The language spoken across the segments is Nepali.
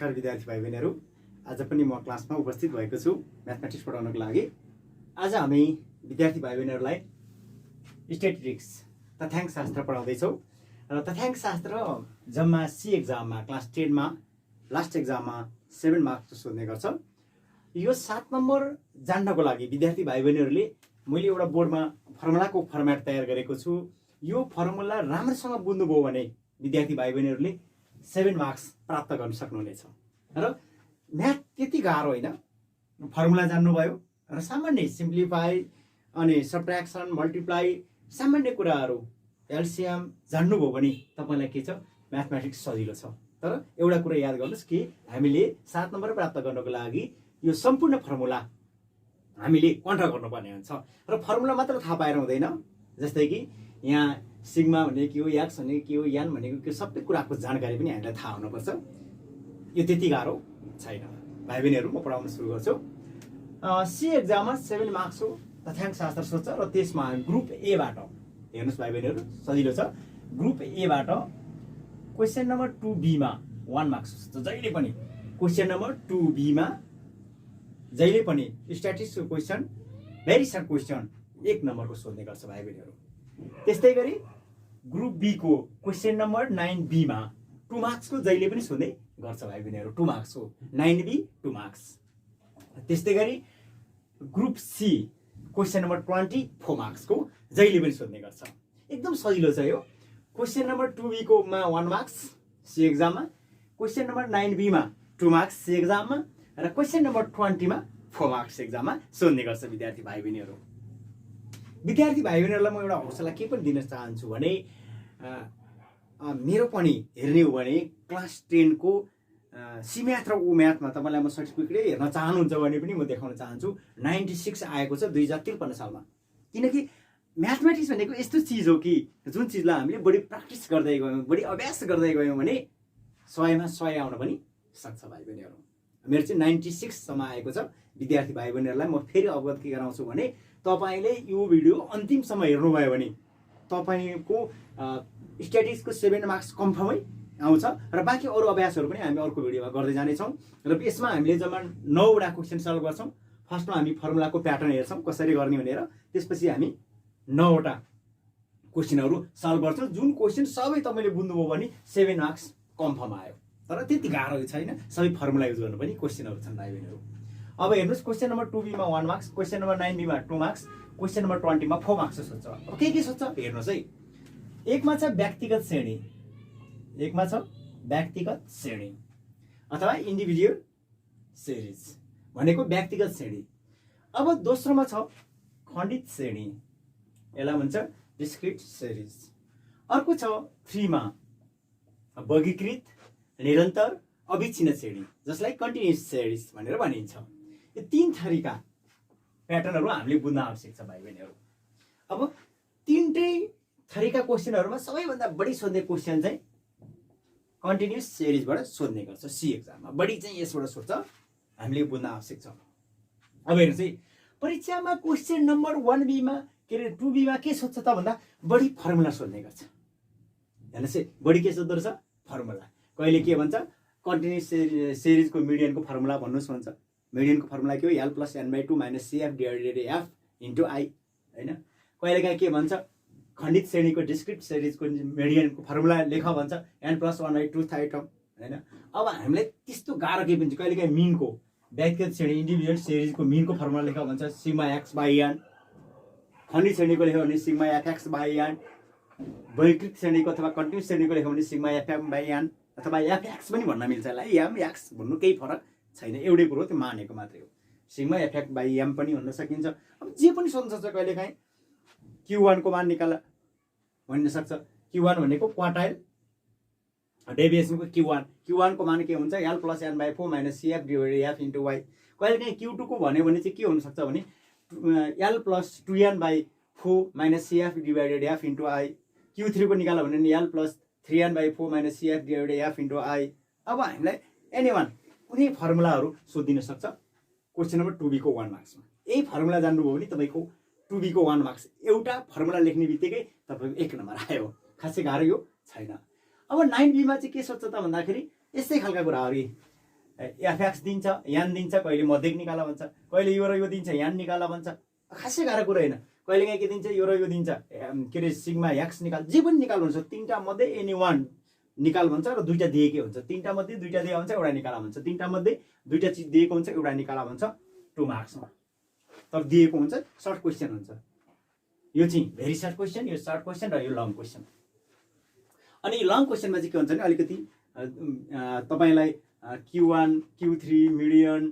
नमस्कार विद्यार्थी भाइ बहिनीहरू। आज पनि म क्लासमा उपस्थित भएको छु म्याथमेटिक्स पढाउनको लागि। आज हामी विद्यार्थी भाइ बहिनीहरूलाई स्ट्याटिस्टिक्स तथ्याङ्क शास्त्र पढाउँदैछौँ र तथ्याङ्क शास्त्र जम्मा सी एक्जाममा क्लास 10 मा लास्ट एक्जाममा 7 मार्क्स सोध्ने गर्छ। यो 7 नम्बर जान्नको लागि विद्यार्थी भाइ बहिनीहरूले मैले एउटा बोर्डमा फर्मुलाको फर्मेट तयार गरेको छु। यो फर्मुला राम्रोसँग बुझ्नुभयो भने विद्यार्थी भाइ बहिनीहरूले 7 मार्क्स प्राप्त गर्न सक्नुहुनेछ। र म्याथ त्यति गाह्रो होइन, फर्मुला जान्नुभयो र सामान्य सिम्प्लिफाई अनि सब्ट्र्याक्सन मल्टिप्लाई सामान्य कुराहरू एलसिएम जान्नुभयो भने तपाईँलाई के छ म्याथमेटिक्स सजिलो छ। तर एउटा कुरा याद गर्नुहोस् कि हामीले 7 नम्बर प्राप्त गर्नको लागि यो सम्पूर्ण फर्मुला हामीले कन्ट्रोल गर्नुपर्ने हुन्छ र फर्मुला मात्र थाहा पाएर हुँदैन। जस्तै कि यहाँ सिग्मा भनेको के हो, एक्स भनेको के हो, यान भनेको के हो, सबै कुराको जानकारी पनि हामीलाई थाहा हुनुपर्छ। यो त्यति गाह्रो छैन। भाइ बहिनीहरू म पढाउन सुरु गर्छु। सी एक्जाममा 7 मार्क्स हो तथ्याङ्क शास्त्र सोध्छ र त्यसमा ग्रुप ए बाट हेर्नुहोस् भाइ बहिनीहरू सजिलो छ। ग्रुप ए बाट क्वेसन नम्बर 2B मा 1 मार्क्स सोध्छ। जहिले पनि क्वेसन नम्बर 2B मा जहिले पनि स्ट्याटिस्टिक्सको क्वेसन भेरी सर्ट क्वेसन 1 नम्बरको सोध्ने गर्छ भाइ बहिनीहरू। त्यस्तै गरी ग्रुप बी को क्वेसन नम्बर 9B मा 2 मार्क्स को जहिले पनि सोध्ने गर्छ भाइ बहिनीहरू। 2 मार्क्स हो 9B 2 मार्क्स। त्यस्तै गरी group C question number 24 marks को जहिले पनि सोध्ने गर्छ। एकदम सजिलो छ यो। क्वेसन नम्बर 2B को मा 1 मार्क्स सी एक्जाममा, क्वेसन नम्बर 9B मा 2 मार्क्स सी एक्जाममा र क्वेसन नम्बर 20 मा 4 मार्क्स एक्जाममा सोध्ने गर्छ विद्यार्थी भाइ बहिनीहरू। विद्यार्थी भाइ बहिनीहरूलाई म एउटा हौसला के पनि दिन चाहन्छु भने मेरो पनि हेर्ने हो भने क्लास 10 को सी म्याथ र ऊ म्याथमा तपाईँलाई म सर्टिफिकेटै हेर्न चाहनुहुन्छ भने पनि म देखाउन चाहन्छु 96 आएको छ 2053 सालमा। किनकि म्याथमेटिक्स भनेको यस्तो चिज हो कि जुन चिजलाई हामीले बढी प्र्याक्टिस गर्दै गयौँ, बढी अभ्यास गर्दै गयौँ भने 100 मा 100 आउन पनि सक्छ भाइ बहिनीहरू। मेरो चाहिँ 96 सम्म आएको छ। विद्यार्थी भाइ बहिनीहरूलाई म फेरि अवगत के गराउँछु भने तपाईँले यो भिडियो अन्तिमसम्म हेर्नुभयो भने तपाईँको स्ट्याटिस्टिक्सको 7 मार्क्स कन्फर्मै आउँछ र बाँकी अरू अभ्यासहरू पनि हामी अर्को भिडियोमा गर्दै जानेछौँ। र यसमा हामीले जम्मा 9 वटा क्वेसन सल्भ गर्छौँ। फर्स्टमा हामी फर्मुलाको प्याटर्न हेर्छौँ कसरी गर्ने भनेर, त्यसपछि हामी 9 वटा क्वेसनहरू सल्भ गर्छौँ। जुन क्वेसन सबै तपाईँले बुझ्नुभयो भने 7 मार्क्स कन्फर्म आयो। तर त्यति गाह्रो छैन, सबै फर्मुला युज गर्नु पनि क्वेसनहरू छन् भाइ बहिनीहरू। अब हेर्नुहोस् क्वेसन नम्बर 2B मा 1 मार्क्स, क्वेसन नम्बर 9B मा 2 मार्क्स, क्वेसन नम्बर 20 मा 4 मार्क्स सोध्छ। अब के सोध्छ हेर्नुहोस् है। एकमा छ व्यक्तिगत श्रेणी, एकमा छ व्यक्तिगत श्रेणी अथवा इन्डिभिजुअल सिरिज भनेको व्यक्तिगत श्रेणी। अब दोस्रोमा छ खण्डित श्रेणी, यसलाई भन्छ डिस्क्रिट सिरिज। अर्को छ 3 मा वर्गीकृत निरन्तर अविच्छिन्न श्रेणी जसलाई कन्टिन्युअस सिरिज भनेर भनिन्छ। यो 3 थरीका प्याटर्नहरू हामीले बुझ्न आवश्यक छ भाइ बहिनीहरू। अब 3टै थरीका क्वेसनहरूमा सबैभन्दा बढी सोध्ने क्वेसन चाहिँ कन्टिन्युअस सिरिजबाट सोध्ने गर्छ सी एक्जाममा। बढी चाहिँ यसबाट सोध्छ, हामीले बुझ्न आवश्यक छ। अब हेर्नुहोस् है, परीक्षामा क्वेसन नम्बर 1B मा के अरे 2B मा के सोध्छ त भन्दा बढी फर्मुला सोध्ने गर्छ। हेर्नुहोस् है, बढी के सोध्दो रहेछ फर्मुला। कहिले के भन्छ कन्टिन्युअस सिरिजको मिडियनको फर्मुला भन्नुहोस् भन्छ। मिडियनको फर्मुला के हो l + n/2 - cf / f * i हैन। कहिलेकाहीँ के भन्छ खण्डित श्रेणीको डिस्क्रिट सिरिजको मिडियनको फर्मुला लेख भन्छ n + 1/2 थाइटम हैन। अब हामीलाई त्यस्तो गाह्रो के पनि कहिलेकाहीँ मिनको व्यक्तिगत श्रेणी इन्डिभिजुअल सिरिजको मिनको फर्मुला लेख भन्छ सिग्मा x/n। खण्डित श्रेणीको लेख्यो भने सिग्मा fx/n। वर्गीकृत श्रेणीको अथवा कन्टिन्युअस श्रेणीको लेख्यो भने सिग्मा fm/n अथवा fx पनि भन्न मिल्छ। यसलाई mx भन्नु केही फरक छैन, एउटै कुरो त्यो मानेको मात्रै हो। सिग्मा fx/m पनि भन्न सकिन्छ। अब जे पनि सोध्न सक्छ। कहिलेकाहीँ q1 को मान निकाल भन्न सक्छ। q1 भनेको क्वार्टाइल डेभिएसनको q1 को मान के हुन्छ l + n/4 - cf / f * y। कहिलेकाहीँ q2 को भन्यो भने चाहिँ के हुन सक्छ भने l + 2n/4 - cf / f * i। q3 को निकाल्यो भने l + 3n/4 - cf / f * i। अब हामीलाई एनीवन कुनै फर्मुलाहरू सोधिन सक्छ क्वेसन नम्बर 2B को 1 मार्क्समा। यही फर्मुला जान्नुभयो भने तपाईँको 2B को 1 मार्क्स एउटा फर्मुला लेख्ने बित्तिकै तपाईँको 1 नम्बर आयो। खासै गाह्रो यो छैन। अब 9B मा चाहिँ के सोध्छ त भन्दाखेरि यस्तै खालका कुराहरू एफएक्स दिन्छ, यान दिन्छ, कहिले मध्यक निकाला भन्छ, कहिले यो र यो दिन्छ यान निकाला भन्छ। खासै गाह्रो कुरा होइन। कहिले काहीँ के दिन्छ, यो र यो दिन्छ, के अरे सिग्मा एक्स निकाल, जे पनि निकाल हुन्छ, तिनवटा मध्ये एनी वान निकाल भन्छ र दुईवटा दिएकै हुन्छ। तिनवटा मध्ये दुईवटा दिएको हुन्छ, एउटा निकाला भन्छ। तिनवटा मध्ये दुईवटा चिज दिएको हुन्छ, एउटा निकाला भन्छ 2 मार्क्समा। तर दिएको हुन्छ, सर्ट क्वेसन हुन्छ। यो चाहिँ भेरी सर्ट क्वेसन, यो सर्ट क्वेसन र यो लङ क्वेसन। अनि लङ क्वेसनमा चाहिँ के हुन्छ भने अलिकति तपाईँलाई Q1 Q3 मिडियन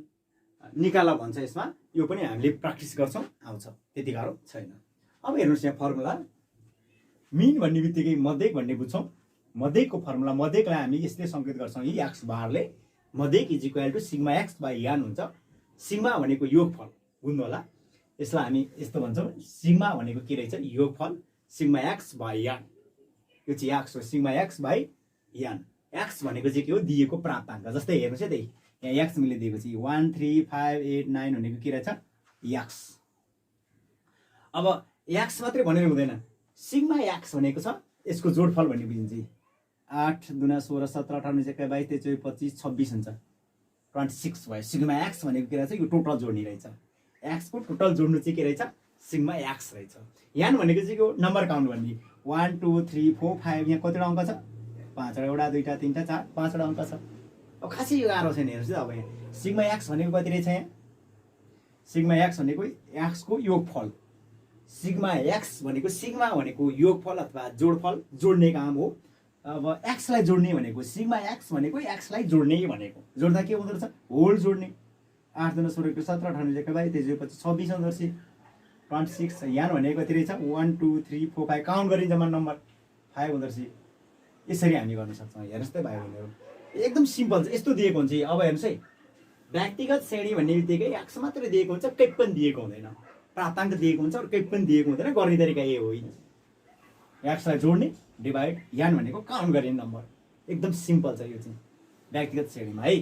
निकाला भन्छ। यसमा यो पनि हामीले प्र्याक्टिस गर्छौँ, आउँछ, त्यति गाह्रो छैन। अब हेर्नुहोस् यहाँ फर्मुला मिन भन्ने बित्तिकै मध्यक भन्ने बुझ्छौँ। मध्यकको फर्मुला, मध्यकलाई हामी यसले सङ्केत गर्छौँ, यी एक्स बारले मध्यक is equal to sigma X by n हुन्छ। सिग्मा भनेको योगफल, बुझ्नु होला। यसलाई हामी यस्तो भन्छौँ, सिग्मा भनेको के रहेछ, योगफल सिग्मा एक्स बाई यान। यो चाहिँ एक्स हो, सिग्मा एक्स बाई यान। एक्स भनेको चाहिँ के हो, दिएको प्राप्ताङ्क। जस्तै हेर्नुहोस् है, त्यही यहाँ एक्स मैले दिएको चाहिँ 1 3 5 8 9 भनेको के रहेछ, एक्स। अब एक्स मात्रै भनेर हुँदैन, सिग्मा एक्स भनेको छ यसको जोडफल भन्ने बुझिन्छ। 8 दुना 16 17 18 21 22 23 24 25 हुन्छ, 26 भयो। सिग्मा एक्स भनेको के रहेछ, यो टोटल जोड्ने रहेछ। एक्सको टोटल जोड्नु चाहिँ के रहेछ, सिग्मा एक्स रहेछ। यान भनेको चाहिँ के हो, नम्बर काउन्ट गर्ने। 1 2 3 4 5, यहाँ कतिवटा अङ्क छ, 5 एउटा 2 टा 3 टा 4 5वटा अङ्क छ। अब खासै यो गाह्रो छैन। हेर्नुहोस् अब यहाँ सिग्मा एक्स भनेको कति रहेछ, यहाँ सिग्मा एक्स भनेको एक्सको योगफल। सिग्मा एक्स भनेको योगफल अथवा जोडफल, जोड्ने काम हो। अब एक्सलाई जोड्ने भनेको, सिग्मा एक्स भनेको एक्सलाई जोड्ने भनेको, जोड्दा के हुँदो रहेछ, होल जोड्ने। 8 दुना 16 17 18 21 22 23 25 आउँदो रहेछ, 26। यान भनेको कति रहेछ, 1 2 3 4 5 काउन्ट गरिन्छ, जम्मा नम्बर 5 हुँदो रहेछ। यसरी हामी गर्न सक्छौँ। हेर्नुहोस् त भाइ बहिनीहरू, एकदम सिम्पल छ। यस्तो दिएको हुन्छ। अब हेर्नुहोस् है, व्यक्तिगत श्रेणी भन्ने बित्तिकै एक्स मात्रै दिएको हुन्छ, केही पनि दिएको हुँदैन। प्राप्ताङ्क दिएको हुन्छ र केही पनि दिएको हुँदैन। गर्ने तरिका यही होइन, एक्सलाई जोड्ने, डिभाइड, यान भनेको काउन्ट गर्ने नम्बर। एकदम सिम्पल छ यो चाहिँ व्यक्तिगत श्रेणीमा है।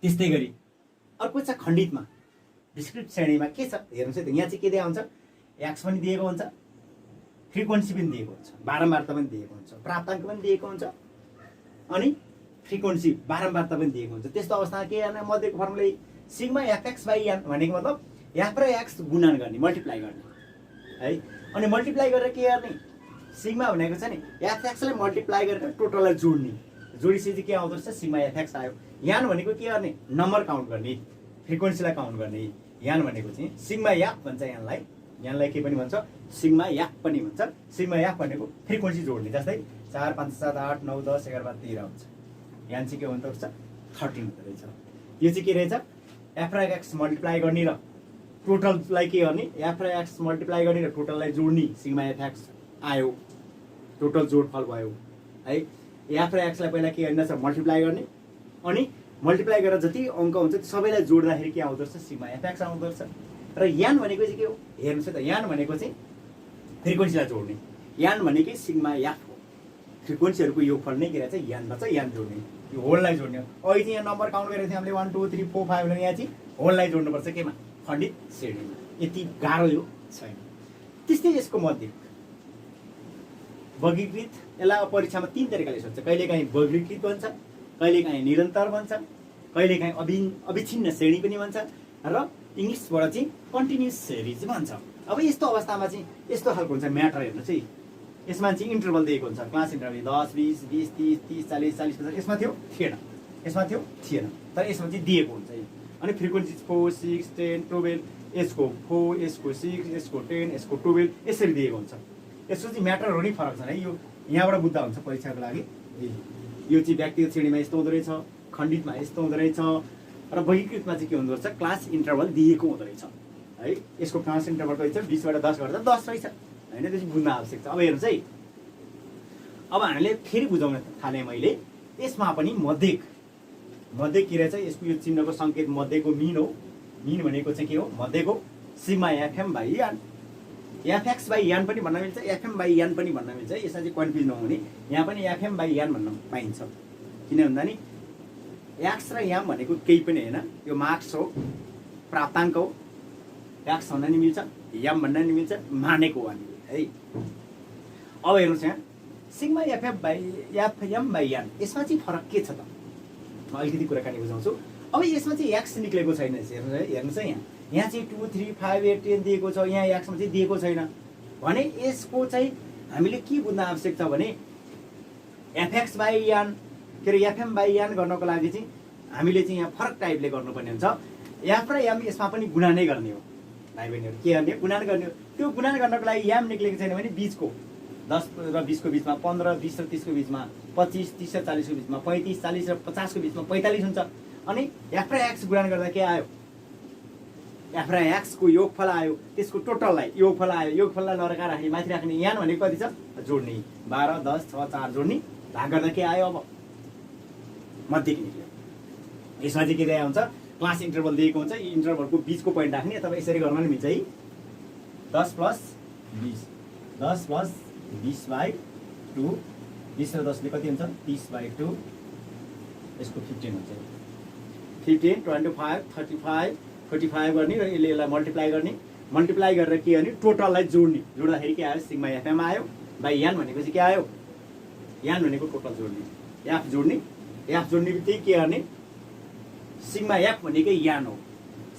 त्यस्तै गरी अर्को छ खण्डितमा, डिस्क्रिट श्रेणीमा के छ हेर्नुहोस् है त। यहाँ चाहिँ के दिएको हुन्छ, एक्स पनि दिएको हुन्छ, फ्रिक्वेन्सी पनि दिएको हुन्छ, बारम्बारता पनि दिएको हुन्छ, प्राप्ताङ्क पनि दिएको हुन्छ, अनि फ्रिक्वेन्सी बारम्बारता पनि दिएको हुन्छ। त्यस्तो अवस्थामा के गर्ने, मध्यको फर्मुला सिग्मा एफएक्स बाई यान भनेको मतलब एफ र एक्स गुणन गर्ने, मल्टिप्लाई गर्ने है। अनि मल्टिप्लाई गरेर के गर्ने, सिग्मा भनेको छ नि एफएक्सलाई मल्टिप्लाई गरेर टोटललाई जोड्ने। जोडिसकेपछि के आउँदो रहेछ, सिग्मा एफएक्स आयो। यान भनेको के गर्ने, नम्बर काउन्ट गर्ने, फ्रिक्वेन्सीलाई काउन्ट गर्ने। यान भनेको चाहिँ सिग्मा याप भन्छ। यानलाई के पनि भन्छ, सिग्मा याप पनि भन्छ। सिग्मा याप भनेको फ्रिक्वेन्सी जोड्ने। जस्तै 4 5 7 8 9 10 11 12 13 हुन्छ। यान चाहिँ के हुँदो रहेछ, 13 हुँदो रहेछ। यो चाहिँ के रहेछ, एफ र एक्स मल्टिप्लाई गर्ने र टोटललाई के गर्ने, एफ र एक्स मल्टिप्लाई गर्ने र टोटललाई जोड्ने। सिग्मा एफएक्स आयो, टोटल जोडफल भयो है। एफ र एक्सलाई पहिला के गर्ने छ, मल्टिप्लाई गर्ने, अनि मल्टिप्लाई गरेर जति अङ्क हुन्छ सबैलाई जोड्दाखेरि के आउँदो रहेछ, सिग्मा एफएक्स आउँदो रहेछ। र यान भनेको चाहिँ के हो, हेर्नुहोस् त, यान भनेको चाहिँ फ्रिक्वेन्सीलाई जोड्ने। यान भनेकै सिग्मा याफ हो। फ्रिक्वेन्सीहरूको योगफल नै के रहेछ, यान भन्छ। यान जोड्ने, यो होललाई जोड्ने। अहिले चाहिँ यहाँ नम्बर काउन्ट गरेको थियौँ हामीले 1 2 3 4 5 भनेर, यहाँ चाहिँ होललाई जोड्नुपर्छ केमा, खण्डित श्रेणीमा। यति गाह्रो यो छैन। त्यस्तै यसको मध्य वर्गीकृत, यसलाई परीक्षामा 3 तरिकाले सोध्छ। कहिलेकाहीँ वर्गीकृत भन्छ, कहिलेकाहीँ निरन्तर भन्छ, कहिलेकाहीँ अविच्छिन्न श्रेणी पनि भन्छ, र इङ्ग्लिसबाट चाहिँ कन्टिन्युस सिरिज भन्छ। अब यस्तो अवस्थामा चाहिँ यस्तो खालको हुन्छ म्याटर। हेर्नुहोस् है, यसमा चाहिँ इन्टरभल दिएको हुन्छ, क्लास इन्टरभल 10 20 20 30 30 40 40 50। यसमा थियो थिएन, यसमा थियो थिएन, तर यसमा चाहिँ दिएको हुन्छ है। अनि फ्रिक्वेन्सी 4 6 10 12, यसको 4 यसको 6 यसको 10 यसको 12 यसरी दिएको हुन्छ। यसको चाहिँ म्याटरहरू नै फरक छन् है। यो यहाँबाट बुझ्दा हुन्छ परीक्षाको लागि। यो चाहिँ व्यक्तिगत श्रेणीमा यस्तो हुँदो रहेछ, खण्डितमा यस्तो हुँदो रहेछ, र वर्गीकृतमा चाहिँ के हुँदो रहेछ, क्लास इन्टरभल दिएको हुँदो रहेछ है। यसको क्लास इन्टरभल कति छ, 20 बाट 10 गर्दा 10 रहेछ होइन। त्यो चाहिँ बुझ्न आवश्यक छ। अब हेर्नुहोस् है, अब हामीले फेरि बुझाउन थालेँ मैले। यसमा पनि मध्यक के रहेछ, यसको यो चिन्हको सङ्केत मध्यको मिन हो। मिन भनेको चाहिँ के हो, मध्यको सिग्मा एफएम बाई यान। एफएक्स बाई यान पनि भन्न मिल्छ, एफएम बाई यान पनि भन्न मिल्छ। यसमा चाहिँ कन्फ्युज नहुने, यहाँ पनि एफएम बाई यान भन्न पाइन्छ। किन भन्दा नि एक्स र याम भनेको केही पनि होइन, यो मार्क्स हो, प्राप्ताङ्क हो। एक्स भन्न नि मिल्छ, याम भन्न नि मिल्छ, मानेको हो हामीले है। अब हेर्नुहोस् यहाँ सिग्मा एफएम बाई यान, यसमा चाहिँ फरक के छ त, म अलिकति कुराकानी बुझाउँछु। अब यसमा चाहिँ एक्स निक्लेको छैन, हेर्नुहोस् है, यहाँ चाहिँ 2, 3, 5, 8, 10 दिएको छ, यहाँ एक्समा चाहिँ दिएको छैन भने यसको चाहिँ हामीले के बुझ्न आवश्यक छ भने एफएक्स बाई यान के अरे एफएम बाई यान गर्नको लागि चाहिँ हामीले चाहिँ यहाँ फरक टाइपले गर्नुपर्ने हुन्छ। एफ र एम यसमा पनि गुणा नै गर्ने हो भाइ बहिनीहरू, के गर्ने गुणन गर्ने हो। त्यो गुणन गर्नको लागि याम निक्लेको छैन भने बिचको 10 र 20 को बिचमा 15, 20 र 30 को बिचमा 25, 30 र 40 को बिचमा 35, 40 र 50 को बिचमा 45 हुन्छ। अनि एफ र एक्स गुणन गर्दा के आयो, एफ र एक्स को योगफल आयो, त्यसको टोटललाई योगफल आयो, योगफललाई लरका राख्ने माथि राख्ने, यान भनेको कति छ जोड्ने 12, 10, 6, 4 जोड्ने भाग गर्दा के आयो, अब मध्यको निक्ल्यो। यसमा चाहिँ के दिएको हुन्छ, क्लास इन्टरभल दिएको हुन्छ, यी इन्टरभलको बिचको पोइन्ट राख्ने, अथवा यसरी गर्न पनि मिल्छ है। 10 + 20, 10 + 20/2, 20 र 10 ले कति हुन्छ 30/2, यसको 15 हुन्छ। 15, 25, 35, 45 गर्ने र यसलाई मल्टिप्लाई गर्ने, मल्टिप्लाई गरेर के गर्ने टोटललाई जोड्ने, जोड्दाखेरि के आयो सिग्मा एफएम आयो बाई यान भनेको चाहिँ के आयो, यान भनेको टोटल जोड्ने, एफ जोड्ने, एफ जोड्ने बित्तिकै के गर्ने सिग्मा एफ भनेकै यान हो,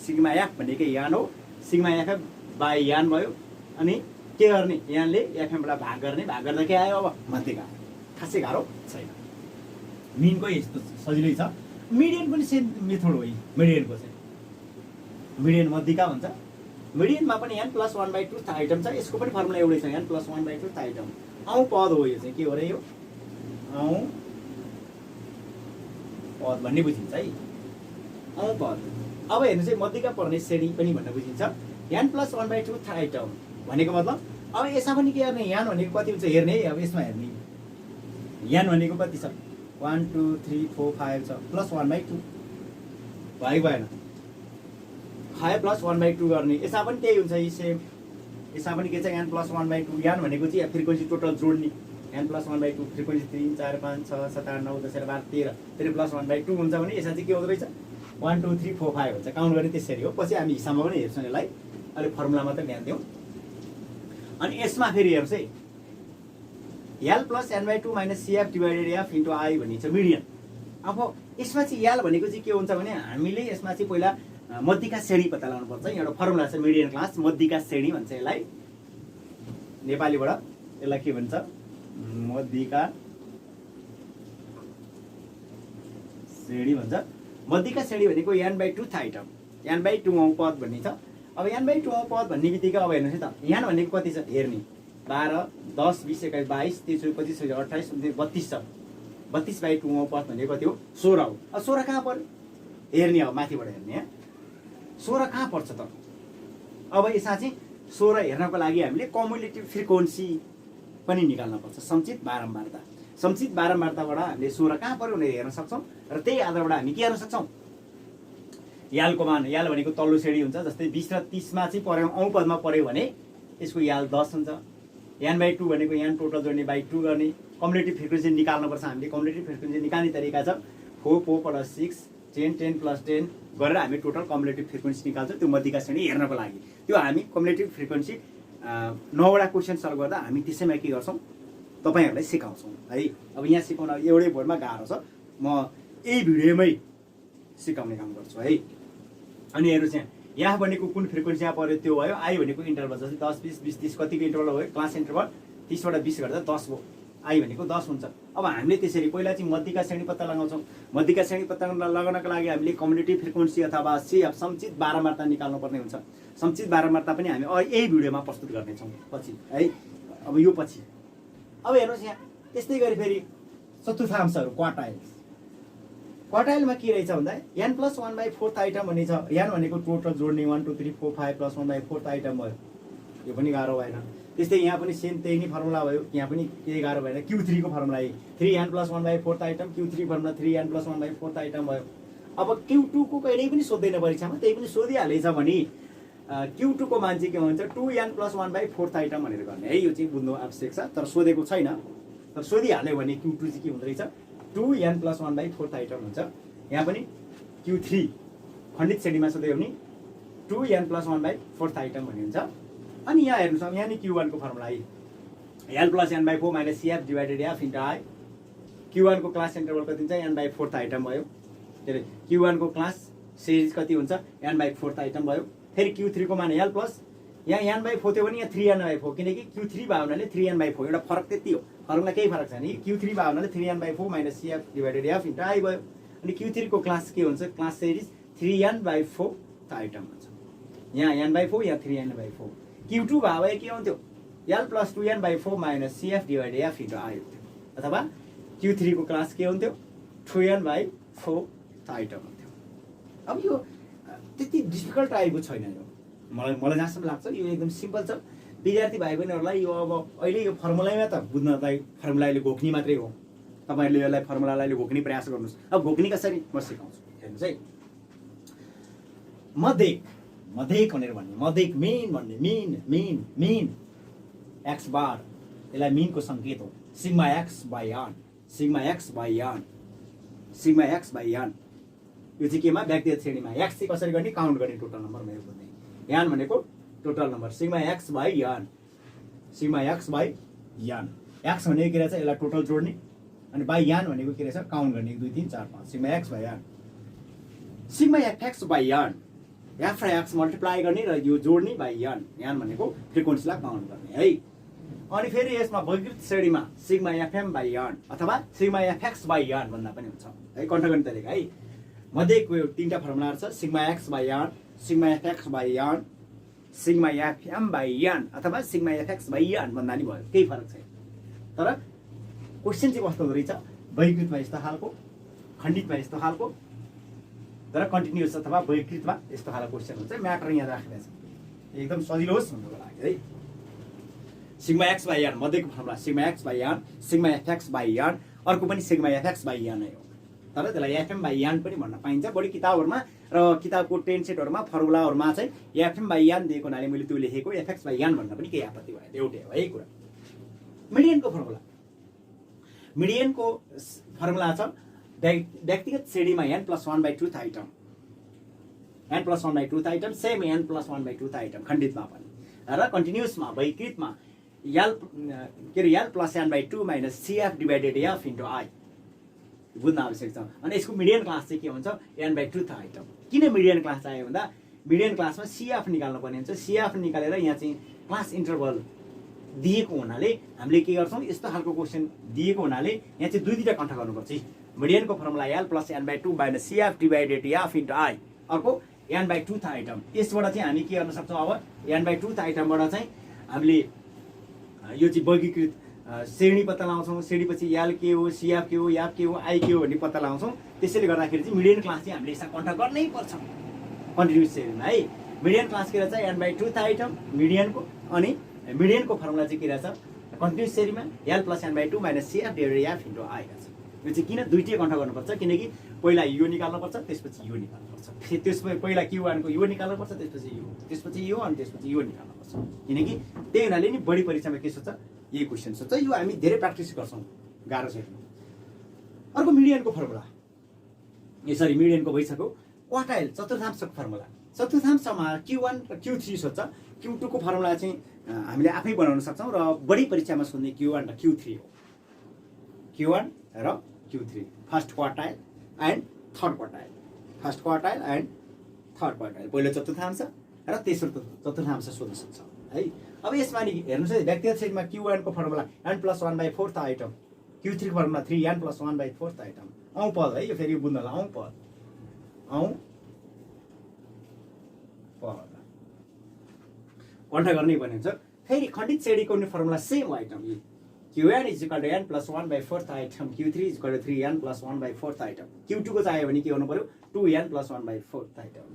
सिग्मा एफ भनेकै यान हो, सिग्मा एफएफ बाई यान भयो। अनि के गर्ने यानले एफएमलाई भाग गर्ने, भाग गर्दा के आयो अब मध्यका, खासै गाह्रो छैन। मिनको यस्तो सजिलै छ, मिडियन पनि सेम मेथड हो। मिडियनको चाहिँ मिडियन मध्यका भन्छ, मिडियनमा पनि n + 1/2 आइटम छ, यसको पनि फर्मुला एउटै छ n + 1/2 आइटम। औ पद हो, यो चाहिँ के हो र, यो औ पद भन्ने बुझिन्छ है, औ पद। अब हेर्नु चाहिँ मध्यका पर्ने श्रेणी पनि भन्ने बुझिन्छ, n + 1/2 आइटम भनेको मतलब अब यसमा पनि के गर्ने, यान भनेको कति हुन्छ हेर्ने है। अब यसमा हेर्ने यान भनेको कति छ 1, 2, 3, 4, 5 छ, + 1/2 भयो भएन, 5 + 1/2 गर्ने। यसमा पनि त्यही हुन्छ, यी सेम, यसमा पनि के छ n + 1/2, यान भनेको चाहिँ फ्रिक्वेन्सी टोटल जोड्ने, n + 1/2 फ्रिक्वेन्सी 3, 4, 5, 6, 7, 8, 9, 10, 11, 12, 13 + 1/2 हुन्छ भने यसमा चाहिँ के हुँदो रहेछ 1, 2, 3, 4, 5 हुन्छ, काउन्ट गर्ने त्यसरी हो। पछि हामी हिसाबमा पनि हेर्छौँ यसलाई, अहिले फर्मुला मात्र ध्यान दिउँ। अनि यसमा फेरि हेर्नुहोस् है, L + n/2 - CF / F × I भनिन्छ मिडियन। अब यसमा चाहिँ याल भनेको चाहिँ के हुन्छ भने हामीले यसमा चाहिँ पहिला मध्यका श्रेणी पत्ता लगाउनु पर्छ। एउटा फर्मुला छ मिडियन क्लास, मध्यका श्रेणी भन्छ यसलाई नेपालीबाट, यसलाई के भन्छ मध्यका श्रेणी भन्छ। मध्यका श्रेणी भनेको n/2 आइटम, n/2 पद भन्ने छ। अब n/2 पद भन्ने बित्तिकै अब हेर्नुहोस् है त, यान भनेको कति छ हेर्ने 12, 10, 20, 21, 22, 23, 25, 26, 28, 32 छ। 32/2 पद भनेको कति हो 16 हो। अब 16 कहाँ पर्यो हेर्ने, अब माथिबाट हेर्ने 16 कहाँ पर्छ त। अब यसमा चाहिँ 16 हेर्नको लागि हामीले कम्युलेटिभ फ्रिक्वेन्सी पनि निकाल्न पर्छ, सञ्चित बारम्बारता। सञ्चित बारम्बारताबाट हामीले 16 कहाँ पर्यो भनेर हेर्न सक्छौँ र त्यही आधारबाट हामी के गर्न सक्छौँ, यालको मान, याल भनेको तल्लो श्रेणी हुन्छ, जस्तै 20 र 30 मा चाहिँ पर्यो औ पदमा पर्यो भने यसको याल 10 हुन्छ। n/2 भनेको यान टोटल जोड्ने बाई 2 गर्ने, कम्युलेटिभ फ्रिक्वेन्सी निकाल्नुपर्छ हामीले। कम्युलेटिभ फ्रिक्वेन्सी निकाल्ने तरिका छ 4, 4 + 6, 10, 10 + 10 गरेर हामी टोटल कम्युलेटिभ फ्रिक्वेन्सी निकाल्छौँ त्यो मध्यका श्रेणी हेर्नको लागि। त्यो हामी कम्युलेटिभ फ्रिक्वेन्सी 9वटा क्वेसन सल्भ गर्दा हामी त्यसैमा के गर्छौँ तपाईँहरूलाई सिकाउँछौँ है। अब यहाँ सिकाउन एउटै बोर्डमा गाह्रो छ, म यही भिडियोमै सिकाउने काम गर्छु है। अनि हेर्नुहोस् यहाँ भनेको कुन फ्रिक्वेन्सीमा पर्यो त्यो भयो। आई भनेको इन्टरभल, जस्तै 10, 20, 20, 30 कतिको इन्टरभल भयो क्लास इन्टरभल 30 बाट 20 गर्दा 10 भयो, आई भनेको 10 हुन्छ। अब हामीले त्यसरी पहिला चाहिँ मध्यका श्रेणी पत्ता लगाउँछौँ। मध्यका श्रेणी पत्ता लगाउनको लागि हामीले कम्युलेटिभ फ्रिक्वेन्सी अथवा CF सञ्चित बारम्बारता निकाल्नुपर्ने हुन्छ। सञ्चित बारम्बारता पनि हामी यही भिडियोमा प्रस्तुत गर्नेछौँ पछि है। अब यो पछि अब हेर्नुहोस् यहाँ त्यस्तै गरी फेरि चतुर्थांशहरू क्वार्टाइल्स। क्वार्टाइलमा के रहेछ भन्दा n + 1/4 आइटम भन्ने छ। यान भनेको टोटल जोड्ने 1, 2, 3, 4, 5 + 1/4 आइटम भयो, यो पनि गाह्रो भएन। त्यस्तै यहाँ पनि सेम त्यही नै फर्मुला भयो, यहाँ पनि केही गाह्रो भएन। Q3 को formula 3n + 1/4 item, Q3 formula 3n + 1/4 item भयो। अब Q2 को कहिल्यै पनि सोध्दैन परीक्षामा, त्यही पनि सोधिहालेछ भने Q2 को मान चाहिँ के हुन्छ 2n + 1/4 आइटम भनेर गर्ने है। यो चाहिँ बुझ्नु आवश्यक छ, तर सोधेको छैन, तर सोधिहाल्यो भने Q2 चाहिँ के हुँदो रहेछ 2n + 1/4 आइटम हुन्छ। यहाँ पनि Q3 खण्डित श्रेणीमा सोध्यो भने 2n + 1/4 आइटम भन्ने हुन्छ। अनि यहाँ हेर्नुहोस् यहाँ नि Q1 को formula L + n/4 - CF / F × I। Q1 को क्लास इन्टरभल कति हुन्छ n/4 आइटम भयो। के अरे Q1 को क्लास सिरिज कति हुन्छ n/4 आइटम भयो। फेरि Q3 को मान l प्लस यहाँ n/4 थियो भने यहाँ 3n/4 किनकि Q3 भयो हुनाले 3n/4 एउटा फरक त्यति हो। फरकमा केही फरक छैन। Q3 भयो हुनाले 3n/4 minus CF divided F into I भयो। अनि Q3 को क्लास के हुन्छ क्लास सिरिज 3n/4 आइटम हुन्छ। यहाँ n/4 यहाँ 3n/4। Q2 भयो भए के हुन्थ्यो l plus 2n/4 minus CF divided F into I हुन्थ्यो। अथवा Q3 को क्लास के हुन्थ्यो 2n/4 आइटम हुन्थ्यो। अब यो त्यति डिफिकल्ट टाइपको छैन यो। मलाई जहाँसम्म लाग्छ यो एकदम सिम्पल छ। विद्यार्थी भाइ बहिनीहरूलाई यो अब अहिले यो फर्मुलामा त बुझ्नलाई फर्मुलाले घोक्ने मात्रै हो। तपाईहरुले यसलाई फर्मुलालाई घोक्ने प्रयास गर्नुस्। अब घोक्ने कसरी म सिकाउँछु हेर्नुस् है। मध्यक भनेर भन्ने मध्यक मेन भन्ने मेन x बार यसलाई मेन को संकेत हो। सिग्मा x बाइ n यो चाहिँ केमा व्यक्तिगत श्रेणीमा x चाहिँ कसरी गर्ने काउन्ट गर्ने टोटल नम्बर मेरो बुझ्ने। n भनेको total number sigma x by n x भनेको के रहेछ यसलाई टोटल जोड्ने अनि बाइ n भनेको के रहेछ काउन्ट गर्ने 1 2 3 4 5 sigma x by n sigma fx by n f र x मल्टिप्लाई गर्ने र यो जोड्ने बाइ n भनेको फ्रिक्वेन्सीलाई काउन्ट गर्ने है। अनि फेरि यसमा वर्गीकृत श्रेणीमा सिग्मा fm बाइ n अथवा सिग्मा fx बाइ n भन्दा पनि हुन्छ है। कन्ट्रोल गर्ने तरिका है। मध्येको यो तीनटा फर्मुलाहरु छ sigma x by n sigma fx by n sigma fm by n अथवा सिग्मा fx बाइ n भन्दा नि भयो केही फरक छैन। तर क्वेशन चाहिँ कस्तो हुँदैछ वर्गीकृतमा यस्तो खालको खण्डितमा यस्तो खालको तर कन्टिन्युअस अथवा वर्गीकृतमा यस्तो खालको क्वेशन हुन्छ। म्याटर यहाँ राखिरहेछ एकदम सजिलो होस् भन्नको लागि है। सिग्मा x बाइ n मध्येको formula sigma x by n sigma fx by n अर्को पनि सिग्मा fx बाइ n नै हो। तर त्यसलाई fm बाइ n पनि भन्न पाइन्छ। बढी किताबहरुमा र किताबको टेन सेटहरुमा फर्मुलाहरुमा चाहिँ fm बाइ n दिएको हुनाले मैले त्यो लेखेको fx बाइ n भन्न पनि केही आपत्ति भएन। एउटै हो है कुरा। मिडियनको फर्मुला छ व्यक्तिगत श्रेणीमा n+1/2 item n+1/2 same n+1/2 item खण्डितमा पनि र कन्टिन्युअसमा वर्गीकृतमा l plus n/2 minus CF divided F into I बुझ्न आवश्यक छ। अनि यसको मिडियन क्लास चाहिँ के हुन्छ n/2 आइटम। किन मिडियन क्लास चाहियो भन्दा मिडियन क्लासमा CF निकाल्नु पर्ने हुन्छ। CF निकालेर यहाँ चाहिँ क्लास इन्टरभल दिएको हुनाले हामीले के गर्छौं यस्तो खालको क्वेशन दिएको हुनाले यहाँ चाहिँ दुईटा कन्ट्रोल गर्नुपर्छ। मिडियनको formula l plus n/2 minus CF divided F into I अर्को n/2 आइटम। यसबाट चाहिँ हामी के गर्न सक्छौं अब n/2 आइटमबाट चाहिँ हामीले यो चाहिँ वर्गीकृत श्रेणी पत्ता लगाउँछौं। श्रेणीपछि l के हो CF के हो f के हो I के हो भन्ने पत्ता लगाउँछौं। त्यसैले गर्दाखेरि चाहिँ मिडियन क्लास चाहिँ हामीले यसमा कन्ट्रोल गर्नै पर्छ कन्टिन्युअस श्रेणीमा है। मिडियन क्लास के रहेछ n/2 आइटम मिडियनको। अनि मिडियनको फर्मुला चाहिँ के रहेछ कन्टिन्युअस श्रेणीमा l plus n/2 minus CF divided F into I रहेछ। यो चाहिँ किन दुईटै कन्ट्रोल गर्नुपर्छ किनकि पहिला यो निकाल्नुपर्छ त्यसपछि यो निकाल्नुपर्छ। फेरि त्यसपछि पहिला Q1 को यो निकाल्नुपर्छ त्यसपछि यो अनि त्यसपछि यो निकाल्नुपर्छ। किनकि त्यही हुनाले नि बढी परीक्षामा के सोध्छ यही क्वेशन सोध्छ। यो हामी धेरै प्र्याक्टिस गर्छौं गाह्रो छैन। अर्को मिडियनको फर्मुला यसरी मिडियनको भइसक्यो। क्वार्टाइल चतुर्थांशको फर्मुला चतुर्थांशमा Q1 र Q3 सोध्छ। Q2 को फर्मुला चाहिँ हामीले आफै बनाउन सक्छौं र बढी परीक्षामा सोध्ने Q1 र Q3 हो। Q1 र Q3 first quartile and third quartile पहिलो चतुर्थांश र तेस्रो चतुर्थांश सोध्न सक्छ है। अब यसमा नि हेर्नुस् है व्यक्तिगत श्रेणीमा Q1 को फर्मुला n+1/4 आइटम Q3 को फर्मुला 3n+1/4 आइटम औं पद है। यो फेरि बुझ्नला औं पद कन्ट्रोल गर्नै पर्ने हुन्छ। फेरि खण्डित श्रेणीको नि formula same item Qn = n+1/4 item Q3 = 3n+1/4 item. Q2 को चाहियो भने के गर्नु पर्यो 2n+1/4 आइटम।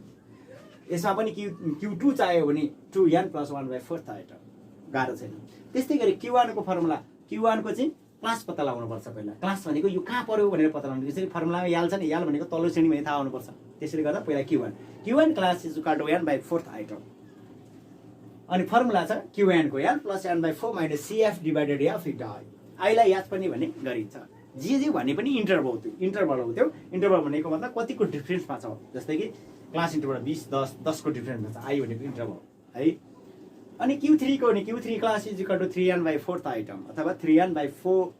यसमा पनि Q2 चाहियो भने 2n+1/4 आइटम गाह्रो छैन। त्यस्तै गरी Q1 को फर्मुला Q1 को चाहिँ क्लास पत्ता लगाउनु पर्छ। पहिला क्लास भनेको यो कहाँ पर्यो भनेर पत्ता लगाउनु। त्यसरी फर्मुलामा याल छ नि याल भनेको तल्लो श्रेणीमा थाहा हुनु पर्छ। त्यसैले गर्दा पहिला Q1 क्लास = n/4 आइटम। अनि फर्मुला छ Qn को l plus n/4 minus CF divided F into I लाई याद पनि भने गरिन्छ। जे भने पनि इन्टरभल हो त्यो। इन्टरभल भनेको मतलब कतिको डिफरेन्समा छ। जस्तै कि क्लास इन्टरभल 20 10 को डिफरेन्समा छ I भनेको इन्टरभल है। अनि Q3 को नि Q3 क्लास = 3n/4 आइटम अथवा 3n/4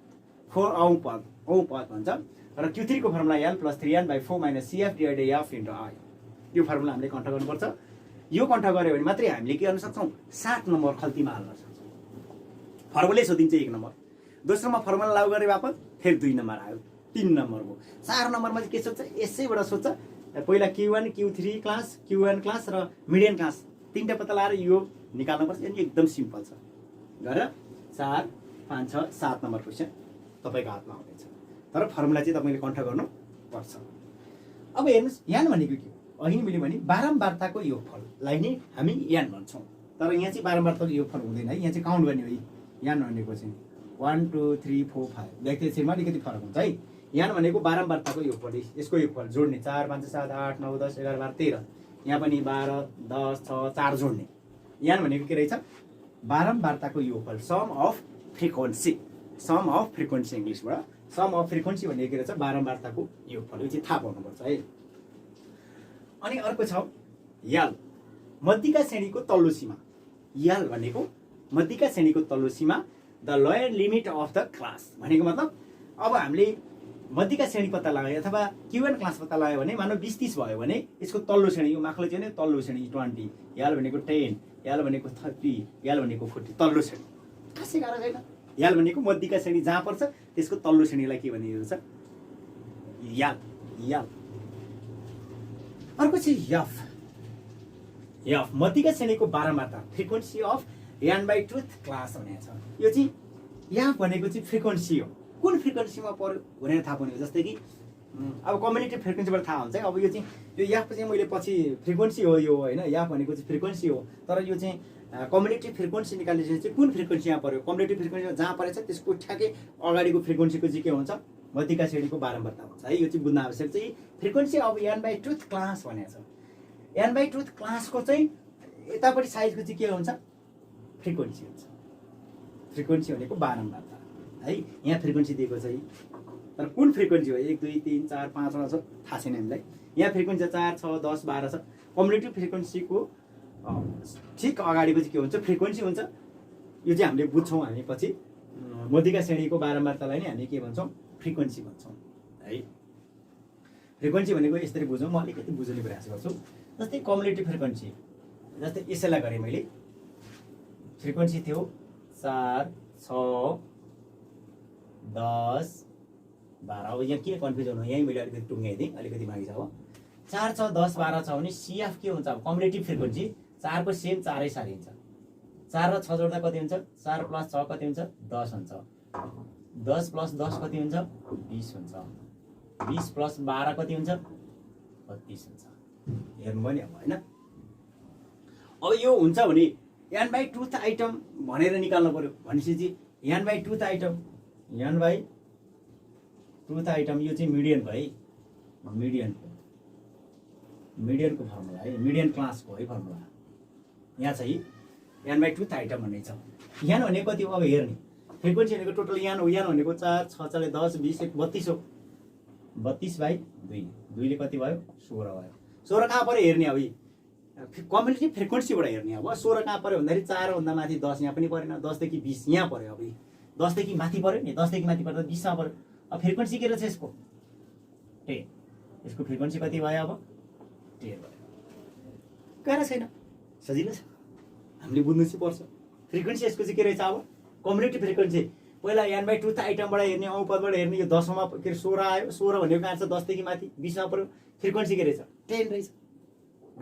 औं पद भन्छ। र Q3 को formula L + 3n/4 - CF / F * I। यो फर्मुला हामीले कन्ट गर्नुपर्छ। यो कन्ट गऱ्यो भने मात्रै हामीले के गर्न सक्छौँ 7 नम्बर खल्तीमा हाल्न सक्छौँ। फर्मुलै सोधिन्छ 1 नम्बर, दोस्रोमा फर्मुला लागू गरे बापत फेरि 2 नम्बर आयो, 3 नम्बर भयो। 4 नम्बरमा चाहिँ के सोध्छ, यसैबाट सोध्छ। पहिला Q1 Q3 class, Q1 class र मिडियन क्लास तीनटा पत्ता लगाएर यो निकाल्नुपर्छ। अनि एकदम सिम्पल छ। गरेर 4 5 6 7 नम्बर क्वेसन तपाईँको हातमा आउनेछ, तर फर्मुला चाहिँ तपाईँले कन्ट गर्नुपर्छ। अब हेर्नुहोस् यान भनेको के हो, अहिले मैले भने बारम्बारताको योगफललाई नै हामी यान भन्छौँ। तर यहाँ चाहिँ बारम्बारताको योगफल हुँदैन है, यहाँ चाहिँ काउन्ट गर्ने हो। यान भनेको चाहिँ 1 2 3 4 5 व्यक्तिमा अलिकति फरक हुन्छ है। यान भनेको बारम्बारताको योगफल, यसको योगफल जोड्ने 4 5 7 8 9 10 11 12 13, यहाँ पनि 12 10 6 4 जोड्ने। यान भनेको के रहेछ, बारम्बारताको योगफल, sum of frequency. Sum of frequency इङ्ग्लिसबाट सम अफ फ्रिक्वेन्सी भनेको के रहेछ, बारम्बारताको योगफल। यो चाहिँ थाहा पाउनुपर्छ है। अनि अर्को छ यल, मध्यिका श्रेणीको तल्लो सीमा। यल भनेको मध्यिका श्रेणीको तल्लो सीमा, the lower limit of the class भनेको मतलब अब हामीले मध्यिका श्रेणी पत्ता लगायो अथवा Q1 क्लास पत्ता लगायो भने मानव 20 30 भयो भने यसको तल्लो श्रेणी, यो माथिल्लो चाहिँ तल्लो श्रेणी 20, यल भनेको 10, यल भनेको 30, यल भनेको 40, तल्लो श्रेणी। खासै गाह्रो छैन। यल भनेको मध्यिका श्रेणी जहाँ पर्छ त्यसको तल्लो श्रेणीलाई के भनिएको छ, यल। यल। अर्को चाहिँ यफ। यफ मध्यिका श्रेणीको बारम्बारता, फ्रिक्वेन्सी अफ n/2th क्लास भनेको छ। यो चाहिँ यफ भनेको चाहिँ फ्रिक्वेन्सी हो, कुन फ्रिक्वेन्सीमा पर्यो भनेर थाहा पाउने हो। जस्तै कि अब कम्युनिटी फ्रिक्वेन्सीबाट थाहा हुन्छ है। अब यो चाहिँ यो यफ चाहिँ मैले पछि फ्रिक्वेन्सी हो यो होइन, यफ भनेको चाहिँ फ्रिक्वेन्सी हो, तर यो चाहिँ कम्युनिटी फ्रिक्वेन्सी निकाल्ने चाहिँ कुन फ्रिक्वेन्सीमा पर्यो, कम्युनिटी फ्रिक्वेन्सीमा जहाँ परेछ त्यसको ठ्याक्कै अगाडिको फ्रिक्वेन्सीको चाहिँ के हुन्छ, मध्यिका श्रेणीको बारम्बारता हुन्छ है। यो चाहिँ बुझ्न आवश्यक चाहिँ फ्रिक्वेन्सी अब n/2th क्लास भनेको छ। n/2th क्लासको चाहिँ यतापट्टि साइजको चाहिँ के हुन्छ, फ्रिक्वेन्सी हुन्छ। फ्रिक्वेन्सी भनेको बारम्बारता है। यहाँ फ्रिक्वेन्सी दिएको छ, तर कुन फ्रिक्वेन्सी हो 1 2 3 4 5 छ थाहा छैन हामीलाई। यहाँ फ्रिक्वेन्सी 4 6 10 12 छ। कम्युनिटी फ्रिक्वेन्सीको ठिक अगाडिको चाहिँ के हुन्छ, फ्रिक्वेन्सी हुन्छ। यो चाहिँ हामीले बुझ्छौँ हामी पछि। मध्यिका श्रेणीको बारम्बारतालाई नै हामी के भन्छौँ, फ्रिक्वेन्सी भन्छौँ है। फ्रिक्वेन्सी भनेको यसरी बुझौँ, म अलिकति बुझ्ने प्रयास गर्छु। जस्तै कम्युनिटी फ्रिक्वेन्सी, जस्तै यसैलाई गरेँ मैले। फ्रिक्वेन्सी थियो 4 6 10 12। अब यहाँ किन कन्फ्युजन हो, यहीँ मैले अलिकति टुङ्गाइदिएँ, अलिकति माथि छ। अब 4 6 10 12 छ भने CF के हुन्छ, अब कम्युनिटी फ्रिक्वेन्सी 4 को सेम 4 सारी हुन्छ। 4 र 6 जोड्दा कति हुन्छ, 4 + 6 कति हुन्छ, 10 हुन्छ। 10 + 10 कति हुन्छ, 20 हुन्छ। 20 + 12 कति हुन्छ, 32 हुन्छ। हेर्नु भयो नि अब होइन। अब यो हुन्छ भने n/2th आइटम भनेर निकाल्नु पर्यो भनेपछि चाहिँ n/2th आइटम, n/2th आइटम यो चाहिँ मिडियन भयो है। मिडियनको फर्मुला है, मिडियन क्लासको है फर्मुला। यहाँ चाहिँ n/2th आइटम भन्ने छ। यान भनेको कति हो, अब हेर्ने फ्रिक्वेन्सी भनेको टोटल यान हो। यान भनेको 4 6 4 10 20 1 32 हो। 32/2, 2ले कति भयो, 16 भयो। 16 कहाँ पऱ्यो हेर्ने, अब कम्युनिटी फ्रिक्वेन्सीबाट हेर्ने। अब 16 कहाँ पऱ्यो भन्दाखेरि 4 भन्दा माथि 10 यहाँ पनि परेन, 10 देखि 20 यहाँ पऱ्यो। अब 10 देखि माथि पऱ्यो नि, 10 देखि माथि पर्दा 20 मा पऱ्यो। अब फ्रिक्वेन्सी के रहेछ यसको, 10। यसको फ्रिक्वेन्सी कति भयो, अब 10 भयो। गाह्रो छैन, सजिलो छ, हामीले बुझ्नु चाहिँ पर्छ। फ्रिक्वेन्सी यसको चाहिँ के रहेछ, अब कम्युनिटी फ्रिक्वेन्सी पहिला n/2th आइटमबाट हेर्ने, औपदबाट हेर्ने। यो 10 मा के 16 आयो, 16 भनेको कहाँ छ, 10 देखि माथि 20 मा पऱ्यो। फ्रिक्वेन्सी के रहेछ, 10 रहेछ।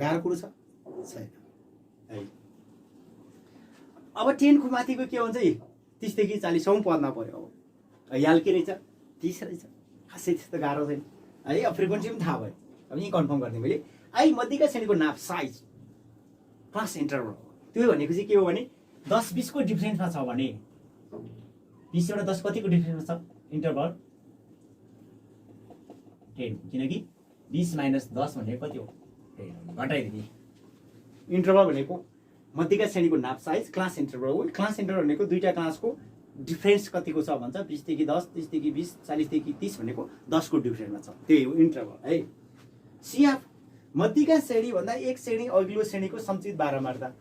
गाह्रो कुरो छ छैन है। अब 10 को माथिको के हुन्छ, 30 देखि 40 पदमा पऱ्यो। अब याल के रहेछ, 30 रहेछ। खासै त्यस्तो गाह्रो छैन है। अब फ्रिक्वेन्सी पनि थाहा भयो। अब यहीँ कन्फर्म गरिदिएँ मैले। आई मध्यिका श्रेणीको नाप, साइज, क्लास इन्टरभल। त्यो भनेको चाहिँ के हो भने 10 20 को डिफ्रेन्समा छ भने 20 एउटा 10 कतिको डिफ्रेन्समा छ, इन्टरभल 10। किनकि 20 - 10 भनेको कति हो, 10 घटाइदिने। इन्टरभल भनेको मध्यिका श्रेणीको नाप, साइज, क्लास इन्टरभल हो। क्लास इन्टरभल भनेको दुईटा क्लासको डिफ्रेन्स कतिको छ भन्छ, 20 देखि 10, 30 देखि 20, 40 देखि 30 भनेको 10 को डिफ्रेन्समा छ, त्यही हो इन्टरभल है। CF मध्यिका श्रेणी भन्दा एक श्रेणी अघिल्लो श्रेणीको सञ्चित बारम्बारता,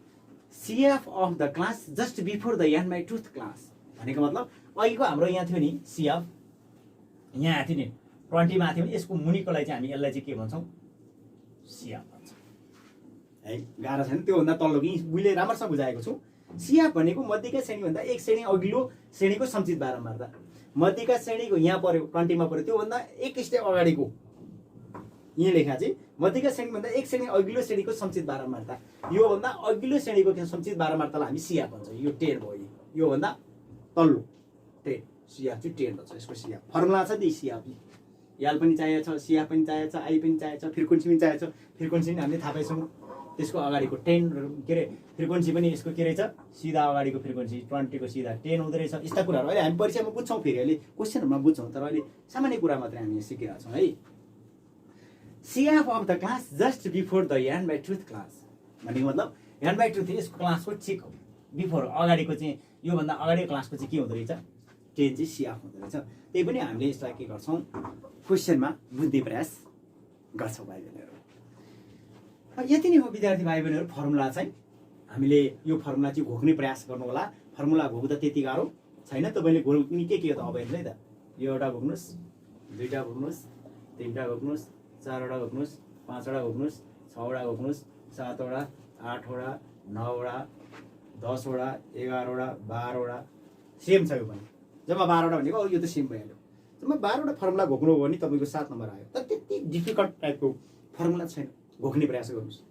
CF of the class just before the n/2th class भनेको मतलब अघिको हाम्रो यहाँ थियो नि CF, यहाँ थियो नि 20 माथि भने यसको मुनिकोलाई चाहिँ हामी यसलाई चाहिँ के भन्छौँ सिआफ भन्छौँ है। गाह्रो छैन, त्योभन्दा तल्लो कि मैले राम्रोसँग बुझाएको छु। सिआफ भनेको मध्यका श्रेणीभन्दा एक श्रेणी अघिल्लो श्रेणीको सञ्चित बारम्बारता। मध्यका श्रेणीको यहाँ पर्यो 20 मा पर्यो, त्योभन्दा एक स्टेप अगाडिको यहाँ लेखा चाहिँ मध्यका श्रेणीभन्दा एक श्रेणी अघिल्लो श्रेणीको सञ्चित बारम्बारता। योभन्दा अघिल्लो श्रेणीको सञ्चित बारम्बारतालाई हामी सिआफ भन्छौँ। यो 10 भयो, योभन्दा तल्लो 10 सिआफ चाहिँ 10 भन्छ। यसको सिआफ फर्मुला छ त्यही सिआफ, याल पनि चाहिएको छ, सिआफ पनि चाहिएको छ, आई पनि चाहिएको छ, फ्रिक्वेन्सी पनि चाहिएको छ। फ्रिक्वेन्सी पनि हामीले थाहा पाइछौँ। त्यसको अगाडिको 10 के अरे फ्रिक्वेन्सी पनि यसको के रहेछ सिधा अगाडिको फ्रिक्वेन्सी 20 को सिधा 10 हुँदो रहेछ। यस्ता कुराहरू अहिले हामी परीक्षामा बुझ्छौँ, फेरि अहिले क्वेसनहरूमा बुझ्छौँ, तर अहिले सामान्य कुरा मात्रै हामी सिकिरहेको छौँ है। CF of the class just before the n by truth class भनेको मतलब यान बाई ट्रुथ यसको क्लासको ठिक बिफोर अगाडिको चाहिँ योभन्दा अगाडिको क्लासको चाहिँ के हुँदो रहेछ 10 चाहिँ सिआफ हुँदो रहेछ। त्यही पनि हामीले यसलाई के गर्छौँ क्वेसनमा बुझ्ने प्रयास गर्छौँ भाइ बहिनीहरू। यति नै हो विद्यार्थी भाइ बहिनीहरू। फर्मुला चाहिँ हामीले यो फर्मुला चाहिँ घोक्ने प्रयास गर्नु होला। फर्मुला घोक्दा त्यति गाह्रो छैन, तपाईँले घोक्ने के हो त अब हेर्नु है त। यो एउटा घोक्नुहोस्, दुईवटा घोक्नुहोस्, तिनवटा घोक्नुहोस्, चारवटा घोक्नुहोस्, पाँचवटा घोक्नुहोस्, छवटा घोक्नुहोस्, सातवटा, आठवटा, नौवटा, 10 वटा, 11 वटा, 12 वटा, सेम छ यो पनि। जम्मा 12 वटा भनेको यो त सेम भइहाल्यो। जम्मा 12 वटा फर्मुला घोक्नु हो भने तपाईँको 7 नम्बर आयो। तर त्यति डिफिकल्ट टाइपको फर्मुला छैन, घोक्ने प्रयास गर्नुहोस्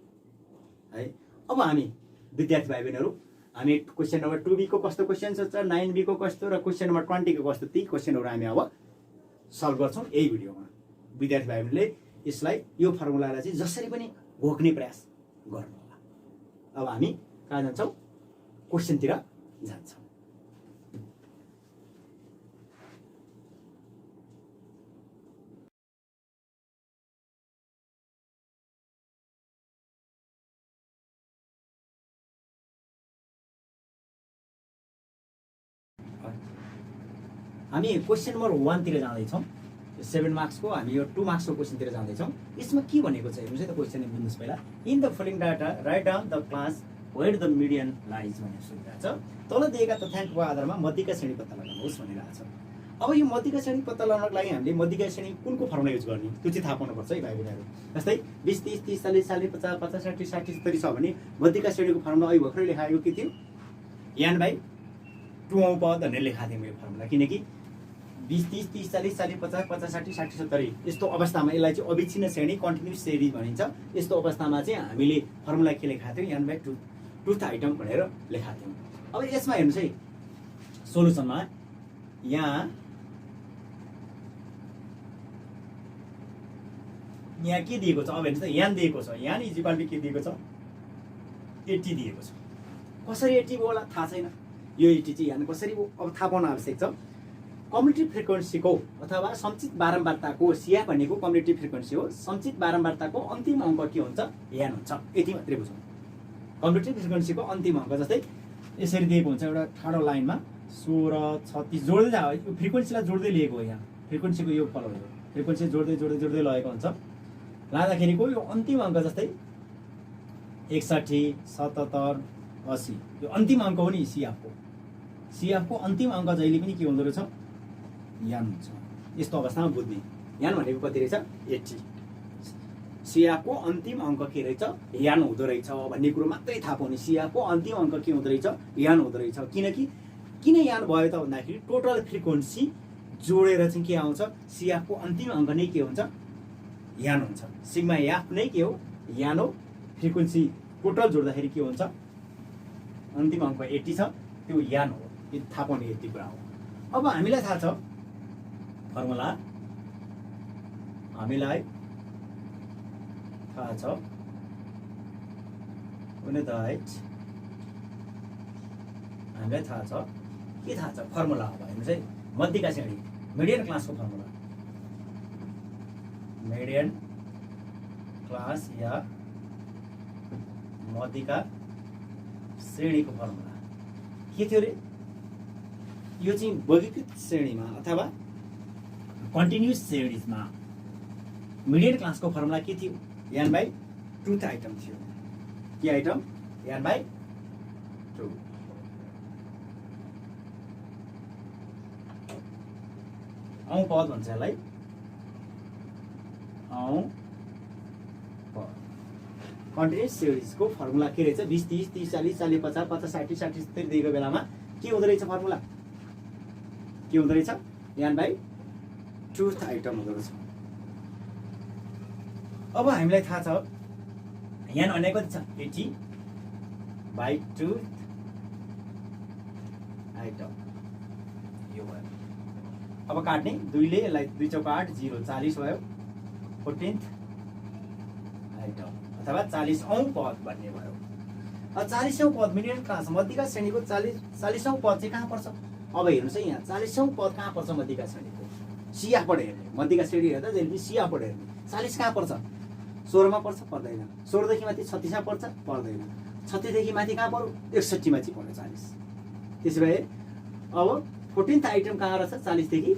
है। अब हामी विद्यार्थी भाइ बहिनीहरू हामी क्वेसन नम्बर 2B को कस्तो क्वेसन छ, 9B को कस्तो र क्वेसन नम्बर 20 को कस्तो, ती क्वेसनहरू हामी अब सल्भ गर्छौँ यही भिडियोमा। विद्यार्थी भाइ बहिनीले यसलाई यो फर्मुलालाई चाहिँ जसरी पनि घोक्ने प्रयास गर्नु होला। अब हामी कहाँ जान्छौँ क्वेसनतिर जान्छौँ। हामी क्वेसन नम्बर 1 तिर जाँदैछौँ। 7 मार्क्सको हामी यो 2 मार्क्सको क्वेसनतिर जाँदैछौँ। यसमा के भनेको छ हेर्नुहोस् है त, क्वेसन बुझ्नुहोस् पहिला। In the following data write down the class where the median lies भनेर सोधिरहेको छ। तल दिएका तथ्याङ्कको आधारमा मध्यका श्रेणी पत्ता लगाउनुहोस् भनिरहेको छ। अब यो मध्यका श्रेणी पत्ता लगाउनको लागि हामीले मध्यका श्रेणी कुनको फर्मुला युज गर्ने त्यो चाहिँ थाहा पाउनुपर्छ है भाइ बहिनीहरू। जस्तै 20, 30, 30, 40, 40, 50, 50, 60, 60, 70 छ भने मध्यका श्रेणीको फर्मुला अहिले भर्खरै लेखाएको के थियो यान बाई 2 औँ पद भनेर लेखाएको थिएँ मैले फर्मुला। किनकि 20, 30, 30, 40, 40, 50, 50, 60, 60, 70 यस्तो अवस्थामा यसलाई चाहिँ अविच्छिन्न श्रेणी कन्टिन्युस श्रेणी भनिन्छ। यस्तो अवस्थामा चाहिँ हामीले फर्मुला के लेखाएको थियौँ यान बाई ट्रुथ आइटम भनेर लेखाएको थियौँ। अब यसमा हेर्नुहोस् है सोलुसनमा यहाँ के दिएको छ। अब हेर्नुहोस् त यान दिएको छ, यान इज इक्वल टु के दिएको छ 80 दिएको छ। कसरी 80 भयो होला थाहा छैन। यो 80 चाहिँ यान कसरी भयो अब थाहा पाउन आवश्यक छ। कम्युनिटी फ्रिक्वेन्सीको अथवा सञ्चित बारम्बारताको सिआफ भनेको कम्युनिटी फ्रिक्वेन्सी हो। सञ्चित बारम्बारताको अन्तिम अङ्क के हुन्छ यान हुन्छ। यति मात्रै बुझौँ। कम्युनिटी फ्रिक्वेन्सीको अन्तिम अङ्क जस्तै यसरी दिएको हुन्छ एउटा ठाडो लाइनमा 16, 36 जोड्दै जाओ। यो फ्रिक्वेन्सीलाई जोड्दै लिएको हो। यहाँ फ्रिक्वेन्सीको यो फल हो। फ्रिक्वेन्सी जोड्दै जोड्दै जोड्दै लगेको हुन्छ। लाँदाखेरिको यो अन्तिम अङ्क जस्तै 61, 77, 80 यो अन्तिम अङ्क हो नि सिआफको। सिआफको अन्तिम अङ्क जहिले पनि के हुँदो रहेछ यान हुन्छ। यस्तो अवस्थामा बुझ्ने यान भनेको कति रहेछ 80। सिआफको अन्तिम अङ्क के रहेछ यान हुँदो रहेछ भन्ने कुरो मात्रै थाहा पाउने। सिआफको अन्तिम अङ्क के हुँदो रहेछ यान हुँदो रहेछ। किनकि किन यान भयो त भन्दाखेरि टोटल फ्रिक्वेन्सी जोडेर चाहिँ के आउँछ सिआफको अन्तिम अङ्क नै के हुन्छ यान हुन्छ। सिग्मा एफ नै के हो यान हो। फ्रिक्वेन्सी टोटल जोड्दाखेरि के हुन्छ अन्तिम अङ्क 80 छ त्यो यान हो। यो थाहा पाउने यति कुरा हो। अब हामीलाई थाहा छ फर्मुला हामीलाई थाहा छ भने त हामीलाई थाहा छ के थाहा छ फर्मुला हो हेर्नुहोस् है। मध्यका श्रेणी मिडियन क्लासको फर्मुला मिडियन क्लास या मध्यका श्रेणीको फर्मुला के थियो रे। यो चाहिँ वर्गीकृत श्रेणीमा अथवा कन्टिन्युस श्रेणीमा मिडियन क्लासको फर्मुला के थियो यान बाई ट्रुथ आइटम थियो। के आइटम यान बाई ट्रुथ। औँ पद भन्छ यसलाई। औँ कन्टिन्युस सिरिजको फर्मुला के रहेछ 20 30 30 40 40 50 50 60 60 70 दिएको बेलामा के हुँदो रहेछ फर्मुला के हुँदो रहेछ यान बाई ट्रुथ आइटम हुँदो रहेछ। अब हामीलाई थाहा छ यान भनेको कति छ 80 बाई ट्रुथ आइटम यो भयो। अब काट्ने 2 ले यसलाई 2 चौका 8 0 40 भयो 14th आइटम अथवा 40औं पद भन्ने भयो। अब 40औं पद मिडियन क्लास मध्यका श्रेणीको 40औं पद चाहिँ कहाँ पर्छ? अब हेर्नुहोस् है यहाँ 40औं पद कहाँ पर्छ मध्यका श्रेणीको? सिआफबाट हेर्ने मध्यका श्रेणी हेर्दा जहिले पनि सिआफबाट हेर्ने 40 कहाँ पर्छ? 16 मा पर्छ? पर्दैन। 16 देखि माथि 36 मा पर्छ? पर्दैन। 36 देखि माथि कहाँ पर्यो? 61 मा चाहिँ पर्यो 40। त्यसो भए अब 14th आइटम कहाँ रहेछ? 40 देखि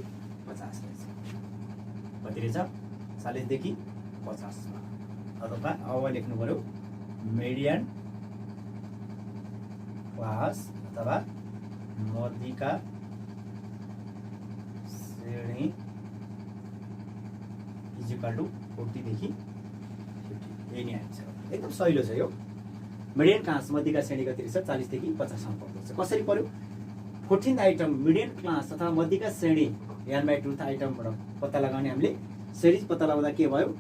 50 रहेछ। कति रहेछ? 40 देखि 50 मा। अथवा अब लेख्नु पर्यो मिडियन क्लास अथवा मध्यका श्रेणी इक्वल टु 40 देखि 50। यही नै आन्सर एकदम सजिलो छ यो। मिडियन क्लास मध्यका श्रेणी कति रहेछ? 40 देखि 50 सम्म पर्दछ। कसरी पर्यो? 14th आइटम मिडियन क्लास अथवा मध्यका श्रेणी यान बाई ट्रुथ आइटमबाट पत्ता लगाउने हामीले सिरिज पत्ता लगाउँदा के भयो?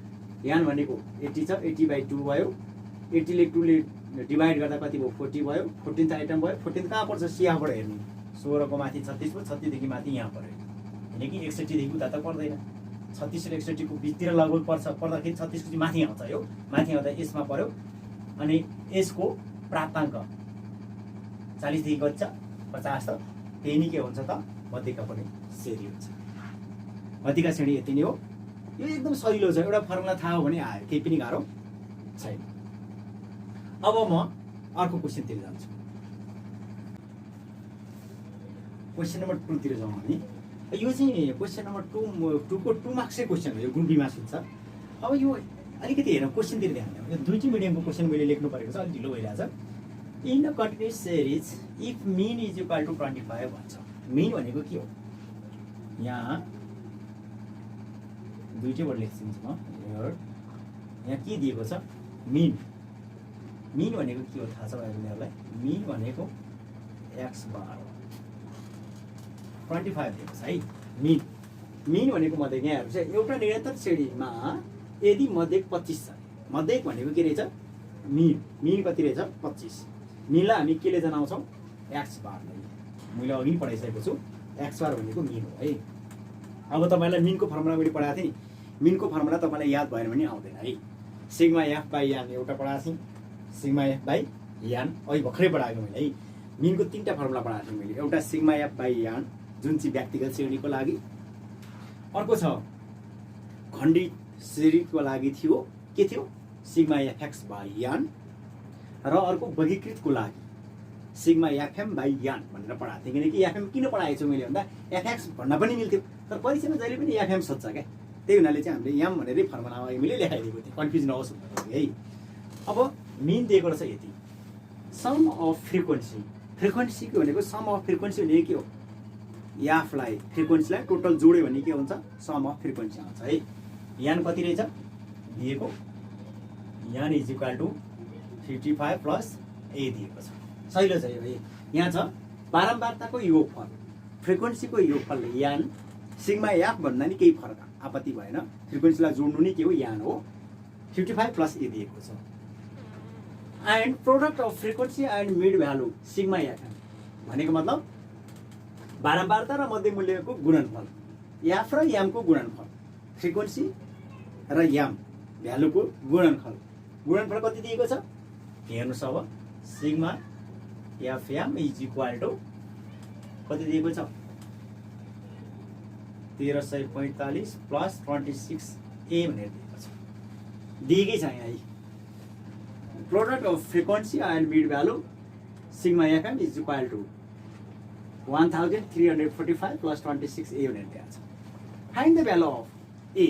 यान भनेको 80 छ 80 बाई 2 भयो 80 ले 2 ले डिभाइड गर्दा कति भयो? 40 भयो। 14th आइटम भयो। 14th कहाँ पर्छ? सिआफबाट हेर्ने 16 को माथि 36 भयो 36 देखि माथि यहाँ पर्यो किनकि 61 देखि उता त पर्दैन। 36 र 61 को बिचतिर लगभग पर्छ। पर्दाखेरि 36 को चाहिँ माथि आउँछ यो माथि आउँदा यसमा पर्यो अनि यसको प्राप्ताङ्क 40 देखि कति छ? 50 त त्यही नै के हुन्छ त मध्यका पनि श्रेणी हुन्छ। मध्यका श्रेणी यति नै हो। यो एकदम सजिलो छ। एउटा फर्मुला थाहा हो भने आयो केही पनि गाह्रो छैन। अब म अर्को क्वेशनतिर जान्छु। क्वेशन नम्बर 2 तिर जाउँ हामी। यो चाहिँ क्वेशन नम्बर 2 को 2 मार्क्सकै क्वेशन हो। यो गुम्बीमा सुन्छ। अब यो अलिकति हेरौँ क्वेशनतिर ध्यान दिउँ। यो दुईटै मिडियमको क्वेशन मैले लेख्नु परेको छ अलि ढिलो भइरहेछ। In a continuous series if mean is equal to 25 भन्छ। मिन भनेको के हो? यहाँ दुईटै वर्ड लेख्छु म। यहाँ के दिएको छ? मिन। मिन भनेको के हो थाहा छ भाइहरूलाई? मिन भनेको x बार 25 दिएको छ है। मिन मिन भनेको मध्यक यहाँ हेर्नुहोस् है एउटा निरन्तर श्रेणीमा यदि मध्यक 25 छ। मध्यक भनेको के रहेछ? मिन। मिन कति रहेछ? 25। मिनलाई हामी केले जनाउँछौँ? x बार। मैले अघि पढाइसकेको छु x बार भनेको मिन हो है। अब तपाईँलाई मिनको फर्मुला मैले पढाएको थिएँ नि। मिनको फर्मुला तपाईँलाई याद भएन भने आउँदैन है। सिग्मा एफ बाई यान एउटा पढाएको थिएँ। सिग्मा एफ बाई यान अघि भर्खरै पढाएको मैले है। मिनको 3टा फर्मुला पढाएको थिएँ मैले। एउटा सिग्मा एफ बाई यान जुन चाहिँ व्यक्तिगत श्रेणीको लागि, अर्को छ खण्डित श्रेणीको लागि थियो के थियो? सिग्मा एफएक्स बाई यान र अर्को वर्गीकृतको लागि सिग्मा एफएम बाई यान भनेर पढाएको थिएँ। किनकि एफएम किन पढाएको छु मैले भन्दा एफएक्स भन्न पनि मिल्थ्यो तर परीक्षामा जहिले पनि एफएम सोध्छ क्या। त्यही हुनाले चाहिँ हामीले याम भनेरै फर्मुला मैले लेखाइदिएको थिएँ कन्फ्युज नहोस् भनेर है। अब मिन दिएको रहेछ यति। Some of frequency. फ्रिक्वेन्सीको भनेको सम अफ फ्रिक्वेन्सी भनेको के हो? याफलाई फ्रिक्वेन्सीलाई टोटल जोड्यो भने के हुन्छ? सम अफ फ्रिक्वेन्सी आउँछ है। यान कति रहेछ दिएको? यान इज इक्वल टु 55 प्लस ए दिएको छ। सजिलो छ यो है। यहाँ छ बारम्बारताको योगफल फ्रिक्वेन्सीको योगफलले यान सिग्मा एफ भन्दा नि केही फरक आपत्ति भएन। फ्रिक्वेन्सीलाई जोड्नु नै के हो? यान हो। 55 प्लस ए दिएको छ। And product of frequency and mid value sigma FM भनेको मतलब बारम्बारता र मध्य मूल्यको गुणनफल एफ र यामको गुणनफल फ्रिक्वेन्सी र याम भ्यालुको गुणनफल। गुणनफल कति दिएको छ हेर्नुहोस्। अब sigma FM is equal to कति दिएको छ? 1345 प्लस 26 ए भनेर दिएको छ। दिएकै छ यहाँ है। Product of frequency and mid value sigma FM is equal to 1345 plus 26 A भनेर दिएको छ। Find the value of A.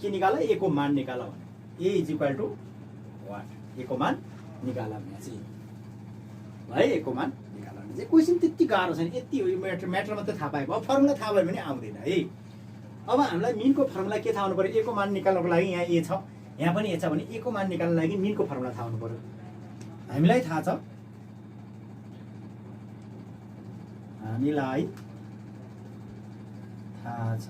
के निकाल? ए को मान निकाल भने A is equal to what? A को मान निकाल भने चाहिँ है। ए को मान निकाल भने चाहिँ क्वेसन त्यति गाह्रो छैन। यति हो यो म्याटर मात्रै थाहा पाएको। अब फर्मुला थाहा भयो भने आउँदैन है। अब हामीलाई मिनको फर्मुला के थाहा हुनु पर्यो? ए को मान निकाल्नको लागि यहाँ ए छ, यहाँ पनि ए छ भने ए को मान निकाल्नको लागि मिनको फर्मुला थाहा हुनु पर्यो। हामीलाई थाहा छ, हामीलाई थाहा छ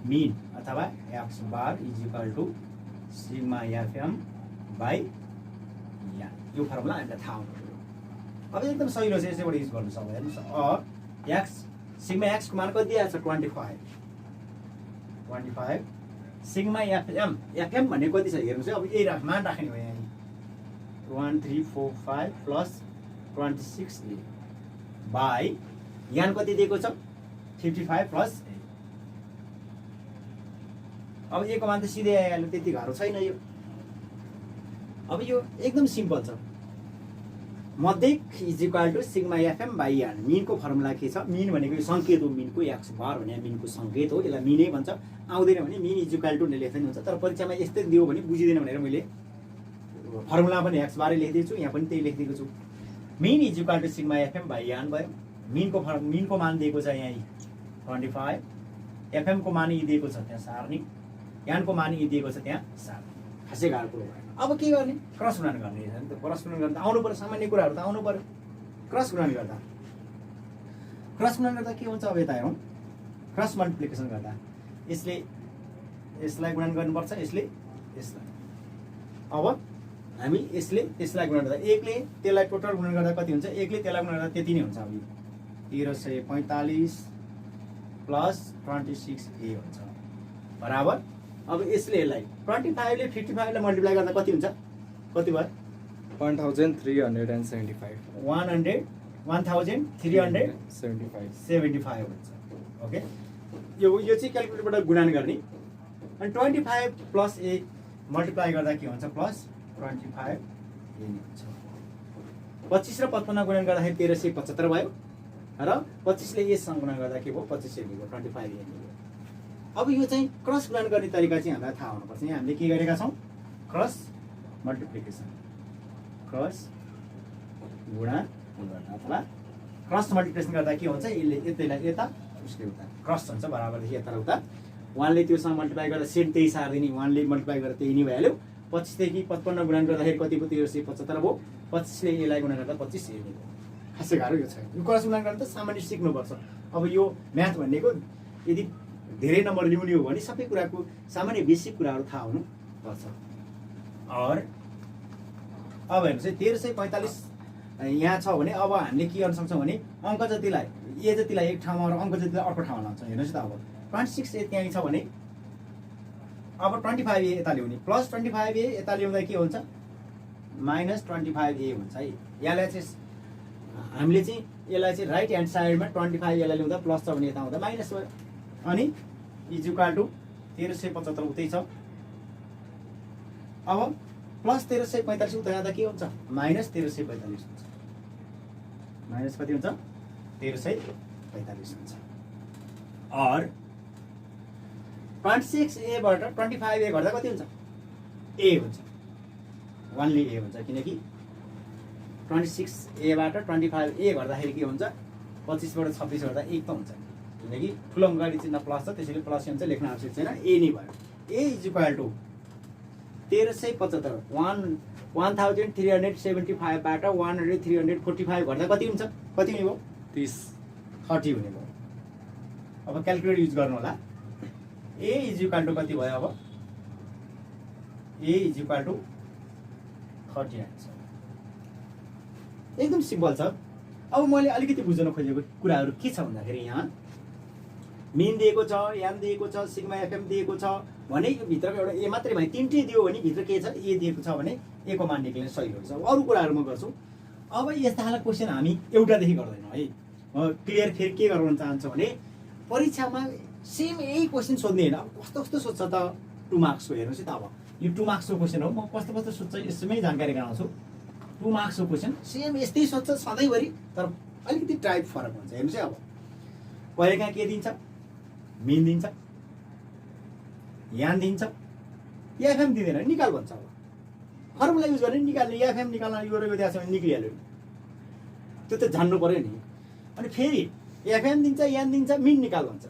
मिन अथवा X bar is equal to sigma FM by n. यो फर्मुला हामीलाई थाहा हुनु पर्यो। अब एकदम सजिलो छ, यसैबाट युज गर्नु सक्छ। हेर्नुहोस्, एक्स सिग्मा एक्सको मान कति दिएको छ? 25 सिग्मा एफएम भन्ने कति छ हेर्नुहोस् है। अब यही मान राख्ने हो यहाँ 1345 प्लस 26 बाई यान कति दिएको छ? 55 प्लस 8। अब ए को मान त सिधै आइहाल्यो, त्यति गाह्रो छैन यो। अब यो एकदम सिम्पल छ। मध्यक is equal to sigma FM by n. मिनको फर्मुला के छ? मिन भनेको यो सङ्केत हो, मिनको एक्स बार भने मिनको सङ्केत हो, यसलाई मिनै भन्छ। आउँदैन भने मिन इज इक्वल टु नै लेख्दै हुन्छ। तर परीक्षामा यस्तै दियो भने बुझिँदैन भनेर मैले फर्मुला पनि एक्स बारै लेखिदिएको छु, यहाँ पनि त्यही लेखिदिएको छु। Mean is equal to sigma FM by n भयो। मिनको मान दिएको छ यहाँ 25, एफएमको मान यी दिएको छ त्यहाँ सार्ने, यानको मान यी दिएको छ त्यहाँ सार्ने। खासै गाह्रो कुरो भएन। अब के गर्ने? क्रस गुणन गर्ने। क्रस गुणन गर्दा आउनु पर्यो, सामान्य कुराहरू त आउनु पर्यो। क्रस गुणन गर्दा के हुन्छ? अब यता हेरौँ, क्रस मल्टिप्लिकेसन गर्दा यसलाई गुणन गर्नुपर्छ, यसले यसलाई। अब हामी यसले त्यसलाई गुणन गर्दा, एकले त्यसलाई टोटल गुणन गर्दा कति हुन्छ? एकले त्यसलाई गुणन गर्दा त्यति नै हुन्छ। अब 1345 प्लस 26a हुन्छ बराबर। अब यसले यसलाई 25 ले 55 लाई मल्टिप्लाई गर्दा कति हुन्छ? कति भयो? 1375 1375 हुन्छ। ओके, यो चाहिँ क्याल्कुलेटरबाट गुणन गर्ने। अनि 25 प्लस ए मल्टिप्लाई गर्दा के हुन्छ? प्लस 25 ए हुन्छ। 25 र 55 गुणन गर्दाखेरि 1375 भयो र 25 ले एसँग गुणन गर्दा के भयो? 25 ए भयो, 25 ए भयो। अब यो चाहिँ क्रस गुणन गर्ने तरिका चाहिँ हामीलाई थाहा हुनुपर्छ। यहाँ हामीले के गरेका छौँ? क्रस मल्टिप्लिकेसन, क्रस गुणन अथवा क्रस मल्टिप्लिकेसन गर्दा के हुन्छ? यसले यतैलाई यता, उसले उता क्रस हुन्छ बराबरदेखि यता र उता। 1 ले त्योसँग मल्टिप्लाई गर्दा सेम त्यही सार्दिने, 1 ले मल्टिप्लाई गर्दा त्यही नै भइहाल्यो। 25 देखि 55 गुणन गर्दाखेरि कति भयो? 1375 भयो। 25 ले यसलाई गुणन गर्दा 25 ए भयो। खासै गाह्रो यो छैन। यो क्रस गुणन गर्न त सामान्य सिक्नुपर्छ। अब यो म्याथ भनेको यदि धेरै नम्बर ल्याउने हो भने सबै कुराको सामान्य बेसिक कुराहरू थाहा हुनुपर्छ। और अब हेर्नुहोस् है, 1345 यहाँ छ भने अब हामीले के गर्न सक्छौँ भने अङ्क जतिलाई ए जतिलाई एक ठाउँमा र अङ्क जतिलाई अर्को ठाउँमा लान्छौँ। हेर्नुहोस् त, अब 26 ए त्यहीँ छ भने अब 25 ए यता ल्याउने, प्लस 25 ए यता ल्याउँदा के हुन्छ? माइनस 25 ए हुन्छ है। यसलाई चाहिँ हामीले चाहिँ यसलाई चाहिँ राइट ह्यान्ड साइडमा 25 यसलाई ल्याउँदा प्लस छ भने यता आउँदा माइनस भयो। अनि इज इक्वल टु 1375 उतै छ। अब प्लस 1345 उता जाँदा के हुन्छ? माइनस 1345 हुन्छ। माइनस कति हुन्छ? 1345 हुन्छ। और 26 ए बाट 25 ए घट्दा कति हुन्छ? ए हुन्छ। 1 ले ए हुन्छ, किनकि 26 ए बाट 25 ए घट्दाखेरि के हुन्छ? 25 बाट 26 घट्दा 1 त हुन्छ, किनकि ठुलो अगाडि चिन्ह प्लस छ, त्यसैले प्लस हुन्छ, लेख्न आवश्यक छैन। ए नै भयो। ए इज इक्वल टु 1375 1375 बाट 345 घट्दा कति हुन्छ? कति हुने भयो? 30 हुने भयो। अब क्याल्कुलेटर युज गर्नु होला। ए इज इक्वल टु कति भयो? अब ए इज इक्वल टु 30 आउँछ। एकदम सिम्पल छ। अब मैले अलिकति बुझ्न खोजेको कुराहरू के छ भन्दाखेरि यहाँ मिन दिएको छ, यान दिएको छ, सिग्मा एफएम दिएको छ भने यो भित्रको एउटा ए मात्रै भयो। तिनटै दियो भने भित्र के छ? ए दिएको छ भने ए को मान निक्लिने सही हुन्छ। अरू कुराहरू म गर्छु। अब यस्ता खालको क्वेसन हामी एउटादेखि गर्दैनौँ है। क्लियर फेरि के गराउन चाहन्छु भने परीक्षामा सेम यही क्वेसन सोध्ने होइन। अब कस्तो कस्तो सोध्छ त 2 मार्क्सको हेर्नुहोस् है त। अब यो 2 मार्क्सको क्वेसन हो। म कस्तो कस्तो सोध्छ यसमै जानकारी गराउँछु। 2 मार्क्सको क्वेसन सेम यस्तै सोध्छ सधैँभरि, तर अलिकति टाइप फरक हुन्छ। हेर्नुहोस् है, अब कहिलेकाहीँ के दिन्छ? मिन दिन्छ, यान दिन्छ, एफएम दिँदैन, निकाल भन्छ। अब फर्मुला युज गर्ने निकाल्ने, एफएम निकाल्न यो दिएको छ भने निक्लिहाल्यो। त्यो त जान्नु पर्यो नि। अनि फेरि एफएम दिन्छ, एन दिन्छ, मिन निकाल भन्छ।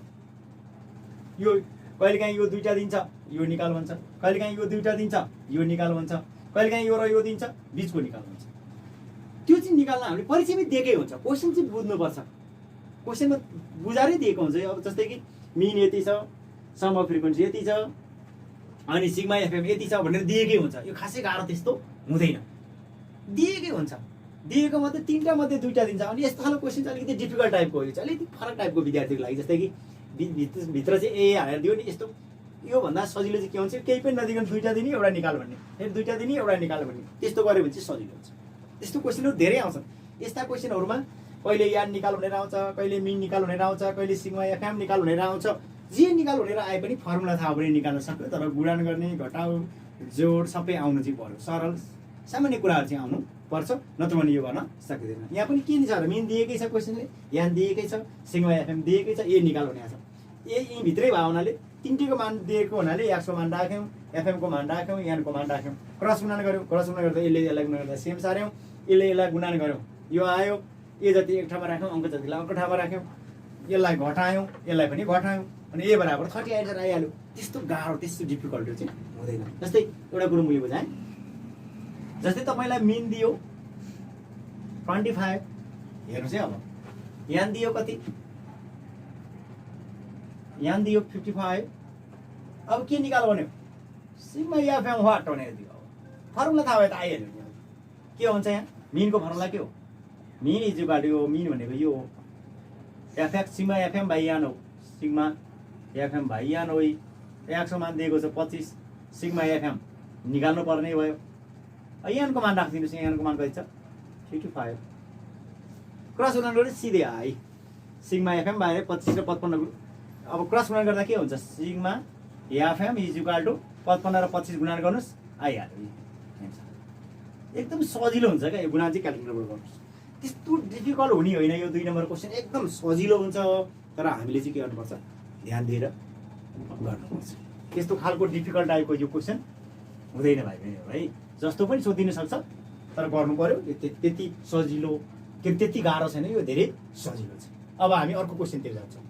यो कहिलेकाहीँ यो दुईटा दिन्छ, यो निकाल भन्छ, कहिलेकाहीँ यो दुईटा दिन्छ, यो निकाल भन्छ, कहिलेकाहीँ यो र यो दिन्छ, बिचको निकाल भन्छ। त्यो चाहिँ निकाल्न हामीले परीक्षामै दिएकै हुन्छ, क्वेसन चाहिँ बुझ्नुपर्छ। क्वेसनमा बुझाएरै दिएको हुन्छ। अब जस्तै कि मिन यति छ, सम अफ फ्रिक्वेन्सी यति छ, अनि सिग्मा एफएम यति छ भनेर दिएकै हुन्छ। यो खासै गाह्रो त्यस्तो हुँदैन, दिएकै हुन्छ। दिएको मात्रै तिनवटा मध्ये दुईटा दिन्छ। अनि यस्तो खालको क्वेसन चाहिँ अलिकति डिफिकल्ट टाइपको हो, यो चाहिँ अलिकति फरक टाइपको विद्यार्थीको लागि। जस्तै कि भित्र चाहिँ ए हालेर दियो नि, यस्तो योभन्दा सजिलो चाहिँ के हुन्छ, केही पनि नदिकन दुईटा दिने एउटा निकाल भन्ने, फेरि दुईटा दिने एउटा निकाल भन्ने, त्यस्तो गऱ्यो भने चाहिँ सजिलो हुन्छ। त्यस्तो क्वेसनहरू धेरै आउँछन्। यस्ता क्वेसनहरूमा कहिले यान निकाल भनेर आउँछ, कहिले मिन निकाल भनेर आउँछ, कहिले सिग्मा एफएम निकाल भनेर आउँछ। जे निकाल भनेर आए पनि फर्मुला थाहा भने निकाल्न सक्यो, तर गुणन गर्ने, घटाउ, जोड सबै आउनु चाहिँ पर्यो। सरल सामान्य कुराहरू चाहिँ आउनु पर्छ, नत्र भने यो गर्न सकिँदैन। यहाँ पनि के छ र मिन दिएकै छ क्वेसनले, यान दिएकै छ, सिग्मा एफएम दिएकै छ, ए निकाल भनेको छ। ए यी भित्रै भयो हुनाले तिनटैको मान दिएको हुनाले एक्सको मान राख्यौँ, एफएमको मान राख्यौँ, यानको मान राख्यौँ, क्रस गुणन गऱ्यौँ। क्रस गुणन गर्दा यसले यसलाई गुणन गर्दा सेम सार्यौँ, यसले यसलाई गुणन गऱ्यौँ, यो आयो। ए जति एक ठाउँमा राख्यौँ, अङ्क जतिलाई अर्को ठाउँमा राख्यौँ, यसलाई घटायौँ, यसलाई पनि घटायौँ, अनि ए बराबर 30 एन्सर आइहाल्यो। त्यस्तो गाह्रो त्यस्तो डिफिकल्ट चाहिँ हुँदैन। जस्तै एउटा कुरो मैले बुझाएँ, जस्तै तपाईँलाई मिन दियो 25, हेर्नुहोस् है। अब यान दियो कति, यान दियो 55। अब के निकाल भन्यो, सिग्मा एफएम वाट भनेर दियो। फर्मुला थाहा भयो त आइहाल्यो नि। के हुन्छ यहाँ मिनको फर्मुला के हो, मिन इज इक्वल टु, यो मिन भनेको यो हो एफएक्स सिग्मा एफएम बाई यान हो, सिग्मा एफएम बाई यान हो। एक्सको मान दिएको छ 25, सिग्मा एफएम निकाल्नु पर्ने भयो। यानको मान राखिदिनुहोस्, यानको मान कति छ 55। क्रस गुणन गरेर सिधै आइ सिग्मा एफएम बाहिर 25 र 55। अब क्रस गुणन गर्दा के हुन्छ, sigma FM is equal to 55 र 25 गुणन गर्नुहोस्, आइहाल्यो। एकदम सजिलो हुन्छ क्या यो गुणन चाहिँ क्यालकुलेटरबाट गर्नुहोस्। त्यस्तो डिफिकल्ट हुने होइन यो 2 नम्बर क्वेसन, एकदम सजिलो हुन्छ। तर हामीले चाहिँ के गर्नुपर्छ, ध्यान दिएर गर्नुपर्छ। त्यस्तो खालको डिफिकल्ट टाइपको यो क्वेसन हुँदैन भाइ बहिनीहरू है। जस्तो पनि सोधिन सक्छ, तर गर्नु पर्यो। त्यति सजिलो त्यति गाह्रो छैन, यो धेरै सजिलो छ। अब हामी अर्को क्वेसनतिर जान्छौँ।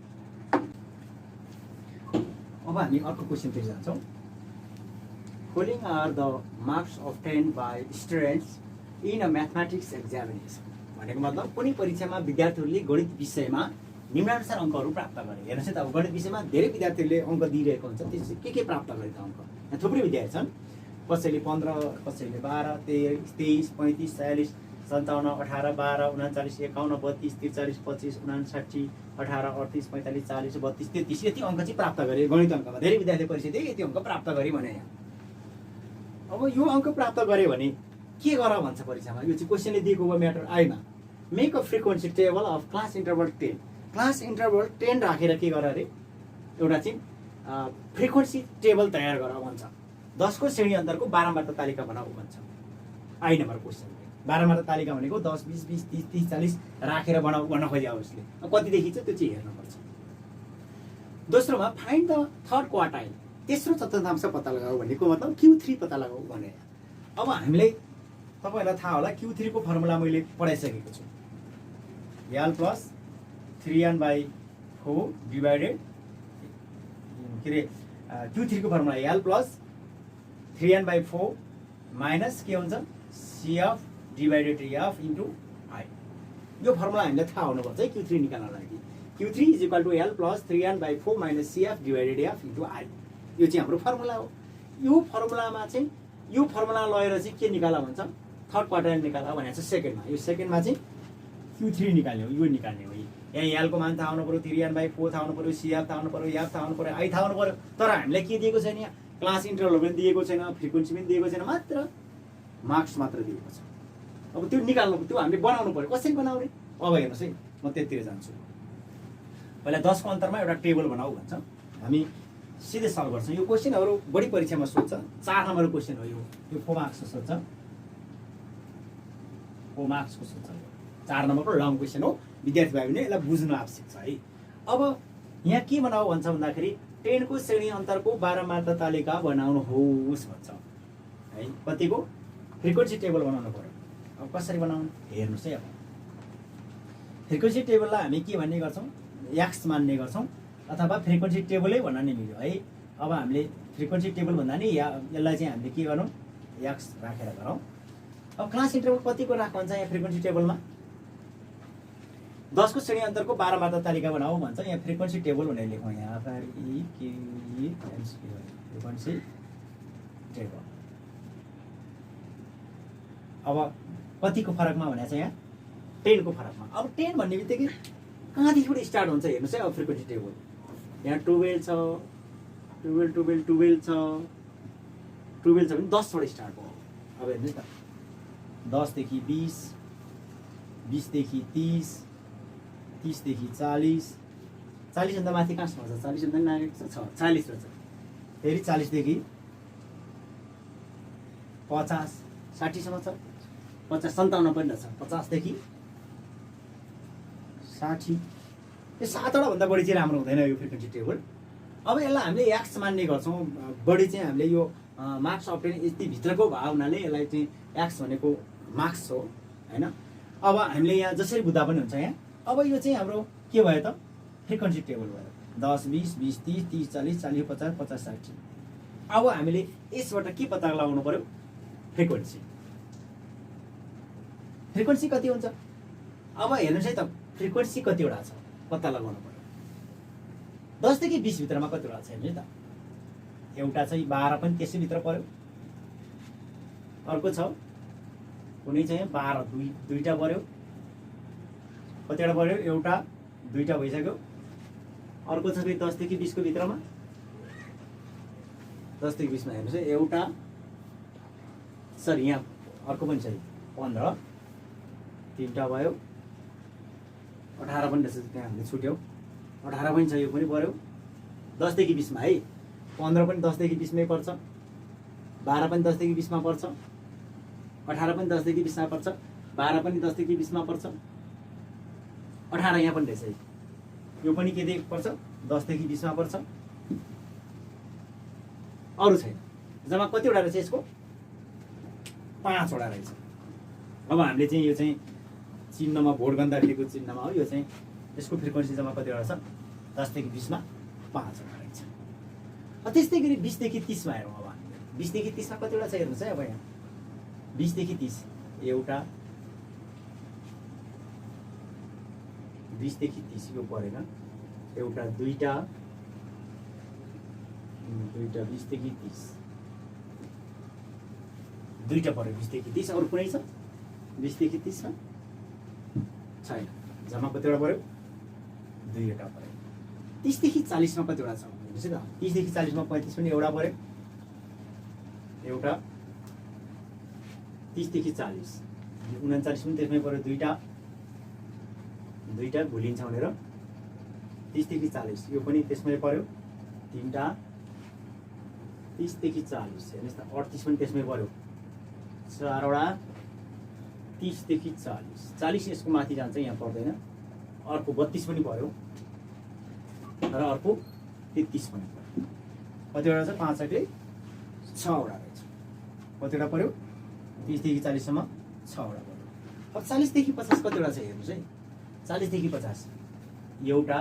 Following are the marks obtained by students in a mathematics examination। भनेको मतलब कुनै परीक्षामा विद्यार्थीहरूले गणित विषयमा निम्नानुसार अङ्कहरू प्राप्त गरे। हेर्नुहोस् है त, अब गणित विषयमा धेरै विद्यार्थीहरूले अङ्क दिइरहेको हुन्छ। त्यसपछि के प्राप्त गरे त अङ्क, यहाँ थुप्रै विद्यार्थी छन्। कसैले 15, कसैले 12, 23, 35, 40, 57, 18, 12, 39, 51, 32, 43, 25, 59, 18, 38, 45, 40, 32, 33 यति अङ्क चाहिँ प्राप्त गरे गणित अङ्कमा। धेरै विद्यार्थी परीक्षा दिए यति अङ्क प्राप्त गरे भने। अब यो अङ्क प्राप्त गरे भने के गर भन्छ परीक्षामा, यो चाहिँ क्वेसनले दिएको हो matter Aima. Make a frequency table of class interval 10। Class interval 10 राखेर के गर अरे, एउटा चाहिँ फ्रिक्वेन्सी टेबल तयार गर भन्छ। 10 को श्रेणी अन्तरको बारम्बारता तालिका बनाऊ भन्छ। आई नम्बर क्वेसन बारम्बारता तालिका भनेको 10, 20, 20, 30, 30, 40 राखेर बनाऊ भन्न खोज्यो उसले। कतिदेखि चाहिँ त्यो चाहिँ हेर्नुपर्छ। दोस्रोमा फाइन्ड द थर्ड क्वार्टाइल, तेस्रो चतुर्थांश पत्ता लगाऊ भनेको मतलब Q3 पत्ता लगाऊ भने। अब हामीले तपाईँहरूलाई थाहा होला Q3 को फर्मुला मैले पढाइसकेको छु। L प्लस 3n/4 डिभाइडेड के अरे Q3 को formula L plus 3n/4 minus के हुन्छ CF divided F into I। यो फर्मुला हामीलाई थाहा हुनुपर्छ है Q3 निकाल्नको लागि। Q3 is equal to L plus 3n/4 minus CF divided F into I। यो चाहिँ हाम्रो फर्मुला हो। यो फर्मुलामा चाहिँ यो फर्मुला लगेर चाहिँ के निकाला भन्छ, थर्ड क्वार्टाइल निकाला भनेको छ सेकेन्डमा। यो सेकेन्डमा चाहिँ Q3 निकाल्ने हो, यो निकाल्ने हो। यहाँ L को मान थाहा हुनु पर्यो, 3n/4 थाहा हुनु पर्यो, CF थाहा हुनु पर्यो, F थाहा हुनु पर्यो, I थाहा हुनु पर्यो। तर हामीलाई के दिएको छैन, यहाँ क्लास इन्टरभल पनि दिएको छैन, फ्रिक्वेन्सी पनि दिएको छैन, मात्र मार्क्स मात्र दिएको छ। अब त्यो निकाल्नु, त्यो हामीले बनाउनु पर्यो। कसरी बनाउने, अब हेर्नुहोस् है, म त्यतिर जान्छु। पहिला 10 को अन्तरमा एउटा टेबल बनाऊ भन्छ, हामी सिधै सल्भ गर्छौँ। यो क्वेसनहरू बढी परीक्षामा सोध्छ। 4 नम्बर क्वेसन हो यो 4 मार्क्सको सोध्छ, 4 मार्क्सको सोध्छ। 4 नम्बरको लङ क्वेसन हो, विद्यार्थी भाइ बहिनी यसलाई बुझ्नु आवश्यक छ है। अब यहाँ के बनाऊ भन्छ भन्दाखेरि 10 को श्रेणी अन्तरको बारम्बारता तालिका बनाउनुहोस् भन्छ है। कतिको फ्रिक्वेन्सी टेबल बनाउनु पर्यो। अब कसरी बनाउनु हेर्नुहोस् है। अब फ्रिक्वेन्सी टेबललाई हामी के भन्ने गर्छौँ, एक्स मान्ने गर्छौँ अथवा फ्रिक्वेन्सी टेबलै भन्न नि मिल्यो है। अब हामीले फ्रिक्वेन्सी टेबल भन्दा नि यसलाई चाहिँ हामीले के गरौँ, एक्स राखेर गरौँ। अब क्लास इन्टरभल कतिको राख भन्छ यहाँ फ्रिक्वेन्सी टेबलमा, 10 को श्रेणी अन्तरको 12 मात्रा तालिका बनाऊ भन्छ। यहाँ फ्रिक्वेन्सी टेबल भनेर लेखौँ, यहाँ फ्रिक्वेन्सी टेबल। अब कतिको फरकमा भने चाहिँ यहाँ 10 को फरकमा। अब 10 भन्ने बित्तिकै कहाँदेखिबाट स्टार्ट हुन्छ हेर्नुहोस् है। अब फ्रिक्वेन्सी टेबल यहाँ 12 छ, 12 छ भने 10 बाट स्टार्ट भयो। अब हेर्नुहोस् त 10 देखि 20, 20 देखि 30, 30 देखि 40, 40 भन्दा माथि कहाँसम्म छ, 40 भन्दा नागरिक छ 40 रहेछ। फेरि 40 देखि 50, 60 सम्म छ, 50, 57 पनि रहेछ, 50 देखि 60। यो 7 वटा भन्दा बढी चाहिँ राम्रो हुँदैन यो फ्रिक्वेन्सी टेबल। अब यसलाई हामीले एक्स मान्ने गर्छौँ, बढी चाहिँ हामीले यो मार्क्स अप्टेन यति भित्रको भयो हुनाले यसलाई चाहिँ एक्स भनेको मार्क्स हो हैन। अब हामीले यहाँ जसरी बुझ्दा पनि हुन्छ यहाँ। अब यो चाहिँ हाम्रो के भयो त, फ्रिक्वेन्सी टेबल भयो। 10, 20, 20, 30, 30, 40, 40, 50, 50, 60। अब हामीले यसबाट के पत्ता लगाउनु पर्यो, फ्रिक्वेन्सी कति हुन्छ। अब हेर्नुहोस् है त फ्रिक्वेन्सी कतिवटा छ पत्ता लगाउनु पर्यो। 10 देखि 20 भित्रमा कतिवटा छ हेर्नुहोस् त। एउटा चाहिँ 12 पनि त्यसै भित्र पर्यो, अर्को छ कुनै चाहिँ 12 दुईटा पर्यो, कतिवटा पर्यो, एउटा दुईटा भइसक्यो। अर्को छ फेरि 10 देखि 20 को भित्रमा, 10 देखि 20 मा हेर्नुहोस् है एउटा, सरी यहाँ अर्को पनि छ 15, 3टा भयो, 18 पनि रहेछ त्यहाँ हामीले छुट्यौँ, 18 पनि छ यो पनि पर्यो 10 देखि 20 मा है। 15 पनि 10 देखि 20 मै पर्छ, 12 पनि 10 देखि 20 मा पर्छ, 18 पनि 10 देखि 20 मा पर्छ, 12 पनि 10 देखि 20 मा पर्छ, 18 यहाँ पनि रहेछ है। यो पनि के देखि पर्छ, 10 देखि 20 मा पर्छ, अरू छैन। जम्मा कतिवटा रहेछ यसको, 5 वटा रहेछ। अब हामीले चाहिँ यो चाहिँ चिन्हमा भोट गर्दाखेरिको चिन्हमा हो, यो चाहिँ यसको फ्रिक्वेन्सी जम्मा कतिवटा छ, 10 देखि 20 मा 5 वटा रहेछ। त्यस्तै गरी 20 देखि 30 मा हेरौँ। अब 20 देखि 30 मा कतिवटा छ हेर्नुहोस् है। अब यहाँ 20 देखि 30 एउटा, 20 देखि 30 यो परेन, एउटा दुईटा, 20 देखि 30 दुईटा पर्यो, 20 देखि 30। अरू कुनै छ 20 देखि 30 मा छैन। जम्मा कतिवटा पर्यो, 2वटा पर्यो। 30 देखि 40 मा कतिवटा छ हेर्नुहोस् है त। 30 देखि 40 मा 35 पनि एउटा पर्यो, एउटा। 30 देखि 40 39 पनि त्यसमै पर्यो, दुईटा भुलिन्छ भनेर। 30 देखि 40 यो पनि त्यसमै पर्यो, 3टा। 30 देखि 40 हेर्नुहोस् त 38 पनि त्यसमै पर्यो, 4वटा। 30 देखि 40 यसको माथि जान्छ, यहाँ पर्दैन। अर्को 32 पनि पर्यो र अर्को 33 पनि पर्यो। कतिवटा छ, 5 साठी 6वटा रहेछ। कतिवटा पर्यो, 30 देखि 40 सम्म 6वटा पर्यो। अब 40 देखि 50 कतिवटा छ हेर्नुहोस् है। 40 देखि 50 एउटा,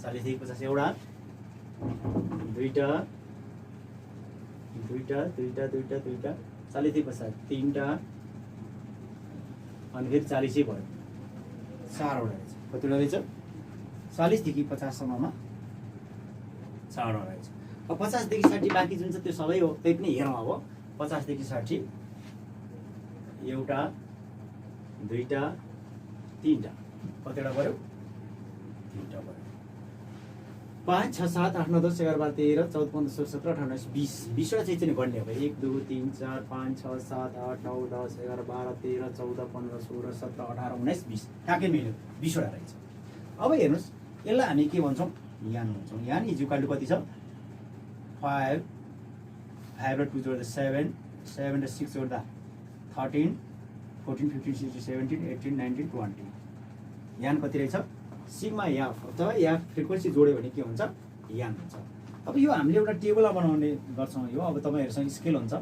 40 देखि 50 एउटा, दुईटा, 40 देखि 50 3टा, अनि फेरि 40 भयो, 4वटा रहेछ। कतिवटा रहेछ, 40 देखि 50 सम्ममा 4वटा रहेछ। अब 50 देखि 60 बाँकी जुन छ त्यो सबै हो, त्यही पनि हेरौँ। अब 50 देखि 60 एउटा, दुईटा, 3टा, कतिवटा पर्यो, 3टा पर्यो। 5, 6, 7, 8, 9, 10, 11, 12, 13, 14, 15, 16, 17, 18, 19, 20 20वटा चाहिँ गर्ने अब 1, 2, 3, 4, 5, 6, 7, 8, 9, 10, 11, 12, 13, 14, 15, 16, 17, 18, 19, 20 ठ्याक्कै मिल्यो, 20वटा रहेछ। अब हेर्नुहोस् यसलाई हामी के भन्छौँ, यान भन्छौँ। यान इज इक्वल टु कति छ, 5 5 र 2 जोड्दा 7 7 र 6 जोड्दा 13 14 15 16 17 18 19 20 यान कति रहेछ, सिग्मा एफ अथवा एफ फ्रिक्वेन्सी जोड्यो भने के हुन्छ, यान हुन्छ। अब यो हामीले एउटा टेबलमा बनाउने गर्छौँ। यो अब तपाईँहरूसँग स्केल हुन्छ,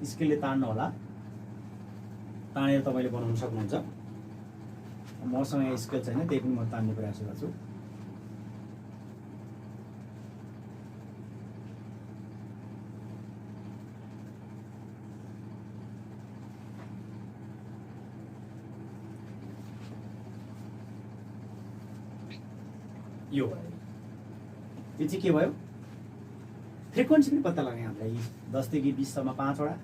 स्केलले तान्नु होला, तानेर तपाईँले बनाउन सक्नुहुन्छ। मसँग यहाँ स्केल छैन, त्यही पनि म तान्ने प्रयास गर्छु। यो भयो, यो चाहिँ के भयो? फ्रिक्वेन्सी पनि पत्ता लगाएँ हामीलाई। 10 देखि 20 सम्म 5 वटा,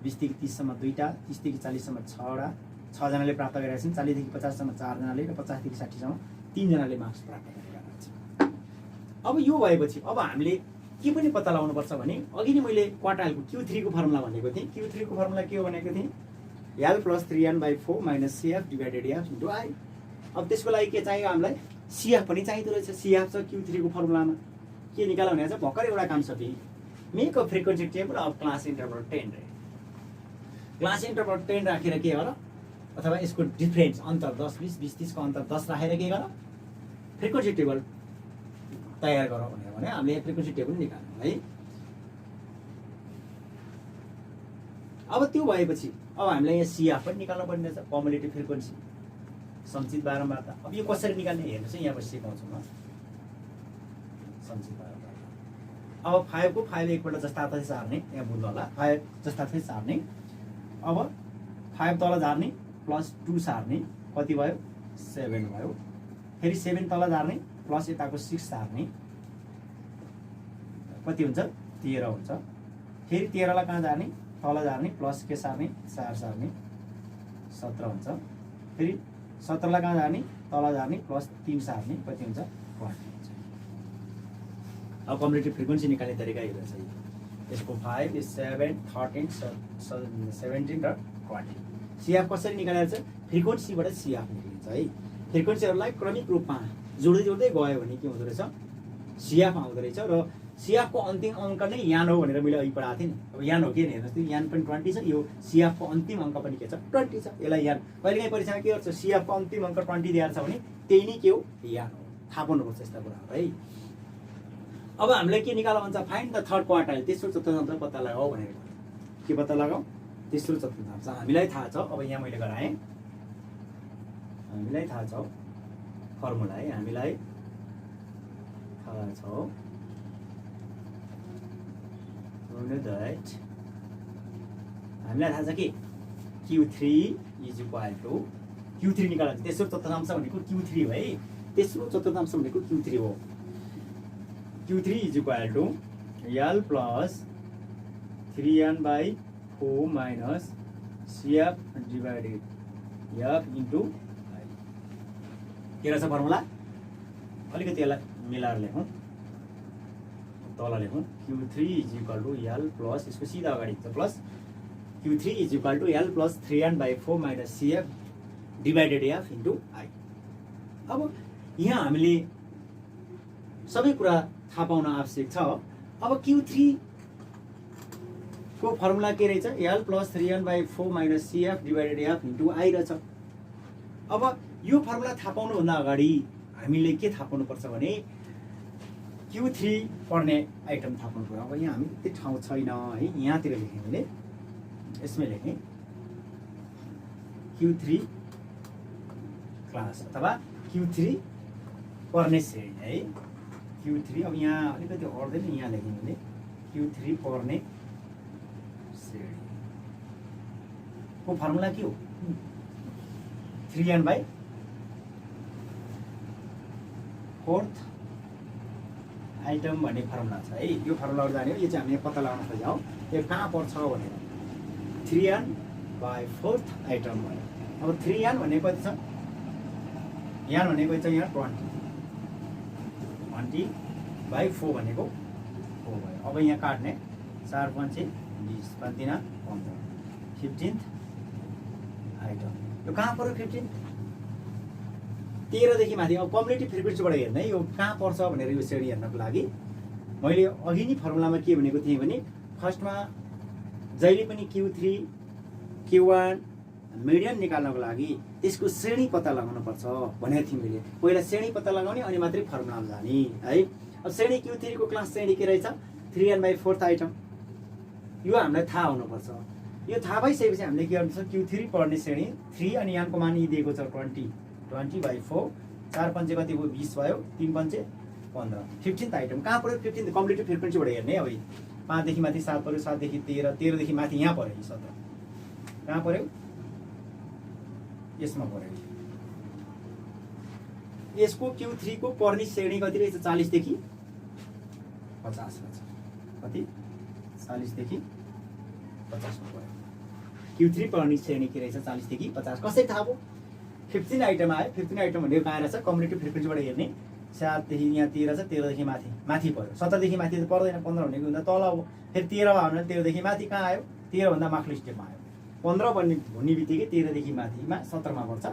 20 देखि 30 सम्म 2टा, 30 देखि 40 सम्म 6 वटा, 6 जनाले प्राप्त गरेका छन्। 40 देखि 50 सम्म 4 जनाले र 50 देखि 60 सम्म 3 जनाले मार्क्स प्राप्त गरेका छन्। अब यो भएपछि अब हामीले के पनि पत्ता लगाउनु पर्छ भने अघि नै मैले क्वार्टाइलको Q3 को फर्मुला भनेको थिएँ। Q3 को फर्मुला के हो भनेको थिएँ? L + 3n/4 - CF / F * I। अब त्यसको लागि के चाहियो हामीलाई? CF पनि चाहिँदो रहेछ। CF छ Q3 को फर्मुलामा। के निकाल भने चाहिँ भर्खर एउटा काम सकियो। Make a frequency table of class interval 10 रे। क्लास इन्टरभल 10 राखेर के गर, अथवा यसको डिफरेन्स अन्तर 10 20 20 30 को अन्तर 10 राखेर के गर, फ्रिक्वेन्सी टेबल तयार गर भनेर भने हामीले फ्रिक्वेन्सी टेबल निकाल्नु है। अब त्यो भएपछि अब हामीलाई यहाँ CF पनि निकाल्नु पर्ने रहेछ, कम्युलेटिभ फ्रिक्वेन्सी, सञ्चित बारम्बारता। अब यो कसरी निकाल्ने हेर्नुहोस् है, यहाँबाट सिकाउँछु म। सञ्चित बारम्बारता। अब 5 को 5 एकपल्ट जस्तातै सार्ने, यहाँ बुझ्नु होला। 5 जस्तातै सार्ने। अब 5 तल झार्ने प्लस 2 सार्ने, कति भयो? 7 भयो। फेरि 7 तल झार्ने प्लस यताको 6 सार्ने, कति हुन्छ? 13 हुन्छ। फेरि 13 लाई कहाँ झार्ने? तल झार्ने प्लस के सार्ने? 4 सार्ने, 17 हुन्छ। फेरि 17 लाई कहाँ झार्ने? तल झार्ने प्लस 3 सार्ने, कति हुन्छ? 20 हुन्छ। अब कम्युलेटिभ फ्रिक्वेन्सी निकाल्ने तरिका यो रहेछ। यसको 5 7 13 17 र 20। CF कसरी निकालेर चाहिँ फ्रिक्वेन्सीबाट CF निकालिन्छ है। फ्रिक्वेन्सीहरूलाई क्रमिक रूपमा जोड्दै जोड्दै गयो भने के हुँदो रहेछ? CF आउँदो रहेछ। र CF को अन्तिम अङ्क नै यान हो भनेर मैले अघि पढाएको थिएँ नि। अब यान हो के हेर्नुहोस् त, यान पनि 20 छ। यो CF को अन्तिम अङ्क पनि के छ? 20 छ। यसलाई यान कहिलेकाहीँ परीक्षामा के गर्छ? CF को अन्तिम अङ्क 20 दिएर छ भने त्यही नै के हो? यान हो। थाहा पाउनुपर्छ यस्ता कुराहरू है। अब हामीलाई के निकाल्नु भन्छ? फाइन्ड द थर्ड क्वार्टाइल, तेस्रो चतुर्थांश पत्ता लगाऊ भनेर। के पत्ता लगाऊ? तेस्रो चतुर्थांश। हामीलाई थाहा छ, अब यहाँ मैले गराएँ, हामीलाई थाहा छ फर्मुला है, हामीलाई थाहा छ हामीलाई थाहा छ कि Q3 = Q3 निकाल्नु। तेस्रो चतुर्थांश भनेको Q3 हो है। तेस्रो चतुर्थांश भनेको Q3 हो। Q3 = L + 3n/4 - CF / F * I। के रहेछ फर्मुला? अलिकति यसलाई मिलाएर लेखौँ, तल लेखौँ। Q3 = L + यसको सिधा अगाडि हुन्छ plus Q3 = L + 3n/4 - CF / F * I। अब यहाँ हामीले सबै कुरा थाहा पाउन आवश्यक छ। अब Q3 को फर्मुला के रहेछ? L + 3n/4 - CF / F * I रहेछ। अब यो फर्मुला थाहा पाउनुभन्दा अगाडि हामीले के थाहा पाउनुपर्छ भने Q3 पढ्ने आइटम थाहा पाउनु पर्यो। अब यहाँ हामी त्यति ठाउँ छैन है, यहाँतिर लेखेँ मैले, यसमै लेखेँ Q3 क्लास अथवा Q3 पढ्ने श्रेणी है। Q3 अब यहाँ अलिकति अड्दैन, यहाँ लेखेँ मैले Q3 पढ्ने श्रेणी को फर्मुला के हो? 3n/4 आइटम भन्ने फर्मुला छ है। यो फर्मुलाबाट जाने हो। यो चाहिँ हामीले पत्ता लगाउन खोजेका हौ, यो कहाँ पर्छ भनेर। 3n/4 आइटम भयो। अब 3n भनेको कति छ? यहाँ भनेको चाहिँ यहाँ 20/4 भनेको 4 भयो। अब यहाँ काट्ने 4 5 20 5 3 15 15th आइटम। यो कहाँ पर्यो? 15 13 देखि माथि। अब कम्युलेटिभ फ्रिक्वेन्सीबाट हेर्ने यो कहाँ पर्छ भनेर यो श्रेणी हेर्नको लागि मैले अघि नै फर्मुलामा के भनेको थिएँ भने फर्स्टमा जहिले पनि Q3 Q1 मिडियन निकाल्नको लागि त्यसको श्रेणी पत्ता लगाउनु पर्छ भनेको थिएँ मैले। पहिला श्रेणी पत्ता लगाउने अनि मात्रै फर्मुलामा जाने है। अब श्रेणी Q3 को क्लास श्रेणी के रहेछ? 3n/4 item. यो हामीलाई थाहा हुनुपर्छ। यो थाहा भइसकेपछि हामीले के गर्नुपर्छ? Q3 पढ्ने श्रेणी 3 अनि यहाँको मान दिएको छ 20 20/4 4 पंचे कति भयो 20 भयो 3 पंचे 15 15th आइटम कहाँ पर्यो 15th कम्प्लिटिभ फ्रिक्वेन्सीबाट हेर्ने अब 5 देखि माथि 7 पर्यो 7 देखि 13 13 देखि माथि यहाँ पर्यो 17 कहाँ पर्यो यसमा पर्यो यसको Q3 को पर्ने श्रेणी कति रहेछ 40 देखि 50 रहेछ कति 40 देखि 50 मा पर्यो Q3 पर्ने श्रेणी के रहेछ 40 देखि 50 कसरी थाहा भयो 15 आइटम आयो 15 आइटम भनेको कहाँ रहेछ कम्युनिटिभ फ्रिक्वेन्सीबाट हेर्ने 7 देखि यहाँ 13 छ 13 देखि माथि पर्यो 17 देखि माथि त पर्दैन 15 भनेको भन्दा तल अब फेरि 13 भयो भने 13 देखि माथि कहाँ आयो 13 भन्दा माथिल्लो स्टेपमा आयो 15 भन्ने बित्तिकै 13 देखि माथिमा 17 मा पर्छ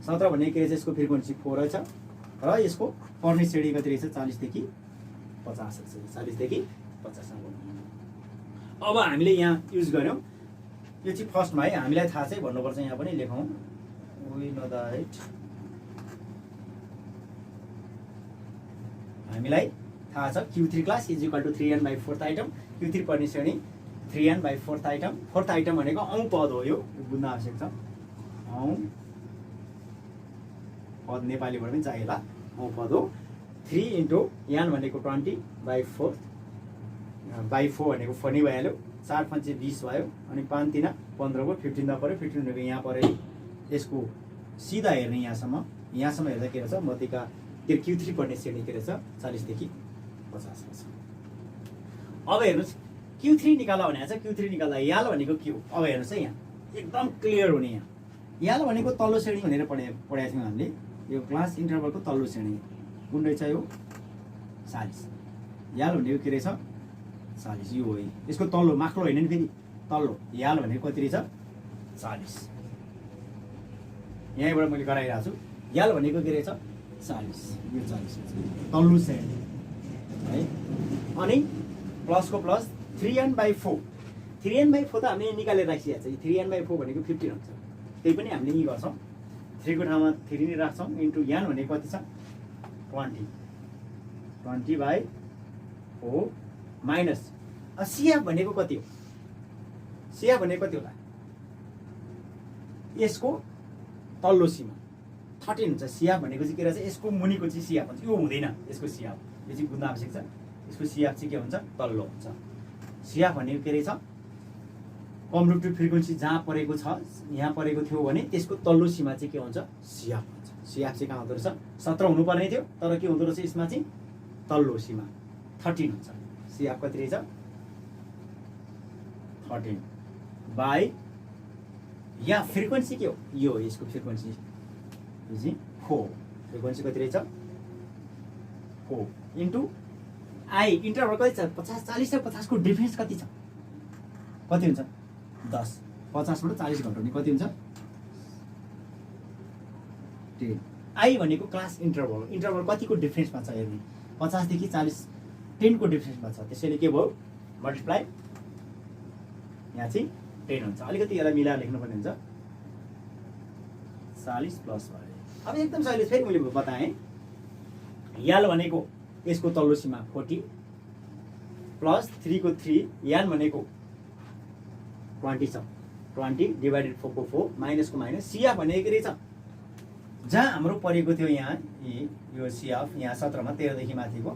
17 भन्ने के रहेछ यसको फ्रिक्वेन्सी 4 रहेछ र यसको पर्ने श्रेणी कति रहेछ 40 देखि 50 रहेछ 40 देखि 50 सम्म अब हामीले यहाँ युज गर्यौं यो चाहिँ फर्स्टमा है हामीलाई थाहा चाहिँ भन्नुपर्छ यहाँ पनि लेखौं we know that हामीलाई थाहा छ Q3 class is equal to 3n/4th item Q3 पर्ने श्रेणी 3n/4th आइटम 4th आइटम भनेको औं पद हो यो बुझ्न आवश्यक छ औं पद नेपालीबाट पनि चाहिएला औं पद हो 3 इन्टु n भनेको 20/4 4 भनेको फनी भइहाल्यो 4 पंचे 20 भयो अनि 5 3 15 को 15 मा पर्यो 15 भनेको यहाँ पर्यो यसको सिधा हेर्ने यहाँसम्म हेर्दा के रहेछ मध्यका Q3 पर्ने श्रेणी के रहेछ 40 देखि 50 रहेछ अब हेर्नुस् Q3 निकाल्दा भने छ Q3 निकाल्दा याल भनेको के हो अब हेर्नुस् है यहाँ एकदम क्लियर हुने यहाँ याल भनेको तल्लो श्रेणी भनेर पढाएको थियौं हामीले यो क्लास इन्टरभलको तल्लो श्रेणी कुन रहेछ यो 40 याल भनेको के रहेछ 40 यो हो यसको तल्लो माथिल्लो हैन नि फेरि तल्लो याल भनेको कति रहेछ 40 यहाँबाट मैले गराइरहेको छु याल भनेको के रहेछ 40 यो 40 तल्लो श्रेणी है अनि प्लसको प्लस 3n/4 3n/4 त हामीले निकालेर राखिएको छ 3n/4 भनेको 15 हुन्छ त्यही पनि हामीले यही गर्छौं 3 को ठाउँमा 3 नै राख्छौं इन्टु n भनेको कति छ 20/4 माइनस CF भनेको कति हो CF भनेको कति होला यसको तल्लो सीमा 13 हुन्छ CF भनेको चाहिँ के रहेछ यसको मुनिको चाहिँ CF हुन्छ यो हुँदैन यसको CF यो चाहिँ बुझ्न आवश्यक छ यसको CF चाहिँ के हुन्छ तल्लो हुन्छ CF भनेको के रहेछ कम्युनिटिभ फ्रिक्वेन्सी जहाँ परेको छ यहाँ परेको थियो भने त्यसको तल्लो सीमा चाहिँ के हुन्छ CF हुन्छ CF चाहिँ कहाँ हुँदो रहेछ 17 हुनुपर्ने थियो तर के हुँदो रहेछ यसमा चाहिँ तल्लो सीमा 13 हुन्छ CF कति रहेछ 13 बाइ यहाँ फ्रिक्वेन्सी के हो यो यसको फ्रिक्वेन्सी यो चाहिँ 4 फ्रिक्वेन्सी कति रहेछ 4 इन्टु आई इन्टरभल कति छ 50 40 र 50 को डिफरेन्स कति छ कति हुन्छ 10 50 बाट 40 घटाउने कति हुन्छ 10 आई भनेको क्लास इन्टरभल कतिको डिफरेन्समा छ हेर्ने 50 देखि 40 10 को डिफरेन्समा छ त्यसैले के भयो मल्टिप्लाई यहाँ चाहिँ 10 हुन्छ अलिकति यसलाई मिलाएर लेख्नुपर्ने हुन्छ 40 प्लस भयो अब एकदम सजिलो फेरि मैले बताएँ याल भनेको यसको तल्लो सीमा 40 प्लस 3 को 3 यान भनेको 20 छ 20 डिवाइडेड 4 को 4 माइनस को माइनस CF भनेको के रहेछ जहाँ हाम्रो परेको थियो यहाँ यो CF यहाँ 17 मा 13 देखि माथिको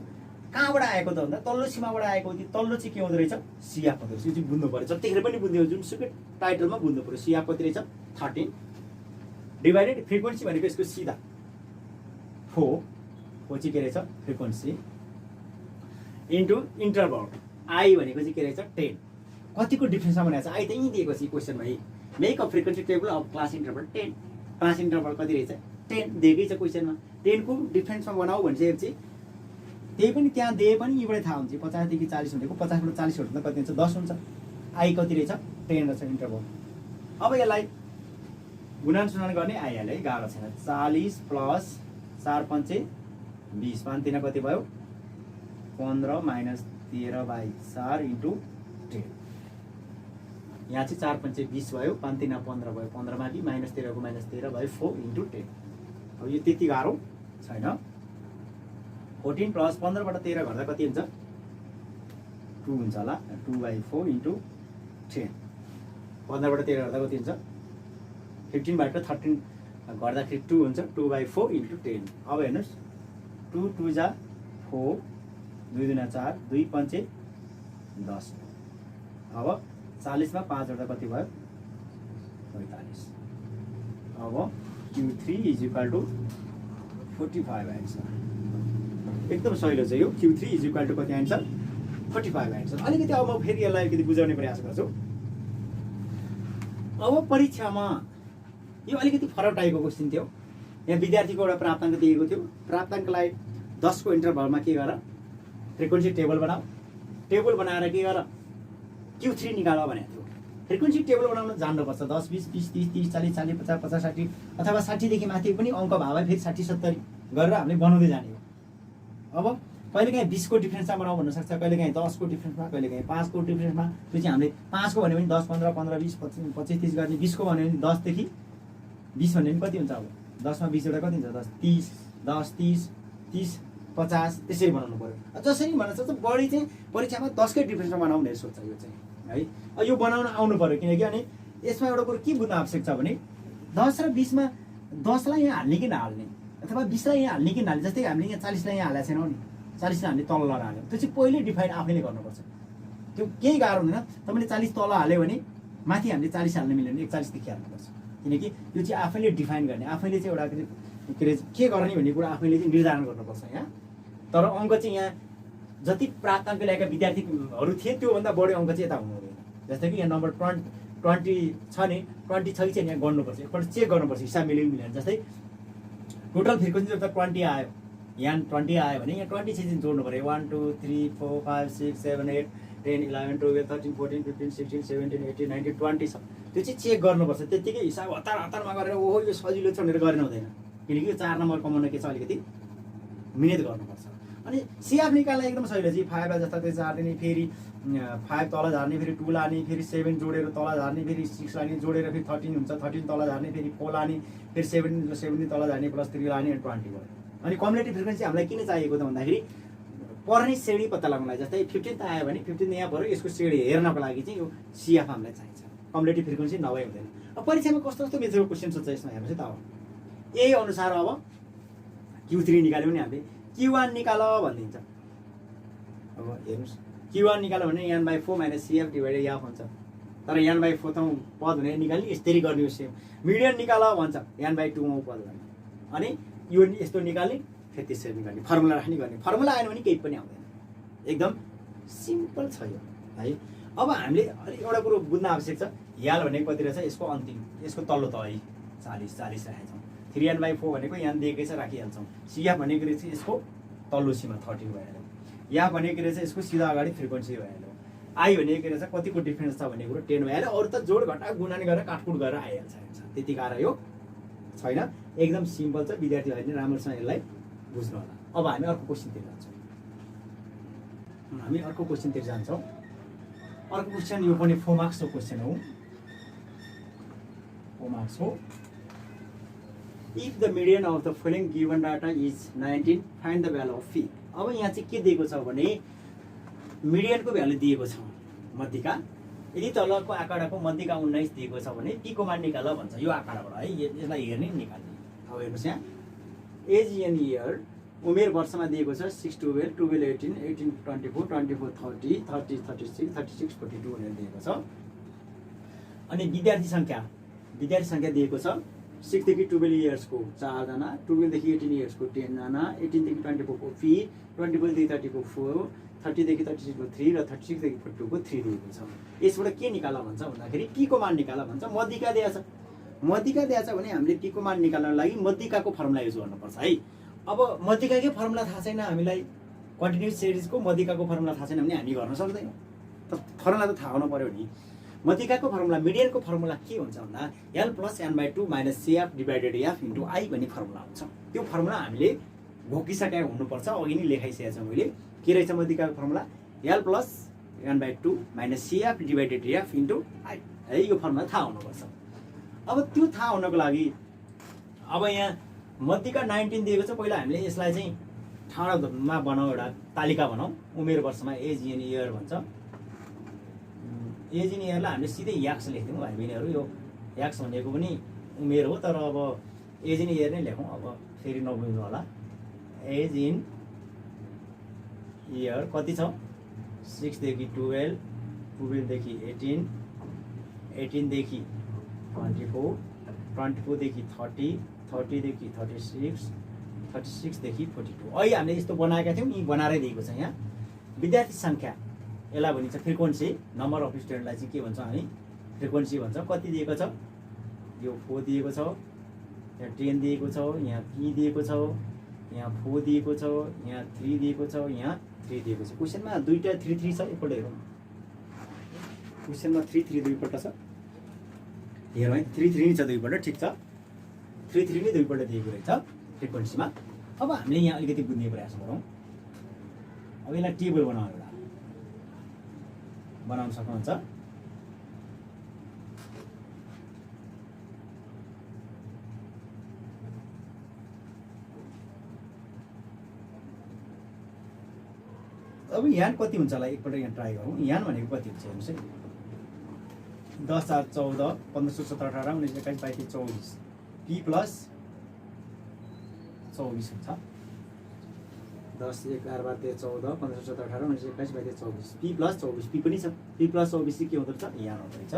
कहाँबाट आएको त भन्दा तल्लो सीमाबाट आएको हो तल्लो चाहिँ के हुँदो रहेछ CF हुँदो रहेछ यो चाहिँ बुझ्नु पर्यो जतिखेर पनि बुझ्दियो जुनसुकै टाइटलमा बुझ्नु पर्यो CF कति रहेछ 13 डिवाइडेड फ्रिक्वेन्सी भनेको यसको सिधा 4 चाहिँ के रहेछ फ्रिक्वेन्सी इन्टु इन्टरभल आई भनेको चाहिँ के रहेछ 10 कतिको डिफरेन्समा बनाएको छ आई त यही दिएको छ क्वेसनमा make a frequency table of class interval 10 class interval कति रहेछ 10 दिएकै छ क्वेसनमा 10 को डिफरेन्समा बनाऊ भनिसकेपछि त्यही पनि त्यहाँ दिए पनि यहीबाट थाहा हुन्छ 50 देखि 40 भनेको 50 बाट 40 हट्दा कति हुन्छ 10 हुन्छ आई कति रहेछ 10 रहेछ इन्टरभल अब यसलाई गुणनसुणन गर्ने आइहाल्यो है गाह्रो छैन 40 प्लस 4 पंचे 20 5 3 कति भयो 15 माइनस 13/4 इन्टु 10 यहाँ चाहिँ 4 पंचे 20 भयो 5 3 15 भयो 15 माथि माइनस 13 को माइनस 13/4 इन्टु 10 अब यो त्यति गाह्रो छैन 14 प्लस 15 बाट 13 घट्दा कति हुन्छ 2 हुन्छ होला 2/4 इन्टु 10 15 बाट 13 घट्दा कति हुन्छ 15 बाट 13 गर्दाखेरि 2 हुन्छ, 2/4 × 10। अब हेर्नुहोस् 2 2 जा 4, 2 दुना 4, 2 5 10। अब 40 मा 5 जोड्दा कति भयो? 45। अब Q3 = 45 आन्सर। एकदम सजिलो छ यो। Q3 = कति आन्सर? 45 आन्सर। अलिकति अब म फेरि यसलाई अलिकति बुझाउने प्रयास गर्छु। अब परीक्षामा यो अलिकति फरक टाइपको क्वेसन थियो। यहाँ विद्यार्थीको एउटा प्राप्ताङ्क दिएको थियो। प्राप्ताङ्कलाई 10 को इन्टरभलमा के गर? फ्रिक्वेन्सी टेबल बनाऊ। टेबल बनाएर के गर? Q3 निकाल भनेको थियो। फ्रिक्वेन्सी टेबल बनाउन जान्नुपर्छ। 10 20 20 30 30 40 40 50 50 60 अथवा 60 देखि माथि पनि अङ्क भावा फेरि 60 70 गरेर हामीले बनाउँदै जाने हो। अब कहिलेकाहीँ 20 को डिफरेन्समा बनाऊ भन्न सक्छ, कहिलेकाहीँ 10 को डिफरेन्समा, कहिलेकाहीँ 5 को डिफरेन्समा। त्यो चाहिँ हामीले 5 को भन्यो भने 10 15 15 20 25 30 गर्ने, 20 को भन्यो भने 10 देखि 20 भन्यो भने कति हुन्छ? अब 10 मा 20 जोड्दा कति हुन्छ? 10 30 10 30 30 50 त्यसरी बनाउनु पर्यो। जसरी भन्न सक्छ बढी चाहिँ परीक्षामा 10 कै डिफरेन्समा बनाउने सोच्छ यो चाहिँ है। यो बनाउन आउनु पर्यो, किनकि अनि यसमा एउटा कुरो के बुझ्न आवश्यक छ भने 10 र 20 मा 10 लाई यहाँ हाल्ने कि नहाल्ने, अथवा 20 लाई यहाँ हाल्ने कि नहाल्ने। जस्तै हामीले यहाँ 40 लाई यहाँ हालेका छैनौँ नि, 40 लाई हामीले तल लगाल्यौँ। त्यो चाहिँ पहिले डिफाइन आफैले गर्नुपर्छ। त्यो केही गाह्रो हुँदैन। तपाईँले 40 तल हाल्यो भने माथि हामीले 40 हाल्न मिल्दैन, 41 देखि हाल्नुपर्छ। किनकि यो चाहिँ आफैले डिफाइन गर्ने, आफैले चाहिँ एउटा के गर्ने भन्ने कुरा आफैले चाहिँ निर्धारण गर्नुपर्छ यहाँ। तर अङ्क चाहिँ यहाँ जति प्राप्ताङ्क ल्याएका विद्यार्थीहरू थिए त्योभन्दा बढी अङ्क चाहिँ यता हुनु हुँदैन। जस्तै कि यहाँ नम्बर 20 छ नि, 20 छ कि चाहिँ यहाँ गर्नुपर्छ, एकपल्ट चेक गर्नुपर्छ हिसाब मिल्यो कि मिलेन। जस्तै टोटल फ्रिक्वेन्सी जोड्दा 20 आयो, यहाँ 20 आयो भने यहाँ 20 चाहिँ जोड्नु पऱ्यो। 1 2 3 4 5 6 7 8 10 11 12 13 14 15 16 17 18 19 20 छ। त्यो चाहिँ चेक गर्नुपर्छ। त्यतिकै हिसाब हतारमा गरेर ओहो यो सजिलो छ भनेर गर्न हुँदैन, किनकि यो 4 नम्बर कमाउन के छ अलिकति मिहिनेत गर्नुपर्छ। अनि सिआफ निकाल्न एकदम सजिलो छ। 5 लाई जस्ता त्यो झार्ने, फेरि 5 तल झार्ने, फेरि 2 लाने, फेरि 7 जोडेर तल झार्ने, फेरि 6 लाने, जोडेर फेरि 13 हुन्छ, 13 तल झार्ने, फेरि 4 लाने, फेरि 7 तल झार्ने, +3 लाने अनि 20 भयो। अनि कम्युलेटिभ फ्रिक्वेन्सी हामीलाई किन चाहिएको त भन्दाखेरि पर्ने श्रेणी पत्ता लगाउनलाई। जस्तै 15 आयो भने 15 यहाँ पऱ्यो, यसको श्रेणी हेर्नको लागि चाहिँ यो सिएफ हामीलाई चाहिन्छ। कम्युलेटिभ फ्रिक्वेन्सी नभए हुँदैन। अब परीक्षामा कस्तो कस्तो मेथडको क्वेसन सोध्छ यसमा हेर्नुहोस् है त। अब यही अनुसार अब Q3 निकाल्यो भने हामीले Q1 निकाल भनिदिन्छ। अब हेर्नुहोस् Q1 निकाल्यो भने n/4 - CF / F हुन्छ। तर n/4 त पद हुने निकाल्ने यसरी गर्ने सेम। मिडियन निकाल भन्छ, n/2 मा पद गर्ने। अनि यो यस्तो निकाल्ने, फेरि त्यसरी निकाल्ने, फर्मुला राख्ने गर्ने। फर्मुला आएन भने केही पनि आउँदैन। एकदम सिम्पल छ यो है। अब हामीले अलि एउटा कुरो बुझ्न आवश्यक छ। याल भनेको कति रहेछ? यसको अन्तिम, यसको तल्लो तह 40 राखेका छौँ। 3n/4 भनेको यहाँ दिएकै छ, राखिहाल्छौँ। CF भनेको रहेछ यसको तल्लो सीमा 13 भइहाल्यो। या भनेको रहेछ यसको सिधा अगाडि फ्रिक्वेन्सी भइहाल्यो। आई भनेको रहेछ कतिको डिफरेन्स छ भन्ने कुरो 10 भइहाल्यो। अरू त जोड घटा गुणन गरेर काटकुट गरेर आइहाल्छ। त्यति गाह्रो यो छैन, एकदम सिम्पल छ। विद्यार्थीहरूले राम्रोसँग यसलाई बुझ्नु होला। अब हामी अर्को क्वेसनतिर जान्छौँ। अर्को क्वेसन यो पनि 4 मार्क्सको क्वेसन हो। 4 मार्क्स हो। If the median of the following given data is 19, find the value of phi. अब यहाँ चाहिँ के दिएको छ भने मिडियनको भ्यालु दिएको छ, मध्यिका। यदि तलको आँकडाको मध्यिका 19 दिएको छ भने पी को मान निकाल भन्छ। यो आँकडाबाट है यसलाई हेर्ने निकाल्ने। अब हेर्नुहोस् यहाँ एज इन इयर, उमेर वर्षमा दिएको छ 6 12 12 18 18 24 24 30 30 36 36 42 भनेर दिएको छ। अनि विद्यार्थी सङ्ख्या दिएको छ 6 देखि 12 इयर्सको 4 जना, 12 देखि 18 इयर्सको 10 जना, 18 देखि 24 को 3, 24 देखि 30 को 4, 30 देखि 36 को 3 र 36 देखि 42 को 3 दिएको छ। यसबाट के निकाल भन्छ भन्दाखेरि पी को मान निकाल भन्छ। मध्यिका दिएछ भने हामीले पी को मान निकाल्नको लागि मध्यिकाको फर्मुला युज गर्नुपर्छ है। अब मध्यिकाकै फर्मुला थाहा छैन हामीलाई, कन्टिन्युअस सिरिजको मध्यिकाको फर्मुला थाहा छैन भने हामी गर्न सक्दैनौँ। त फर्मुला त थाहा हुनु पर्यो नि। मध्यिकाको फर्मुला, मिडियनको फर्मुला के हुन्छ भन्दा L + n/2 - CF / F × I भन्ने फर्मुला हुन्छ। त्यो फर्मुला हामीले घोकिसकेका हुनुपर्छ। अघि नै लेखाइसकेको छ मैले। के रहेछ मध्यिकाको formula? L + n/2 - CF / F × I है। यो फर्मुला थाहा हुनुपर्छ। अब त्यो थाहा हुनको लागि अब यहाँ मध्यिका 19 दिएको छ। पहिला हामीले यसलाई चाहिँ ठाउँमा बनाऊ, एउटा तालिका बनाऊ। उमेर वर्षमा एज इन इयर भन्छ। एज इन इयरलाई हामीले सिधै याक्स लेख्दिउँ भाइ बहिनीहरू। यो याक्स भनेको पनि उमेर हो, तर अब एज इन इयर नै लेखौँ। अब फेरि नबुझ्नु होला। एज इन इयर कति छ 6 देखि 12, 12 देखि 18, 18 देखि 24, 24 देखि 30, 30 देखि 36, 36 देखि 42। अहिले हामीले यस्तो बनाएका थियौँ, यी बनाएरै दिएको छ। यहाँ विद्यार्थी सङ्ख्या यसलाई भनिन्छ फ्रिक्वेन्सी। नम्बर अफ स्टुडेन्टलाई चाहिँ के भन्छ हामी फ्रिक्वेन्सी भन्छ। कति दिएको छ यो 4 दिएको छ, यहाँ 10 दिएको छ, यहाँ 3 दिएको छ, यहाँ 4 दिएको छ, यहाँ 3 दिएको छ, यहाँ 3 दिएको छ। क्वेसनमा दुईटा 3 3 छ। एकपल्ट हेरौँ। क्वेसनमा 3 3 दुईपल्ट छ। हेरौँ है 3 3 नै छ दुईपल्ट। ठिक छ 3 3 नै दुईपल्ट दिएको रहेछ फ्रिक्वेन्सीमा। अब हामीले यहाँ अलिकति बुझ्ने प्रयास गरौँ। अब यसलाई टेबल बनाउन सक्नुहुन्छ। अब यहाँ कति हुन्छ होला एकपल्ट यहाँ ट्राई गरौँ। यहाँ भनेको कति हुन्छ हेर्नुहोस् है। 10 4 14 15 16 17 18 19 21 22 24 पी प्लस 24 हुन्छ। 10 11 12 13 14 15 16 17 18 19 21 22 24 पी प्लस 24 पी पनि छ। पी प्लस 24 चाहिँ के हुँदो रहेछ यहाँ हुँदो रहेछ।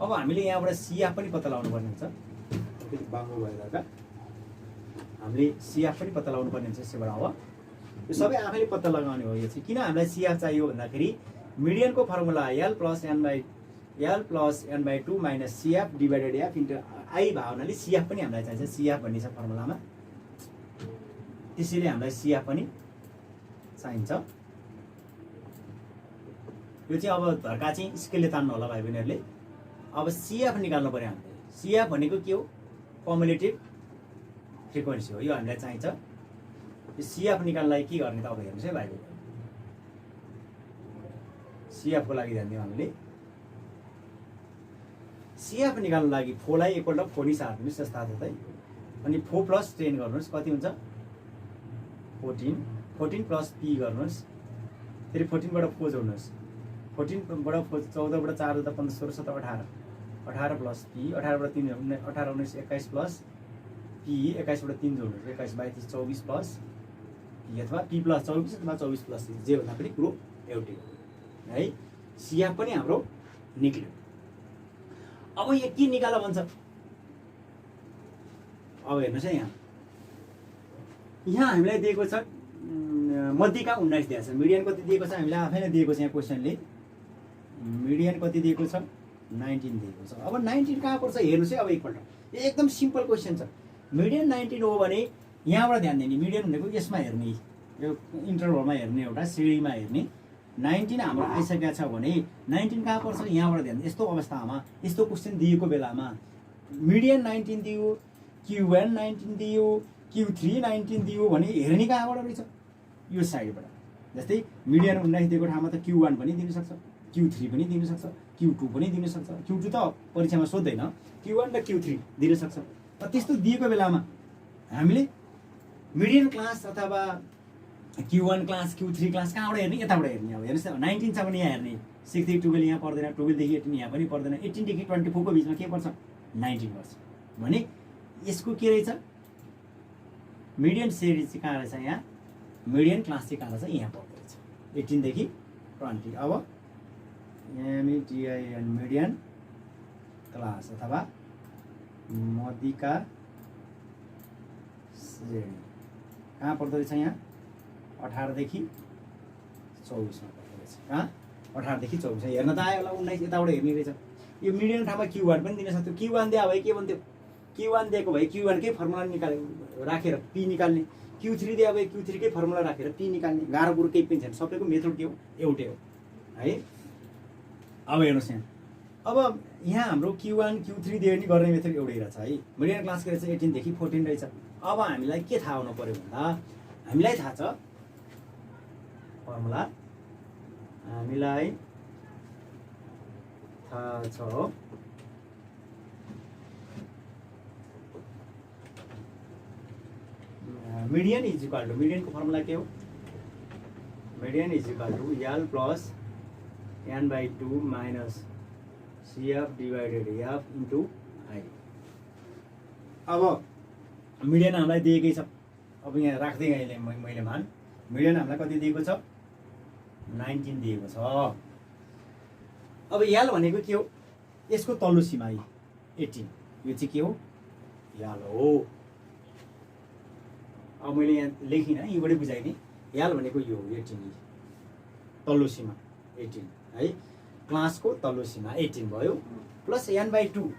अब हामीले यहाँबाट सिएफ पनि पत्ता लगाउनु पर्ने हुन्छ। अलिकति बाङ्गो भएर हामीले सिएफ पनि पत्ता लगाउनु पर्ने हुन्छ यसबाट। अब यो सबै आफैले पत्ता लगाउने हो। यो चाहिँ किन हामीलाई सिएफ चाहियो भन्दाखेरि मिडियनको formula L plus n/2 minus CF divided F into I भावनाले सिएफ पनि हामीलाई चाहिन्छ। सिएफ भन्ने छ फर्मुलामा, त्यसैले हामीलाई सिएफ पनि चाहिन्छ। यो चाहिँ अब धर्का चाहिँ स्केलले तान्नु होला भाइ बहिनीहरूले। अब सिएफ निकाल्नु पर्यो हामीले। सिएफ भनेको के हो कमुलेटिभ फ्रिक्वेन्सी हो। यो हामीलाई चाहिन्छ। यो सिएफ निकाल्नलाई के गर्ने त अब हेर्नुहोस् है भाइ बहिनी। सिएफ को लागि ध्यान दिउँ हामीले। सिएफ निकाल्नु लागि 4 लाई एकपल्ट 4 नि सार्दिनुस् जस्ताततै। अनि 4 प्लस 10 गर्नुस् कति हुन्छ 14। 14 प्लस पी गर्नुस्। फेरि 14 बाट 4 जोड्नुस्। 14 बाट 4 14 बाट 4 जोड्दा 15 16 17 18 18 प्लस पी 18 बाट 3 18 19 21 प्लस पी 21 बाट 3 जोड्नुस् 21 22 24 प्लस पी अथवा पी प्लस 24 अथवा 24 प्लस जे भन्दा पनि कुरो एउटै हो है। सिएफ पनि हाम्रो निक्ल्यो। अब यो के निकाल भन्छ। अब हेर्नुहोस् है यहाँ हामीलाई दिएको छ मध्यका 19 दिएको छ। मिडियन कति दिएको छ हामीलाई आफैले दिएको छ। यहाँ क्वेसनले मिडियन कति दिएको छ 19 दिएको छ। अब 19 कहाँ पर्छ हेर्नुहोस् है। अब एकपल्ट एकदम सिम्पल क्वेसन छ। मिडियन 19 हो भने यहाँबाट ध्यान दिने। मिडियन भनेको यसमा हेर्ने, यो इन्टरभलमा हेर्ने, एउटा श्रेणीमा हेर्ने। 19 हाम्रो आइसकेको छ भने 19 कहाँ पर्छ यहाँबाट ध्यान। यस्तो अवस्थामा यस्तो क्वेसन दिएको बेलामा मिडियन 19 दियो, Q1 19 दियो, Q3 19 दियो भने हेर्ने कहाँबाट रहेछ यो साइडबाट। जस्तै मिडियन 19 दिएको ठाउँमा त Q1 पनि दिन सक्छ, Q3 पनि दिन सक्छ, Q2 पनि दिन सक्छ। Q2 त परीक्षामा सोध्दैन, Q1 र Q3 दिन सक्छ। त्यस्तो दिएको बेलामा हामीले मिडियन क्लास अथवा Q1 क्लास Q3 क्लास कहाँबाट हेर्ने यताबाट हेर्ने। अब हेर्नुहोस् 19 छ भने यहाँ हेर्ने। 6 देखि 12 यहाँ पर्दैन, 12 देखि 18 यहाँ पनि पर्दैन, 18 देखि 24 को बिचमा के पर्छ 19 पर्छ भने यसको के रहेछ मिडियन श्रेणी चाहिँ कहाँ रहेछ यहाँ। मिडियन क्लास चाहिँ कहाँ रहेछ यहाँ पर्दो रहेछ 18 देखि 20। अब MIDIN मिडियन क्लास अथवा मध्यका श्रेणी कहाँ पर्दो रहेछ यहाँ 18 देखि 24 मा पर्दो रहेछ। कहाँ 18 देखि 24 हेर्न त आयो होला 19 यताबाट हेर्ने रहेछ। यो मिडियन ठाउँमा Q1 पनि दिन सक्थ्यो। Q1 दिए भए के भन्थ्यो Q1 दिएको भए Q1 कै फर्मुला निकाले राखेर P निकाल्ने, Q3 दिए भए Q3 कै फर्मुला राखेर P निकाल्ने। गाह्रो कुरो केही पनि छैन, सबैको मेथड के हो एउटै हो है। अब हेर्नुहोस् यहाँ। अब यहाँ हाम्रो Q1 Q3 दिए नि गर्ने मेथड एउटै रहेछ है। मिडियन क्लास के रहेछ 18 देखि 14 रहेछ। अब हामीलाई के थाहा हुनु पर्यो भन्दा हामीलाई थाहा छ फर्मुला, हामीलाई थाहा छ median is equal to, median को फर्मुला के हो median is equal to L plus n/2 minus CF divided F into I। अब मिडियन हामीलाई दिएकै छ। अब यहाँ राख्दै अहिले मैले मान मिडियन हामीलाई कति दिएको छ 19 दिएको छ। अब यल भनेको के हो यसको तल्लो सीमा 18 यो चाहिँ के हो यल हो। अब मैले यहाँ लेखिनँ यहीँबाटै बुझाइदिएँ यल भनेको यो 18 तल्लो सीमा 18 है क्लासको तल्लो सीमा 18 भयो प्लस n/2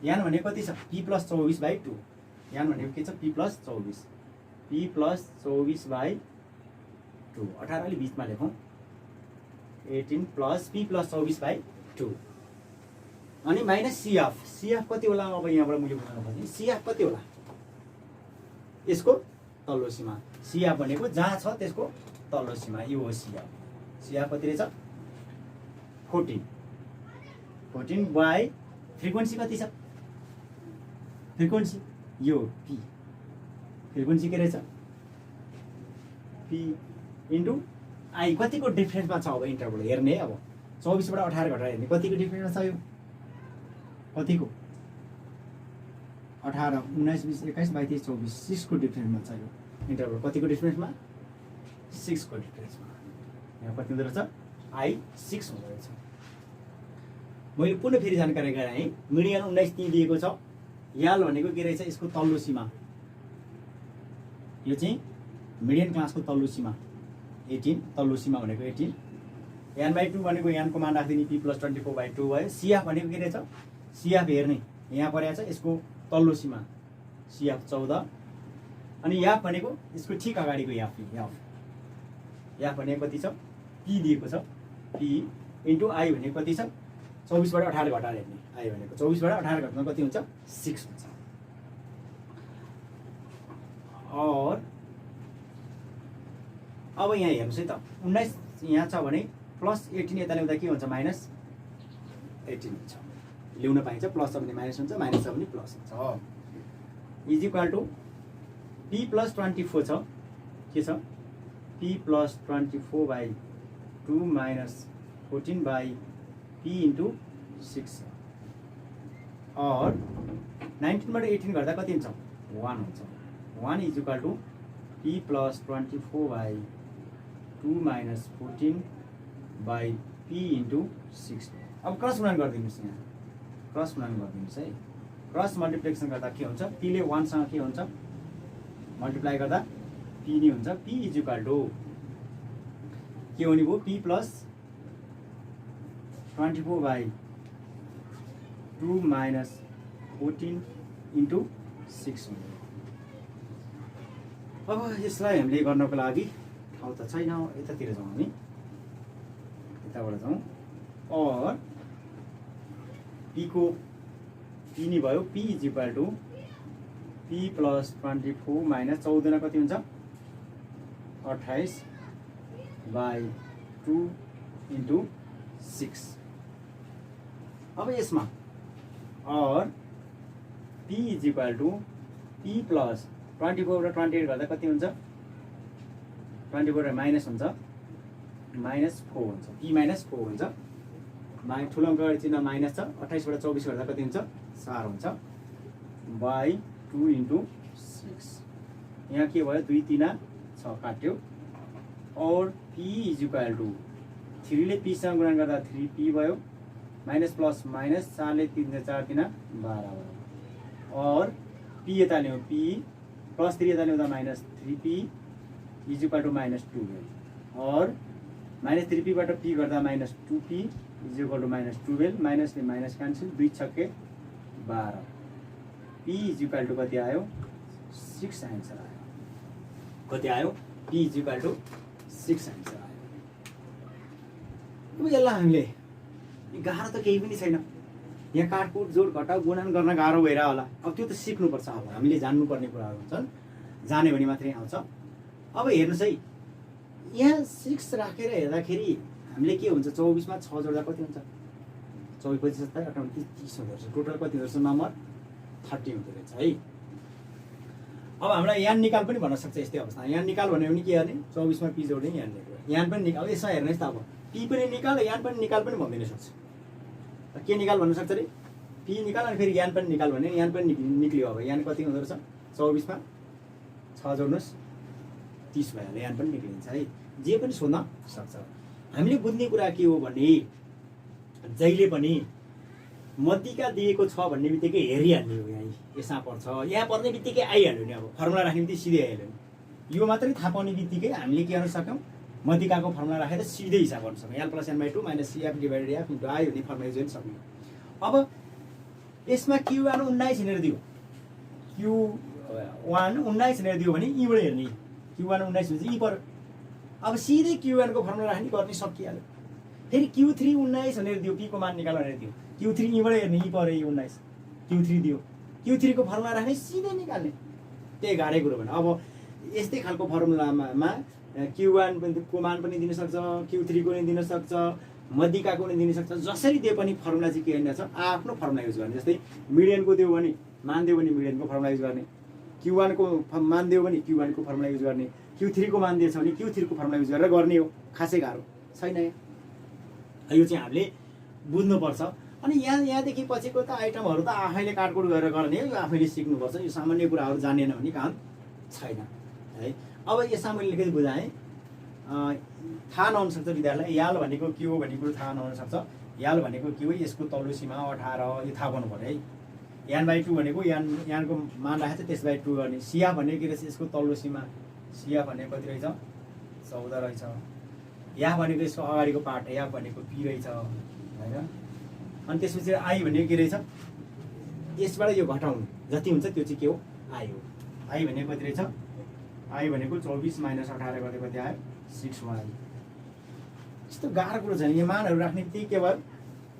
n भनेको कति छ p + 24/2 n भनेको के छ p + 24 p + 24/2 18 अलि बीचमा लेखौँ 18 प्लस p + 24/2 अनि माइनस cf कति होला। अब यहाँबाट मैले बुझाउनु पर्छ cf कति होला यसको तल्लो सीमा cf भनेको जहाँ छ त्यसको तल्लो सीमा यो हो cf कति रहेछ 14 बाई फ्रिक्वेन्सी कति छ फ्रिक्वेन्सी यो p फ्रिक्वेन्सी के रहेछ p इन्टु आई कतिको डिफरेन्समा छ। अब इन्टरभल हेर्ने अब 24 बाट 18 घटाएर हेर्ने कतिको डिफरेन्समा छ यो कतिको 18 19 20 21 22 23 24 6 को डिफरेन्समा छ यो इन्टरभल कतिको डिफरेन्समा 6 को डिफरेन्समा। यहाँ कति हुँदो रहेछ आई 6 हुँदो रहेछ। मैले पुनः फेरि जानकारी गराएँ मिडियन 19 दिएको छ। यल भनेको के रहेछ यसको तल्लो सीमा यो चाहिँ मिडियन क्लासको तल्लो सीमा 18 तल्लो सीमा भनेको 18 n/2 भनेको n को मान राखिदिने p + 24/2 भयो। cf भनेको के रहेछ cf हेर्ने यहाँ परेको छ यसको तल्लो सीमा cf 14 अनि f भनेको यसको ठिक अगाडिको f भनेको कति छ p दिएको छ p इन्टु i भनेको कति छ 24 बाट 18 घटाएर हेर्ने i भनेको 24 बाट 18 घटाउँदा कति हुन्छ 6 हुन्छ। और अब यहाँ हेर्नुहोस् है त 19 यहाँ छ भने प्लस 18 यता ल्याउँदा के हुन्छ माइनस 18 हुन्छ। ल्याउन पाइन्छ प्लस छ भने माइनस हुन्छ माइनस छ भने प्लस हुन्छ। इज इक्वल टु p + 24 छ के छ p + 24/2 माइनस 14/p इन्टु 6 और 19 बाट 18 गर्दा कति हुन्छ 1 हुन्छ। 1 is equal to p + 24/2 minus 14/p into 6। अब क्रस गुणन गरिदिनुहोस् यहाँ क्रस गुणन गरिदिनुहोस् है। क्रस मल्टिप्लिकेसन गर्दा के हुन्छ p ले 1 सँग के हुन्छ मल्टिप्लाई गर्दा p नि हुन्छ। p इज इक्वल टु के हुने भयो p + 24/2 माइनस 14 इन्टु 6 हुने। अब यसलाई हामीले गर्नको लागि ठाउँ त छैन यतातिर जाउँ हामी यताबाट जाउँ और p को p नि भयो p is equal to p + 24 minus 14 कति हुन्छ 28/2 इन्टु 6। अब यसमा और p is equal to p + 24 र 28 गर्दा कति हुन्छ 24 माइनस हुन्छ माइनस 4 हुन्छ p माइनस 4 हुन्छ। ठुलो अङ्क चिन्ह माइनस छ 28 बाट 24 गर्दा कति हुन्छ 4 हुन्छ बाई 2 इन्टु 6। यहाँ के भयो 2 3 6 काट्यो और p इज इक्वल टु 3 ले p सँग गुणन गर्दा 3p भयो माइनस प्लस माइनस 4 ले 3 4 3 12 भयो और p यता ल्याउँ p प्लस 3 यता ल्याउँदा minus 3p is equal to minus 12 और माइनस 3p बाट p गर्दा minus 2p is equal to minus 12 minus ले माइनस क्यान्सल 2 छक्के 12 p इज इक्वल टु कति आयो 6 आन्सर आयो। कति आयो p is equal to 6 answer आयो। अब यसलाई हामीले गाह्रो त केही पनि छैन यहाँ काटकुट जोड घटाउ गुणन गर्न गाह्रो भएर होला। अब त्यो त सिक्नुपर्छ अब हामीले जान्नुपर्ने कुराहरू हुन्छन् जाने भने मात्रै आउँछ। अब हेर्नुहोस् है यहाँ 6 राखेर हेर्दाखेरि हामीले के हुन्छ 24 मा 6 जोड्दा कति हुन्छ 24 25 27 28 30 हुँदो रहेछ। टोटल कति हुँदो रहेछ नम्बर 30 हुँदो रहेछ है। अब हामीलाई यान निकाल पनि भन्न सक्छ यस्तै अवस्था। यान निकाल भन्यो भने के गर्ने 24 मा p जोड्ने यान निकाल यान पनि निकाल यसमा हेर्नुहोस् त अब p पनि निकाल यान पनि निकाल पनि भनिदिन सक्छ। के निकाल भन्न सक्छ रे पी निकाल अनि फेरि यान पनि निकाल भने यान पनि निक्लियो। अब यान कति हुँदो रहेछ 24 मा 6 जोड्नुहोस् 30 भइहाल्यो, यान पनि निक्लिन्छ है। जे पनि सोध्न सक्छ। हामीले बुझ्ने कुरा के हो भने जहिले पनि मध्यिका दिएको छ भन्ने बित्तिकै हेरिहाल्ने हो। यहाँ यसमा पर्छ, यहाँ पर्ने बित्तिकै आइहाल्यो नि। अब फर्मुला राख्ने बित्तिकै सिधै आइहाल्यो नि। यो मात्रै थाहा पाउने बित्तिकै हामीले के गर्न सक्यौँ, मध्यिकाको फर्मुला राखेर सिधै हिसाब गर्न सक्यौँ। L + n/2 - CF / F × I भन्ने फर्मुला युज गर्न सक्यौँ। अब यसमा Q1 19 भनेर दियो, Q1 19 भनेर दियो भने यीबाट हेर्ने, Q1 19 भने यी पर। अब सिधै Q1 को फर्मुला राख्ने गर्ने सकिहाल्यो। फेरि Q3 19 भनेर दियो, P को मान निकाल भनेर दियो, Q3 यीबाट हेर्ने, यी पर 19 Q3 दियो, Q3 को फर्मुला राख्ने सिधै निकाल्ने। त्यही गाह्रै कुरो भने। अब यस्तै खालको फर्मुलामा Q1 को मान पनि दिन सक्छ, Q3 को पनि दिन सक्छ, मध्यिकाको पनि दिन सक्छ। जसरी दिए पनि फर्मुला चाहिँ के गर्नेछ, आफ्नो फर्मुला युज गर्ने। जस्तै मिडियनको दियो भने मान दियो भने मिडियनको फर्मुला युज गर्ने, Q1 को मान दियो भने Q1 को फर्मुला युज गर्ने, Q3 को मान दिएछ भने Q3 को फर्मुला युज गरेर गर्ने हो। खासै गाह्रो छैन। यो चाहिँ हामीले बुझ्नुपर्छ। अनि यहाँदेखि पछिको त आइटमहरू त आफैले काटकुट गरेर गर्ने, यो आफैले सिक्नुपर्छ। यो सामान्य कुराहरू जानेन भने काम छैन है। अब यसमा मैले लेखेर बुझाएँ, थाहा नहुन सक्छ विद्यार्थीलाई याल भनेको के हो भन्ने कुरो थाहा नहुन सक्छ। याल भनेको के हो, यसको तल्लो सीमा 18 यो थाहा गर्नु पर्यो है। n/2 भनेको यानको मान राखेको छ त्यसबाई 2 गर्ने। सिया भनेको के रहेछ, यसको तल्लो सीमा सिया भनेको कति रहेछ 14 रहेछ। या भनेको यसको अगाडिको पार्ट, या भनेको पी रहेछ हैन। अनि त्यसपछि आई भनेको के रहेछ, यसबाट यो घटाउनु जति हुन्छ त्यो चाहिँ के हो, आई हो। आई भनेको कति रहेछ, आई भनेको 24 - 18 गर्दा कति आयो 6 मा आयो। यस्तो गाह्रो कुरो छैन। यो मानहरू राख्ने बित्तिकै के भयो,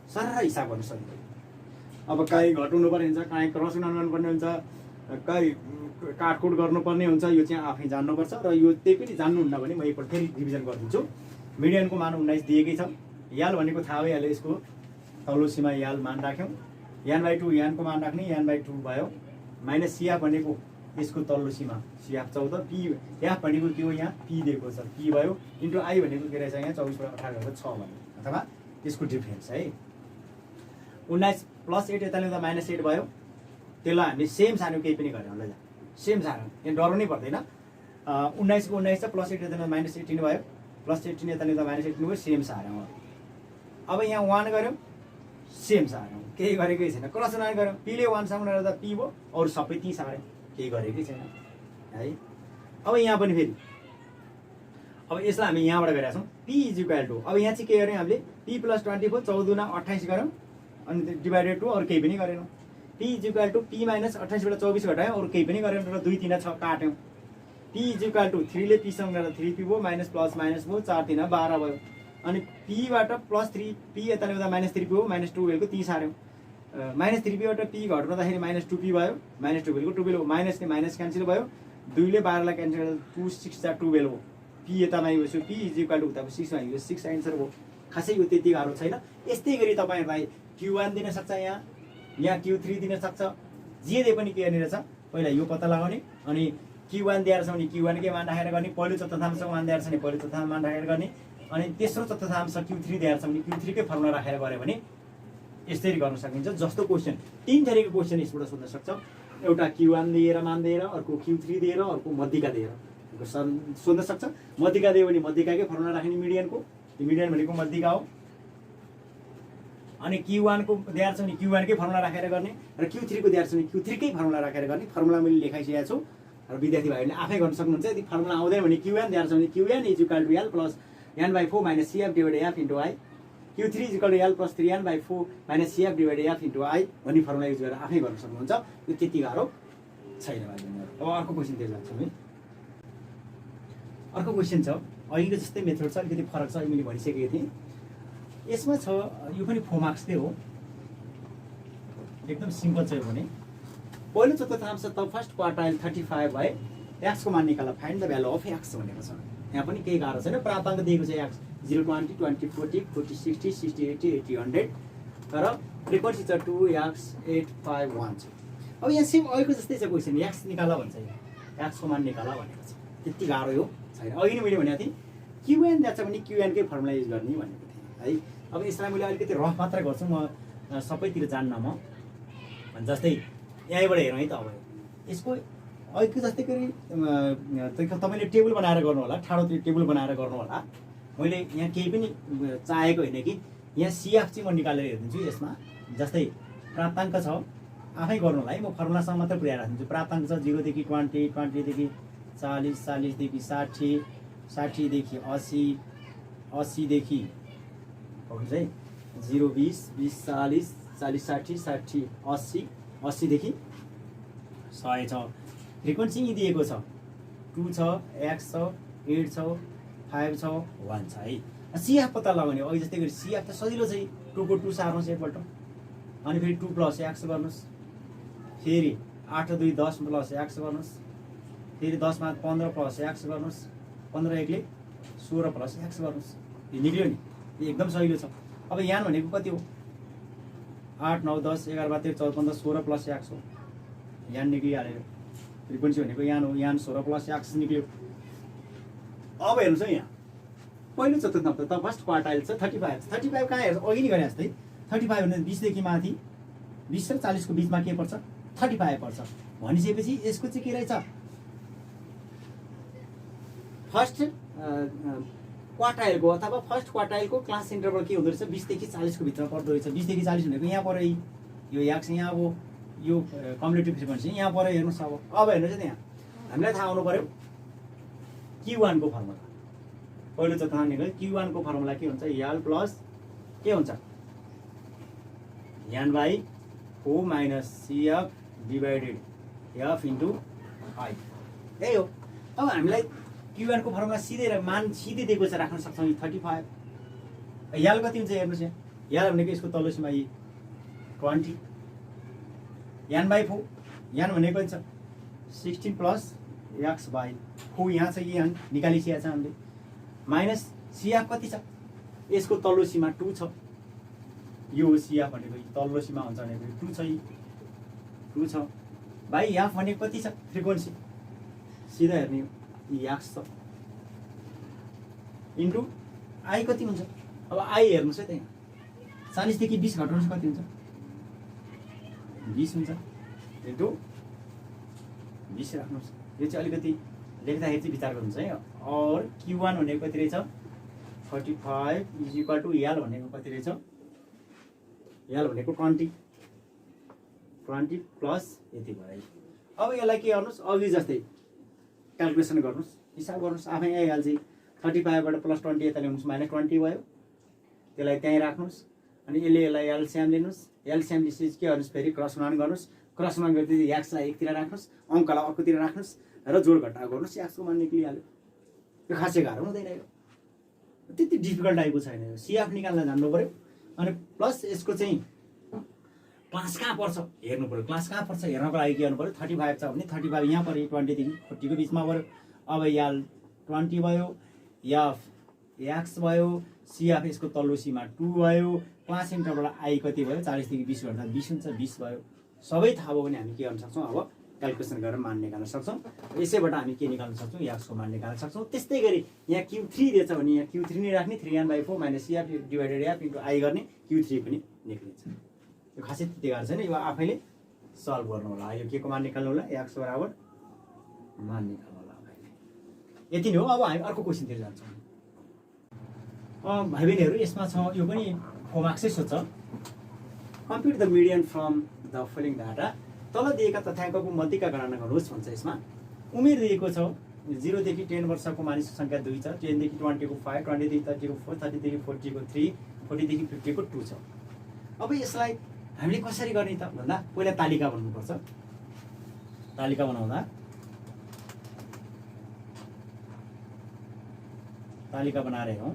सरर हिसाब गर्न सकिन्छ। अब कहीँ घटाउनु पर्ने हुन्छ, कहीँ क्रस गुणन गर्नुपर्ने हुन्छ, कहीँ काटकुट गर्नुपर्ने हुन्छ। यो चाहिँ आफै जान्नुपर्छ। र यो त्यही पनि जान्नुहुन्न भने म एकपल्ट फेरि रिभिजन गरिदिन्छु। मिडियनको मान 19 दिएकै छ। याल भनेको थाहा भइहाल्यो, यसको तल्लो सीमा याल मान राख्यौँ। n/2 यानको मान राख्ने, n/2 भयो माइनस सिया भनेको यसको तल्लो सीमा सिया 14, पी एफ भनेको के हो, यहाँ पी दिएको छ पी भयो, इन्टु आई भनेको के रहेछ यहाँ 24 बाट 18 6 भन्यो, अथवा त्यसको डिफरेन्स है। 19 + 8 यता ल्याउँदा -8 भयो। त्यसलाई हामीले सेम सानो केही पनि गऱ्यौँ ल, सेम सानो, यहाँ डराउनै पर्दैन। 19 को 19 छ, +8 यता ल्याउँदा -18 भयो, +18 यता ल्याउँदा -18 भयो, सेम सार्यौँ। अब यहाँ 1 गऱ्यौँ, सेम सार्यौँ, केही गरेकै छैन। क्रस गुणन गऱ्यौँ, पीले 1 सँग गर्दा पी भयो, अरू सबै ती सार्यौँ, केही गरेकै छैन है। अब यहाँ पनि फेरि अब यसलाई हामी यहाँबाट गरेका छौँ, p = अब यहाँ चाहिँ के गर्यौँ हामीले, p + 24 14 × 28 गऱ्यौँ, अनि डिभाइडेड 2, अरू केही पनि गरेनौँ। p = p - 28 बाट 24 घटायौँ, अरू केही पनि गरेनौँ। र 2 3 6 काट्यौँ। p = 3 ले p सँग गर्दा 3p भयो, माइनस प्लस माइनस भयो, 4 3 12 भयो। अनि p बाट +3 p यता ल्याउँदा -3p भयो, -2 भेलको 3 सार्यौँ। -3p बाट p घटाउँदाखेरि -2p भयो, -2 भेलको 2 भेल, माइनस ले माइनस क्यान्सल भयो, 2 ले 12 लाई क्यान्सल गर्दा 2 6 = 2 भेल हो। p यतामा आइसक्यो, p = उताको 6 मा आइसक्यो, 6 एन्सर हो। खासै यो त्यति गाह्रो छैन। यस्तै गरी तपाईँहरूलाई Q1 दिन सक्छ, यहाँ Q3 दिन सक्छ। जे दे पनि के गर्ने रहेछ, पहिला यो पत्ता लगाउने, अनि Q1 दिएर छ भने Q1 कै मान राखेर गर्ने, पहिलो चतुर्थांशको मान दिएर छ भने पहिलो चतुर्थांशको मान राखेर गर्ने, अनि तेस्रो चतुर्थांश Q3 दिएर छ भने Q3 कै फर्मुला राखेर गऱ्यो भने यसरी गर्न सकिन्छ। जस्तो क्वेसन 3 थरीको क्वेसन यसबाट सोध्न सक्छ। एउटा Q1 दिएर मान दिएर, अर्को Q3 दिएर, अर्को मध्यिका दिएर सोध्न सक्छ। मध्यिका दियो भने मध्यिकाकै फर्मुला राख्ने मिडियनको, मिडियन भनेको मध्यिका हो। अनि Q1 को दिएर छ भने Q1 कै फर्मुला राखेर गर्ने, र Q3 को दिएर छ भने Q3 कै फर्मुला राखेर गर्ने। फर्मुला मैले लेखाइसकेको छु र विद्यार्थी भाइहरूले आफै गर्न सक्नुहुन्छ। यदि फर्मुला आउँदैन भने Q1 दिएर छ भने Qn = L + n/4 - CF / F × I, Q3 = L + 3n/4 - CF / F × I भन्ने फर्मुला युज गरेर आफै गर्न सक्नुहुन्छ। यो त्यति गाह्रो छैन भाइबहिनीहरु। अब अर्को क्वेसनतिर जान्छौँ है। अर्को क्वेसन छ, अहिलेको जस्तै मेथड छ, अलिकति फरक छ, मैले भनिसकेको थिएँ। यसमा छ, यो पनि 4 मार्क्सकै हो, एकदम सिम्पल छ। यो भने पहिलो चतुर्थांश त फर्स्ट क्वार्टाइल 35 भए x को मान निकाल, find the value of x भनेको छ। यहाँ पनि केही गाह्रो छैन, प्राप्ताङ्क दिएको छ x 0 20 20 40 40 60 60 80 80 100, तर फ्रिक्वेन्सी छ 2x 8 5 1 छ। अब यहाँ सेम अहिलेको जस्तै छ क्वेसन, x निकाल भन्छ, x को मान निकाल भनेको छ। त्यति गाह्रो यो छैन। अघि नै मैले भनेको थिएँ Qn दिएको छ भने Qn कै फर्मुला युज गर्ने भनेको थिएँ है। अब यसलाई मैले अलिकति रफ मात्र गर्छु, म सबैतिर जान्न। म जस्तै यहीँबाट हेरौँ है त। अब यसको अहिलेको जस्तै गरी तपाईँले टेबल बनाएर गर्नु होला, ठाडो टेबल बनाएर गर्नु होला। मैले यहाँ केही पनि चाहेको होइन कि यहाँ सिएफ चाहिँ म निकालेर हेरिदिन्छु यसमा। जस्तै प्राप्ताङ्क छ, आफै गर्नु होला है, म फर्मुलासँग मात्र पुर्याएर राखिदिन्छु। प्राप्ताङ्क छ 0 देखि 20, 20 देखि 40, 40 देखि 60, 60 देखि 80, 80 देखि है 0, 20, 20, 40, 40, 60, 60, 80, 80 देखि 100 छ। फ्रिक्वेन्सी यी दिएको छ, 2 छ, x छ, 8 छ, 5 छ, 1 छ है। सिएफ पत्ता लगाउने हो। अघि जस्तै गरी सिएफ त सजिलो छ, 2 को 2 सार्नुहोस् एकपल्ट, अनि फेरि 2 + x गर्नुहोस्, फेरि 8 2 10 + x गर्नुहोस्, फेरि 10 मा 15 + x गर्नुहोस्, 15 1 ले 16 + x गर्नुहोस्। यो निक्ल्यो नि, यो एकदम सजिलो छ। अब यान भनेको कति हो? 8 9 10 11 12 13 14 15 16 + x हो। यान निक्लिहाल्यो। फ्रिक्वेन्सी भनेको यान हो, यान 16 + x निक्ल्यो। अब हेर्नुहोस् है, यहाँ पहिलो चतुर्थमा त फर्स्ट क्वार्टाइल छ 35। 35 कहाँ हेर्छ? अघि नै गरे जस्तै 35 भने 20 देखि माथि, 20 र 40 को बिचमा के पर्छ? 35 पर्छ। भनिसकेपछि यसको चाहिँ के रहेछ? फर्स्ट क्वार्टाइलको अथवा फर्स्ट क्वार्टाइलको क्लास इन्टरभल के हुँदो रहेछ? 20 देखि 40 को भित्र पर्दो रहेछ। 20 देखि 40 भनेको यहाँ पऱ्यो, यो एक्स यहाँ अब यो कम्युलेटिभ फ्रिक्वेन्सी यहाँ पऱ्यो। हेर्नुहोस् अब हेर्नुहोस् है, त्यहाँ हामीलाई थाहा हुनु पऱ्यो Q1 को फर्मुला। पहिलो चतुर्थमा निकाल्यो Q1 को फर्मुला के हुन्छ? L प्लस के हुन्छ? N/4 minus CF divided F into I। यही हो। अब हामीलाई Q1 को फर्मुला सिधै मान सिधै दिएको छ, राख्न सक्छौँ 35। L कति हुन्छ हेर्नुहोस् यहाँ, L भनेको यसको तल्लो सीमा 20, N/4, N भनेको छ 16 + x/4, यहाँ छ यहाँ निकालिसकेको छ हामीले, माइनस CF कति छ? यसको तल्लो सीमा 2 छ। यो CF भनेको तल्लो सीमा हुन्छ भनेको 2 छ, 2 छ भाइ। F भनेको कति छ? फ्रिक्वेन्सी सिधा हेर्ने हो, x छ इन्टु I कति हुन्छ? अब I हेर्नुहोस् है, त्यहाँ 40 देखि 20 घटाउनुहोस् कति हुन्छ? 20 हुन्छ इन्टु 20 राख्नुहोस्। यो चाहिँ अलिकति लेख्दाखेरि चाहिँ विचार गर्नुहुन्छ है। और Q1 भनेको कति रहेछ? 35 = L भनेको कति रहेछ? L भनेको 20 प्लस यति भयो। अब यसलाई के गर्नुहोस्? अघि जस्तै क्यालकुलेसन गर्नुहोस्, हिसाब गर्नुहोस् आफै। आइहाल्छ 35 बाट प्लस 20 यता ल्याउनुहोस्, माइनस 20 भयो। त्यसलाई त्यहीँ राख्नुहोस्, अनि यसलाई एलसिएम लिनुहोस्। एलसिएम लिएपछि के गर्नुहोस्? फेरि क्रस गुणन गर्नुहोस्। क्रस गुणन गरेपछि एक्सलाई एकतिर राख्नुहोस्, अङ्कलाई अर्कोतिर राख्नुहोस् र जोड घटाउ गर्नुहोस्। एक्सको मान निक्लिहाल्यो। यो खासै गाह्रो हुँदैन, यो त्यति डिफिकल्ट आएको छैन। यो सिएफ निकाल्न जान्नु पऱ्यो। अनि प्लस यसको चाहिँ क्लास कहाँ पर्छ हेर्नु पऱ्यो। क्लास कहाँ पर्छ हेर्नको लागि के गर्नु पऱ्यो? 35 छ भने 35 यहाँ पऱ्यो, 20 देखि 40 को बिचमा पऱ्यो। अब L 20 भयो, F x भयो, CF यसको तल्लो सीमा 2 भयो, क्लास इन्टरभल I कति भयो? 40 देखि 20 गर्दा 20 हुन्छ, 20 भयो। सबै थाहा भयो भने हामी के गर्न सक्छौँ? अब क्यालकुलेसन गरेर मान निकाल्न सक्छौँ। यसैबाट हामी के निकाल्न सक्छौँ? x को मान निकाल्न सक्छौँ। त्यस्तै गरी यहाँ Q3 दिएछ भने यहाँ Q3 नै राख्ने, 3n/4 minus CF divided F into I गर्ने, Q3 पनि निक्लिन्छ। यो खासै त्यति गाह्रो छैन, यो आफैले सल्भ गर्नु होला। यो के को मान निकाल्नु होला? x बराबर मान निकाल्नु होला। यति नै हो। अब हामी अर्को क्वेसनतिर जान्छौँ। भाइ बहिनीहरू यसमा छ, यो पनि 4 मार्क्सै सोध्छ। कम्प्युट the median from the following data. तल दिएका तथ्याङ्कको मध्येका गणना गर्नुहोस् भन्छ। यसमा उमेर दिएको छ 0 देखि 10 वर्षको मानिसको सङ्ख्या 2 छ, 10 देखि 20 को 5, 20 देखि 30 को 4, 30 देखि 40 को 3, 40 देखि 50 को 2 छ। अब यसलाई हामीले कसरी गर्ने त भन्दा पहिला तालिका बनाउनुपर्छ। तालिका बनाउँदा तालिका बनाएर हेरौँ।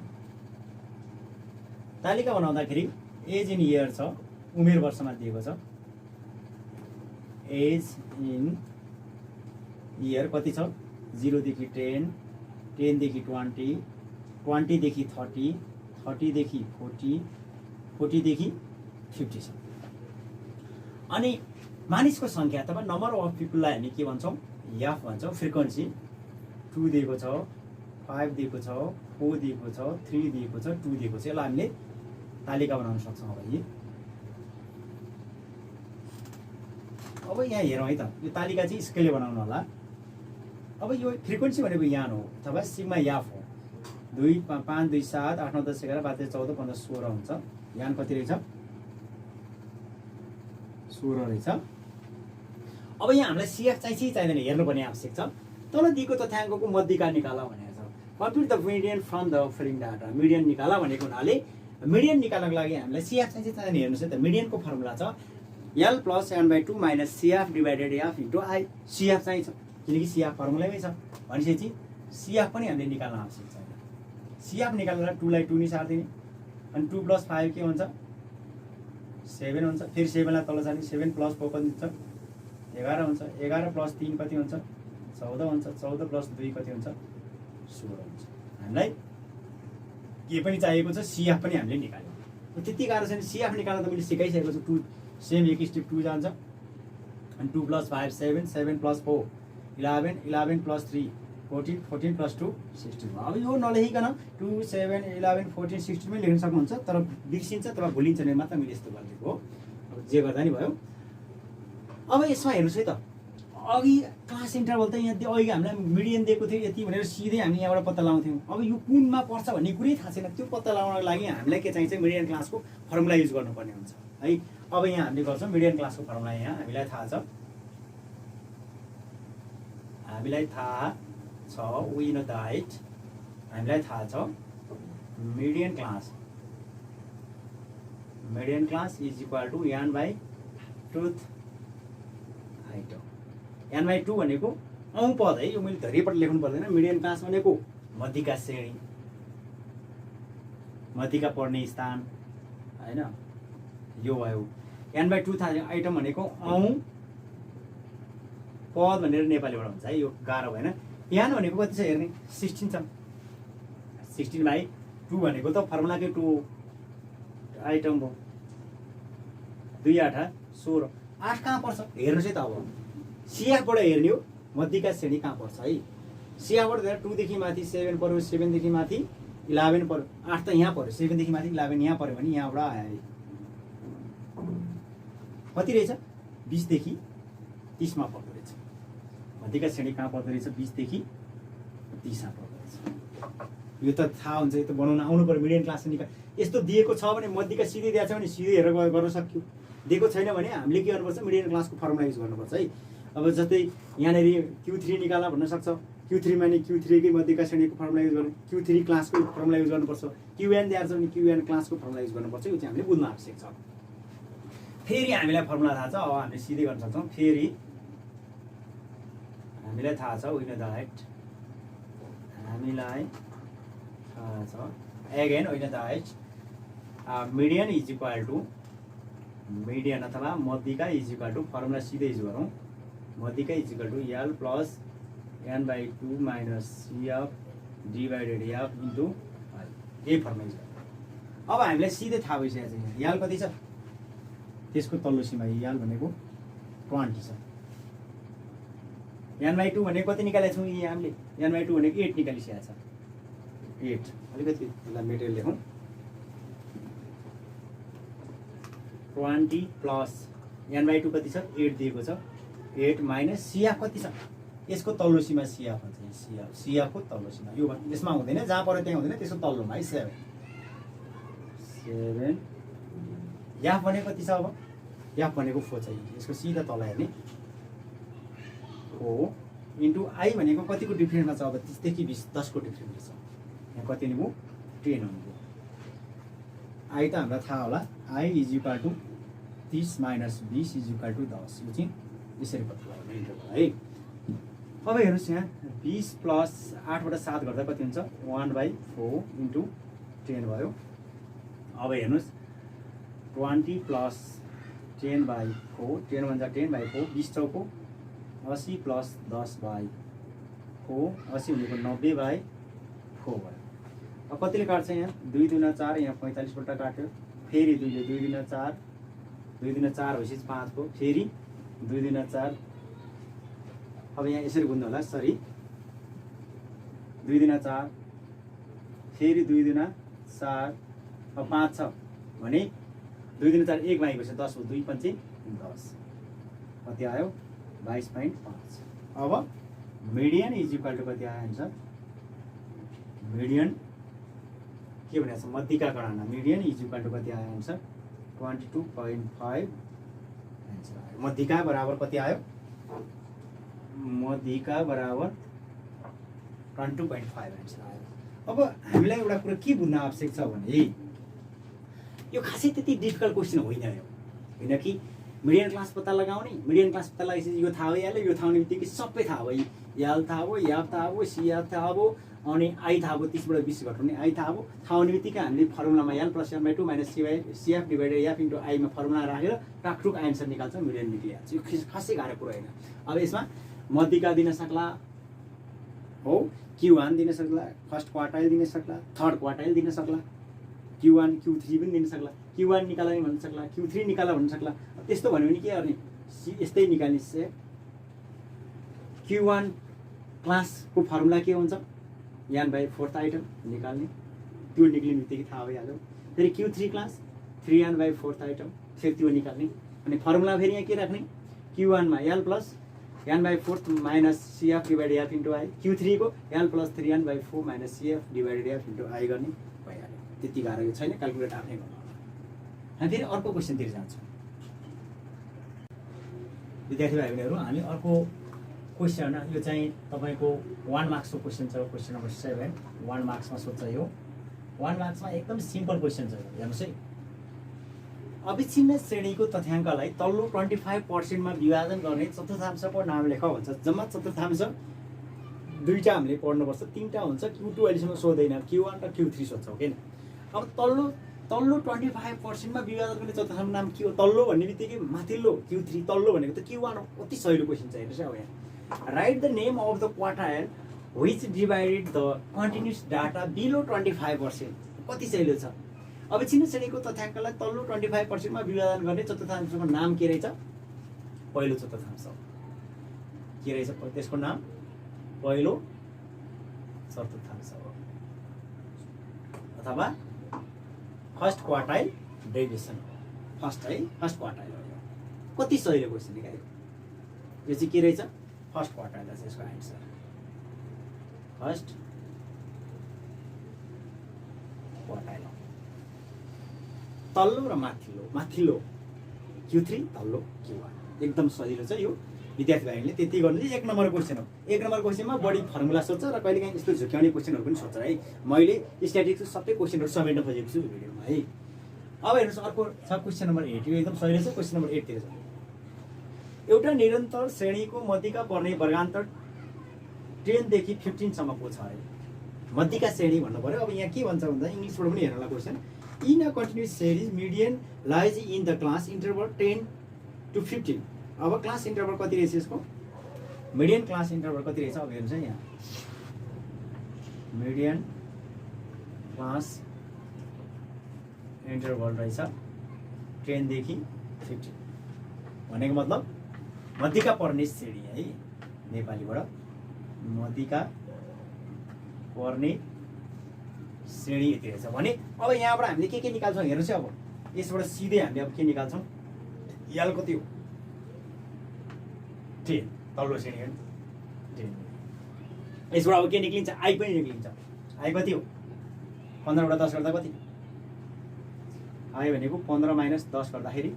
तालिका बनाउँदाखेरि एज इन इयर छ, उमेर वर्षमा दिएको छ। एज इन इयर कति छ? 0 देखि 10, 10 देखि 20, 20 देखि 30, 30 देखि 40, 40 देखि 50 छ। अनि मानिसको सङ्ख्या अथवा नम्बर अफ पिपललाई हामी के भन्छौँ? F भन्छौँ। फ्रिक्वेन्सी 2 दिएको छ, 5 दिएको छ, 4 दिएको छ, 3 दिएको छ, 2 दिएको छ। यसलाई हामीले तालिका बनाउन सक्छौँ। अब अब यहाँ हेरौँ है त, यो तालिका चाहिँ स्केलले बनाउनु होला। अब यो फ्रिक्वेन्सी भनेको यान हो अथवा सिग्मा याफ हो। 2 5 2 7 8 9 10 11 12 13 14 15 16 हुन्छ। यान कति रहेछ? 16 रहेछ। अब यहाँ हामीलाई सिएफ चाहिँ चाहिँदैन, हेर्नुपर्ने आवश्यक छ। तल दिएको तथ्याङ्कको मध्यिका निकाला भनेको छ। कम्प्युट the median from the following data. Median निकाला भनेको हुनाले मिडियन निकाल्नको लागि हामीलाई सिएफ चाहिँ चाहिँदैन। हेर्नुहोस् है त, मिडियनको फर्मुला छ L + n/2 - CF / F * I। सिएफ चाहिँ छ किनकि सिएफ फर्मुलामै छ भनेपछि सिएफ पनि हामीले निकाल्न आवश्यक छ। सिएफ निकाल्दा 2 लाई 2 नि सार्दिने, अनि 2 + 5 के हुन्छ? 7 हुन्छ। फेरि 7 लाई तल सार्ने, 7 + 4 कति हुन्छ? 11 हुन्छ। 11 + 3 कति हुन्छ? 14 हुन्छ। 14 + 2 कति हुन्छ? 16 हुन्छ। हामीलाई के पनि चाहिएको छ, सिएफ पनि हामीले निकाल्यौँ। त्यति गाह्रो छैन, सिएफ निकाल्न त मैले सिकाइसकेको छु। 2 सेम एक स्टेप 2 जान्छ, अनि 2 + 5 7, 7 + 4 11, 11 + 3 14, 14 + 2 16। अब यो नलेखिकन 2 7 11 14 16 मै लेख्न सक्नुहुन्छ, तर बिर्सिन्छ अथवा भुलिन्छ नि मात्र मैले यस्तो गरिदिएको हो। अब जे गर्दा नि भयो। अब यसमा हेर्नुहोस् है त, अघि क्लास इन्टरभल त यहाँ अघि हामीलाई मिडियन दिएको थियो यति भनेर सिधै हामी यहाँबाट पत्ता लगाउँथ्यौँ। अब यो कुनमा पर्छ भन्ने कुरै थाहा छैन। त्यो पत्ता लगाउनको लागि हामीलाई के चाहिन्छ? मिडियन क्लासको फर्मुला युज गर्नुपर्ने हुन्छ है। अब यहाँ हामीले गर्छौँ मिडियन क्लासको फर्मुला। यहाँ हामीलाई थाहा छ, वी नो दैट, हामीलाई थाहा छ median class is equal to n/2 हाइट। n/2 भनेको औँ पद है, यो मैले धेरैपल्ट लेख्नु पर्दैन। मिडियन क्लास भनेको मध्यिका श्रेणी, मध्यिका पर्ने स्थान हैन, यो भयो। n/2 थाहा छ। आइटम भनेको औँ पद भनेर नेपालीबाट हुन्छ है, यो गाह्रो भएन। यान भनेको कति छ हेर्ने? 16 छ। 16/2 भनेको त फर्मुलाकै 2 आइटम भयो। 2 8 16। 8 कहाँ पर्छ हेर्नुहोस् है त। अब सिएफबाट हेर्ने हो, मध्यिका श्रेणी कहाँ पर्छ है। सिएफबाट हेर्दा 2 देखि माथि 7 पर्यो, 7 देखि माथि 11 पर्यो, 8 त यहाँ पर्यो, 7 देखि माथि 11 यहाँ पर्यो भने यहाँबाट आयो कति रहेछ? 20 देखि 30 मा पर्दो रहेछ। मध्यिका श्रेणी कहाँ पर्दो रहेछ? 20 देखि 30 मा पर्दो रहेछ। यो त थाहा हुन्छ, यो त बनाउन आउनु पर्यो। मिडियन क्लास निकाल यस्तो दिएको छ भने, मध्यिका सिधै दिएको छ भने सिधै हेरेर गर्न सक्यो। दिएको छैन भने हामीले के गर्नुपर्छ? मिडियन क्लासको फर्मुला युज गर्नुपर्छ है। अब जस्तै यहाँनिर Q3 निकाल्न भन्न सक्छ। Q3 माने Q3 कै मध्यिका श्रेणीको फर्मुला युज गर्ने, Q3 क्लासको फर्मुला युज गर्नुपर्छ। QN दिएको छ भने QN क्लासको फर्मुला युज गर्नुपर्छ। यो चाहिँ हामीले बुझ्न आवश्यक छ। फेरि हामीलाई फर्मुला थाहा छ, अब हामीले सिधै गर्न सक्छौँ। फेरि हामीलाई थाहा छ, वी नो दैट, हामीलाई थाहा छ again we know that median is equal to, median अथवा मध्यिका इज इक्वल टु, फर्मुला सिधै युज गरौँ। मध्यिका is equal to L + n/2 - CF / F into यही फर्मुला युज गरौँ। अब हामीलाई सिधै थाहा भइसकेको छ। यहाँ L कति छ? त्यसको तल्लो सीमा L भनेको 20 छ। n/2 भनेको कति निकालेको छौँ? यहाँ हामीले n/2 भनेको 8 निकालिसकेको छ। 8 अलिकति यसलाई मेटेरियल लेखौँ। 20 प्लस n/2 कति छ? 8 दिएको छ। 8 माइनस CF कति छ? यसको तल्लो सीमा CF हुन्छ। CF को तल्लो सीमा यो यसमा हुँदैन, जहाँ पर्यो त्यहाँ हुँदैन, त्यसको तल्लोमा है 7। 7 F भनेको कति छ? अब F भनेको 4 छ। यसको सिधा तल हेर्ने 4 इन्टु I भनेको कतिको डिफ्रेन्समा छ? अब 30 देखि 20 10 को डिफ्रेन्स छ। यहाँ कति नि भयो? 10 हुनुभयो। I त हामीलाई थाहा होला, I is equal to 30 minus 20 is equal to 10। यो चाहिँ यसरी पत्ता लगाउने इन्टरभल है। अब हेर्नुहोस् यहाँ 20 प्लस 8 बाट 7 गर्दा कति हुन्छ? 1/4 इन्टु 10 भयो। अब हेर्नुहोस् 20 प्लस 10/4, 10 भन्छ 10/4, 20 चौको 80 प्लस 10/4, 80 भनेको 90/4 भयो। अब कतिले काट्छ? यहाँ 2 दुना 4, यहाँ 45 पल्ट काट्यो। फेरि 2 ले 2 दुना 4, 2 दुना 4 भएपछि 5 को, फेरि 2 दुना 4। अब यहाँ यसरी गुन्नु होला, सरी 2 दुना 4, फेरि 2 दुना 4, अब 5 छ भने 2 दुना 4 1 भागेपछि 10 हो। 2 5 10। कति आयो 22.5। अब मिडियन इज इक्वल टु कति आयो आन्सर मिडियन के भनेको छ मध्यिका गणना मिडियन इज इक्वल टु कति आयो आन्सर 22.5 आन्सर आयो। मध्यिका बराबर कति आयो मध्यिका बराबर 22.5 आन्सर आयो। अब हामीलाई एउटा कुरा के बुझ्न आवश्यक छ भने यो खासै त्यति डिफिकल्ट क्वेसन होइन यो होइन कि मिडियन क्लास पत्ता लगाउने मिडियन क्लास पत्ता लगाएपछि यो थाहा भइहाल्यो यो थाहा हुने बित्तिकै सबै थाहा भयो यल थाहा भयो याफ थाहा भयो सिएफ थाहा भयो अनि आई थाहा भयो 30 बाट 20 घटाउने आई थाहा भयो थाहा हुने बित्तिकै हामीले फर्मुलामा L plus M by 2 minus CF divided F into आईमा फर्मुला राखेर टाकटुक आन्सर निकाल्छ मिडियन निक्लिहाल्छ। यो खासै गाह्रो कुरा होइन। अब यसमा मध्यिका दिन सक्ला हो Q1 दिन सक्ला फर्स्ट क्वार्टाइल दिन सक्ला थर्ड क्वार्टाइल दिन सक्ला Q1 Q3 पनि दिन सक्ला Q1 निकाला नि भन्न सक्ला Q3 निकाला भन्न सक्ला। त्यस्तो भन्यो भने के गर्ने यस्तै निकाल्ने से Q1 क्लासको फर्मुला के हुन्छ n बाई 4th आइटम निकाल्ने त्यो निक्लिने बित्तिकै थाहा भइहाल्यो। फेरि Q3 class 3n by 4th item फेरि त्यो निकाल्ने अनि फर्मुला फेरि यहाँ के राख्ने Q1 मा l plus n by 4th minus CF divided f into I Q3 को l plus 3n by 4 minus CF divided f into I गर्ने भइहाल्यो। त्यति गाह्रो छैन क्याल्कुलेट आफ्नै गर्नु। हामी फेरि अर्को क्वेसनतिर जान्छौँ विद्यार्थी भाइ बहिनीहरू। हामी अर्को क्वेसन यो चाहिँ तपाईँको 1 मार्क्सको क्वेसन छ क्वेसन नम्बर 7 1 मार्क्समा सोध्छ यो 1 मार्क्समा एकदम सिम्पल क्वेसन छ हेर्नुहोस् है। अविच्छिन्न श्रेणीको तथ्याङ्कलाई तल्लो 25% मा विभाजन गर्ने चतुर्थांशको नाम लेख भन्छ। जम्मा चतुर्थांश दुईटा हामीले पढ्नुपर्छ तीनटा हुन्छ Q2 अहिलेसम्म सोध्दैन Q1 र Q3 सोध्छौँ किन। अब तल्लो 25% मा विभाजन गर्ने चतुर्थांशको नाम के हो तल्लो भन्ने बित्तिकै माथिल्लो Q3 तल्लो भनेको त Q1 हो। अति सजिलो क्वेसन छ हेर्नुहोस् अब यहाँ right the name of the quartile which divided the continuous data below 25%। कति सजिलो छ। अविच्छिन्न श्रेणीको तथ्याङ्कलाई तल्लो 25% मा विभाजन गर्ने चतुर्थांशको नाम के रहेछ पहिलो चतुर्थांश के रहेछ त्यसको नाम पहिलो चतुर्थांश हो अथवा फर्स्ट क्वार्टाइल डेभिएसन हो। फर्स्ट क्वार्टाइल हो। कति सजिलो क्वेसन निकाल्यो यो चाहिँ के रहेछ फर्स्ट क्वार्टाइल छ यसको आन्सर फर्स्ट क्वार्टाइल तल्लो र माथिल्लो Q3 तल्लो Q1 एकदम सजिलो छ यो विद्यार्थी भाइले त्यति गर्नु चाहिँ 1 नम्बर क्वेसन हो। 1 नम्बर क्वेसनमा बढी फर्मुला सोध्छ र कहिलेकाहीँ यस्तो झुक्याउने क्वेसनहरू पनि सोध्छ है। मैले स्ट्याटिस्टिक्स सबै क्वेसनहरू समेट्न खोजेको छु भिडियोमा है। अब हेर्नुहोस् अर्को छ क्वेसन नम्बर 8 यो एकदम सजिलो छ। क्वेसन नम्बर 8 तिर छ एउटा निरन्तर श्रेणीको मध्यिका पर्ने वर्गान्तर 10 देखि 15 सम्मको छ अरे मध्यिका श्रेणी भन्नु पर्यो। अब यहाँ के भन्छ भन्दा इङ्ग्लिसबाट पनि हेर्नुला question in a continuous series median lies in the class interval 10 to 15। अब क्लास इन्टरभल कति रहेछ यसको मिडियन क्लास इन्टरभल कति रहेछ अब हेर्नुहोस् है यहाँ मिडियन क्लास इन्टरभल रहेछ 10 देखि 15 भनेको मतलब मध्यिका पर्ने श्रेणी है नेपालीबाट मध्यिका पर्ने श्रेणी यति रहेछ भने अब यहाँबाट हामीले के निकाल्छौँ हेर्नुहोस् है। अब यसबाट सिधै हामीले अब के निकाल्छौँ यल कति हो 10 तल्लो श्रेणी हो 10 यसबाट अब के निक्लिन्छ आई पनि निक्लिन्छ आई कति हो 15 बाट 10 गर्दा कति आई भनेको 15 माइनस 10 गर्दाखेरि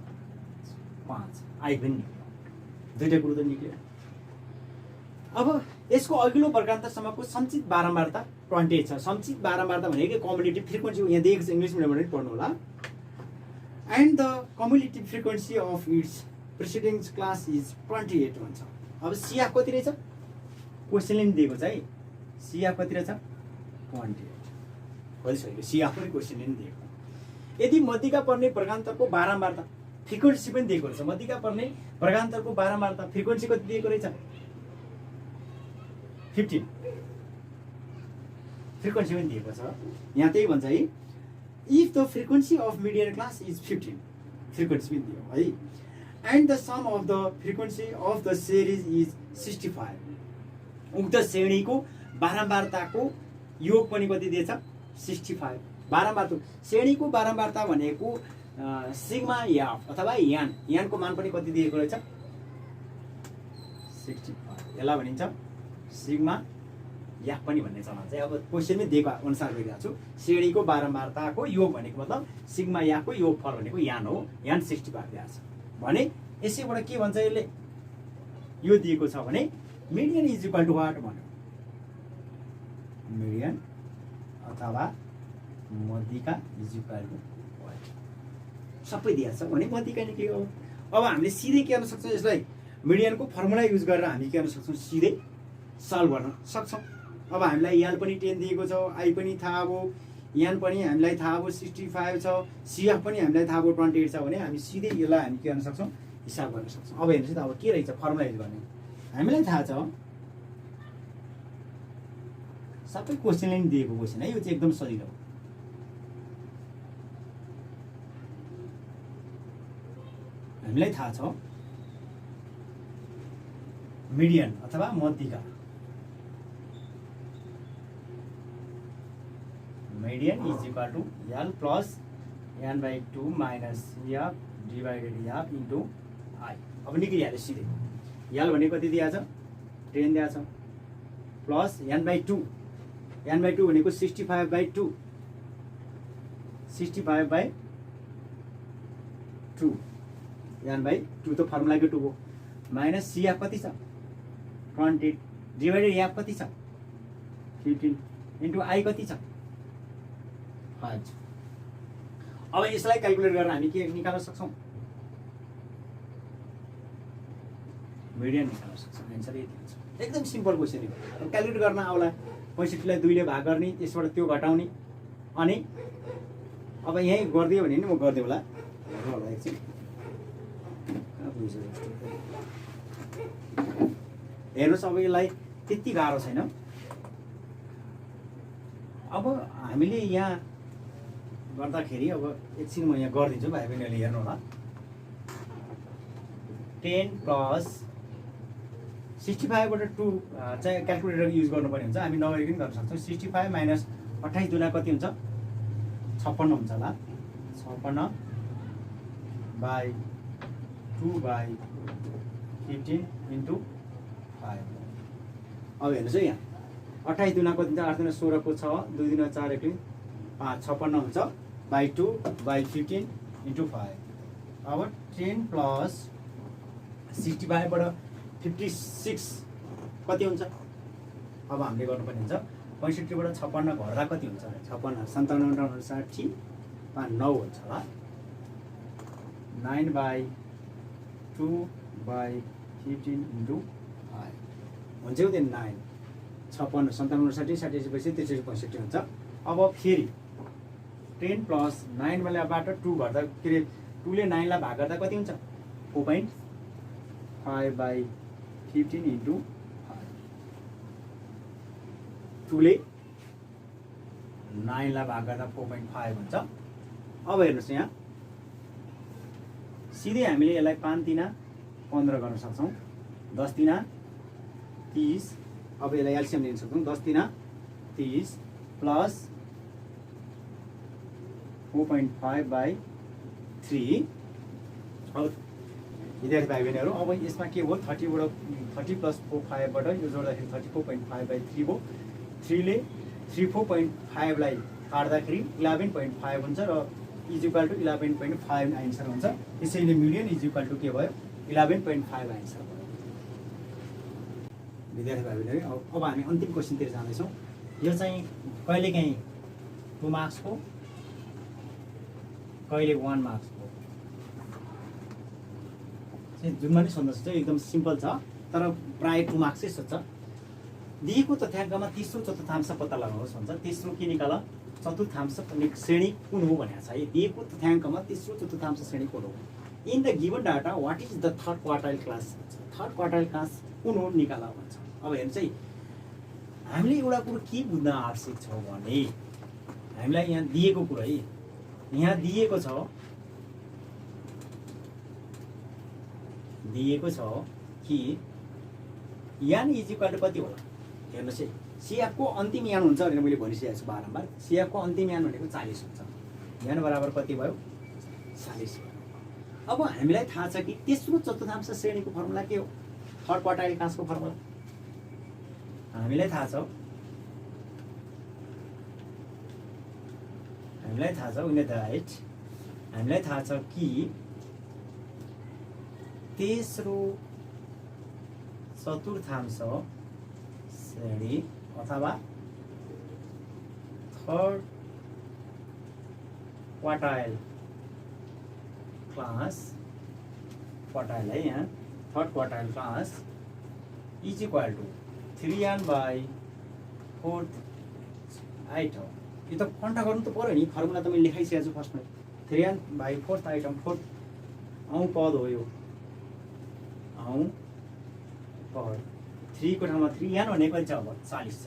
5 आई पनि निक्ल्यो दुईटा कुरो त निक्ल्यो। अब यसको अघिल्लो वर्गान्तरसम्मको सञ्चित बारम्बारता 28 छ। सञ्चित बारम्बारता भनेको कम्युलेटिभ फ्रिक्वेन्सी यहाँ दिएको छ इङ्ग्लिस मिडियमबाट पनि पढ्नु होला and the cumulative frequency of its preceding class is 28 भन्छ। अब सिएफ कति रहेछ क्वेसनले पनि दिएको छ है सिएफ कति रहेछ 28 कति सजिलो सिएफ पनि क्वेसनले पनि दिएको। यदि मध्यिका पर्ने वर्गान्तरको बारम्बारता फ्रिक्वेन्सी पनि दिएको रहेछ मध्यिका पर्ने वर्गान्तरको बारम्बारता फ्रिक्वेन्सी कति दिएको रहेछ 15 फ्रिक्वेन्सी पनि दिएको छ यहाँ त्यही भन्छ है if the frequency of median class is 15 frequency पनि दियो है and the sum of the frequency of the series is 65 उक्त श्रेणीको बारम्बारताको योग पनि कति दिएछ 65 बारम्बारता श्रेणीको बारम्बारता भनेको सिग्मा याफ अथवा यानको मान पनि कति दिएको रहेछ 65 यसलाई भनिन्छ सिग्मा याक पनि भन्ने चलन चाहिँ अब क्वेसनमै दिएको अनुसार गरिरहेको छु। श्रेणीको बारम्बारताको योग भनेको मतलब सिग्मा याकको योगफल भनेको यान हो। यान 65 दिएको छ भने यसैबाट के भन्छ यसले यो दिएको छ भने median is equal to what भन्यो। मिडियन अथवा मध्यिका इज इक्वल टु वाट सबै दिएको छ भने मध्यिका निक्ल्यो। अब हामीले सिधै के गर्न सक्छौँ यसलाई मिडियनको फर्मुला युज गरेर हामी के गर्न सक्छौँ सिधै सल्भ गर्न सक्छौँ। अब हामीलाई यल पनि 10 दिएको छ, आई पनि थाहा भयो, यान पनि हामीलाई थाहा भयो 65 छ, सिएफ पनि हामीलाई थाहा भयो 28 छ भने हामी सिधै यसलाई हामी के गर्न सक्छौँ हिसाब गर्न सक्छौँ। अब हेर्नुहोस् त अब के रहेछ फर्मुला युज गर्ने हामीलाई थाहा छ सबै क्वेसनले नि दिएको क्वेसन है। यो चाहिँ एकदम सजिलो हो। हामीलाई थाहा छ मिडियन अथवा मध्यिका median is equal to L plus N by 2 minus F divided F into I. अब निक्लिहाल्यो सिधै यल भनेको कति दिएको छ 10 दिएको छ प्लस एन बाई 2 भनेको 65/2 65/2 एन बाई 2 त फर्मुलाकै 2 हो माइनस सिएफ कति छ 20 डिभाइडेड एफ कति छ 15 इन्टु आई कति छ 5। अब यसलाई क्याल्कुलेट गरेर हामी के निकाल्न सक्छौँ मिडियन निकाल्न सक्छौँ। एन्सर यति हुन्छ। एकदम सिम्पल क्वेसन हो। अब क्याल्कुलेट गर्न आउला 65 लाई 2 ले भाग गर्ने त्यसबाट त्यो घटाउने अनि अब यही गरिदियो भने नि म गर्दै होला एकछिन हेर्नुहोस्। अब यसलाई त्यति गाह्रो छैन। अब हामीले यहाँ गर्दाखेरि अब एकछिन म यहाँ गरिदिन्छु भाइ बहिनीहरूले हेर्नु होला। 10 प्लस 65 बाट 2 चाहिँ क्याल्कुलेटर युज गर्नुपर्ने हुन्छ। हामी नगरिकन गर्न सक्छौँ। 65 माइनस 28 दुना कति हुन्छ 56 हुन्छ होला। 56/2/15 इन्टु 5। अब हेर्नुहोस् है यहाँ 28 दुना कति हुन्छ 8 दुना 16 को 6 2 दुना 4 1 5 56 हुन्छ बाई 2/15 इन्टु 5। अब 10 प्लस 65 बाट 56 कति हुन्छ अब हामीले गर्नुपर्ने हुन्छ 65 बाट 56 घट्दा कति हुन्छ 56 57 60 9 हुन्छ होला। 9/2/15 इन्टु 5 हुन्छ त्यो 9 56 57 60 60 60 63 65 हुन्छ। अब फेरि 10 प्लस 9 बाट 2 घट्दा के अरे 2 ले 9 लाई भाग गर्दा कति हुन्छ 4.5/15 इन्टु 5। 2 ले 9 लाई भाग गर्दा 4.5 हुन्छ। अब हेर्नुहोस् यहाँ सिधै हामीले यसलाई 5 तिना 15 गर्न सक्छौँ 10 तिना 30। अब यसलाई एलसिएम लिन सक्छौँ 10 तिना 30 प्लस 4.5/3। अब विद्यार्थी भाइ बहिनीहरू अब यसमा के हो 30 प्लस 5 बाट यो जोड्दाखेरि 34.5/3 भयो। 3 ले 34.5 लाई काट्दाखेरि 11.5 हुन्छ र इज इक्वल टु 11.5 आन्सर हुन्छ। त्यसैले मिडियन इज इक्वल टु के भयो 11.5 आन्सर भयो। विद्यार्थी भाइ बहिनीहरू अब हामी अन्तिम क्वेसनतिर जाँदैछौँ। यो चाहिँ कहिलेकाहीँ 2 मार्क्सको कहिले 1 मार्क्सको चाहिँ जुनमा नि सोध्न सक्छ। एकदम सिम्पल छ तर प्रायः 2 मार्क्सै सोध्छ। दिएको तथ्याङ्कमा तेस्रो चतुर्थांश पत्ता लगाउनुहोस् भन्छ। तेस्रो के निकाल चतुर्थांश श्रेणी कुन हो भनेको छ है। दिएको तथ्याङ्कमा तेस्रो चतुर्थांश श्रेणी कुन हो। In the given data what is the third quartile class. Third quartile class कुन हो निकाल भन्छ। अब हेर्नुहोस् है हामीले एउटा कुरो के बुझ्न आवश्यक छ भने हामीलाई यहाँ दिएको कुरा है यहाँ दिएको छ कि यान इज इक्वल टु कति होला हेर्नुहोस् है। सिएफको अन्तिम यान हुन्छ भनेर मैले भनिसकेको छु बारम्बार। सिएफको अन्तिम यान भनेको 40 हुन्छ। यान बराबर कति भयो 40 भयो। अब हामीलाई थाहा छ कि तेस्रो चतुर्थांश श्रेणीको फर्मुला के हो थर्ड क्वार्टाइल क्लासको फर्मुला हामीलाई थाहा छ विन द राइट हामीलाई थाहा छ कि तेस्रो चतुर्थांश श्रेणी अथवा थर्ड क्वार्टाइल क्लास क्वार्टाइल है यहाँ third quartile class is equal to 3n/4 item यो त कन्टा गर्नु त पर्यो नि फर्मुला त मैले लेखाइसकेको छु फर्स्टमा 3n/4 आइटम 4 औँ पद हो यो औँ पद 3 को ठाउँमा 3n भनेको कति छ अब 40 छ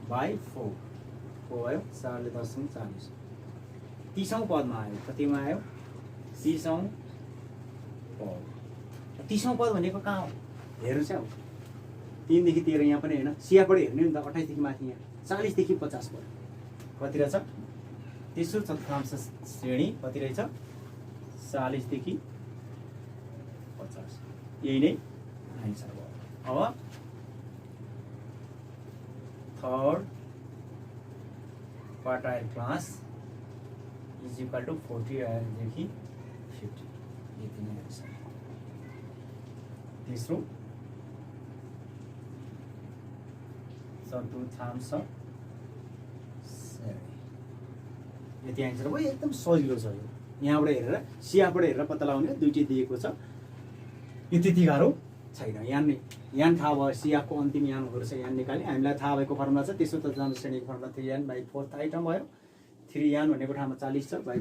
/4 भयो 4 ले 10 40 30औं पदमा आयो कतिमा आयो 30औं पद 30औं पद भनेको कहाँ हो हेर्नु चाहिँ अब 3 देखि 13 यहाँ पनि हैन सियाबाट हेर्ने नि त 28 देखि माथि यहाँ 40 देखि 50 भयो कति रहेछ तेस्रो चतुर्थांश श्रेणी कति रहेछ 40 देखि 50 यही नै आन्सर भयो अब third quartile class is equal to 40 देखि 50 यति नै आन्सर तेस्रो चतुर्थांश यति आन्सर भयो एकदम सजिलो छ यो यहाँबाट हेरेर सियाबाट हेरेर पत्ता लगाउने दुईटै दिएको छ यो त्यति गाह्रो छैन यान थाहा भयो सियाको अन्तिम यानहरू छ यान निकाल्ने हामीलाई थाहा भएको फर्मुला छ तेस्रो चतुर्थांश श्रेणीको फर्मुला 3n/4 आइटम भयो 3n भनेको ठाउँमा 40 छ /4 भयो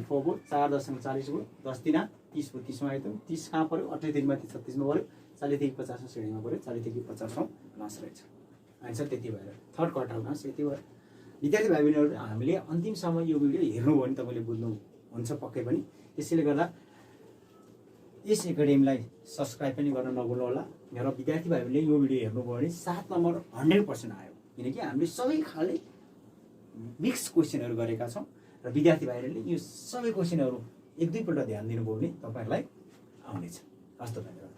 4.40 भयो 10 दिना 30 भयो 30 मा आयो 30 कहाँ पर्यो 28 देखि माथि 36 मा पर्यो 40 देखि 50 श्रेणीमा पर्यो 40 देखि 50औं क्लास रहेछ आन्सर त्यति भएर थर्ड क्वार्टर क्लास यति भयो विद्यार्थी भाइ बहिनीहरू हामीले अन्तिमसम्म यो भिडियो हेर्नुभयो भने तपाईँले बुझ्नु हुन्छ पक्कै पनि त्यसैले गर्दा यस एकाडेमीलाई सब्स्क्राइब पनि गर्न नभुल्नु होला र विद्यार्थी भाइ बहिनीले यो भिडियो हेर्नुभयो भने 7 नम्बर 100% आयो किनकि हामीले सबै खाले मिक्स क्वेसनहरू गरेका छौँ र विद्यार्थी भाइहरूले यो सबै क्वेसनहरू एक दुईपल्ट ध्यान दिनुभयो भने तपाईँहरूलाई आउनेछ हस्त धन्यवाद।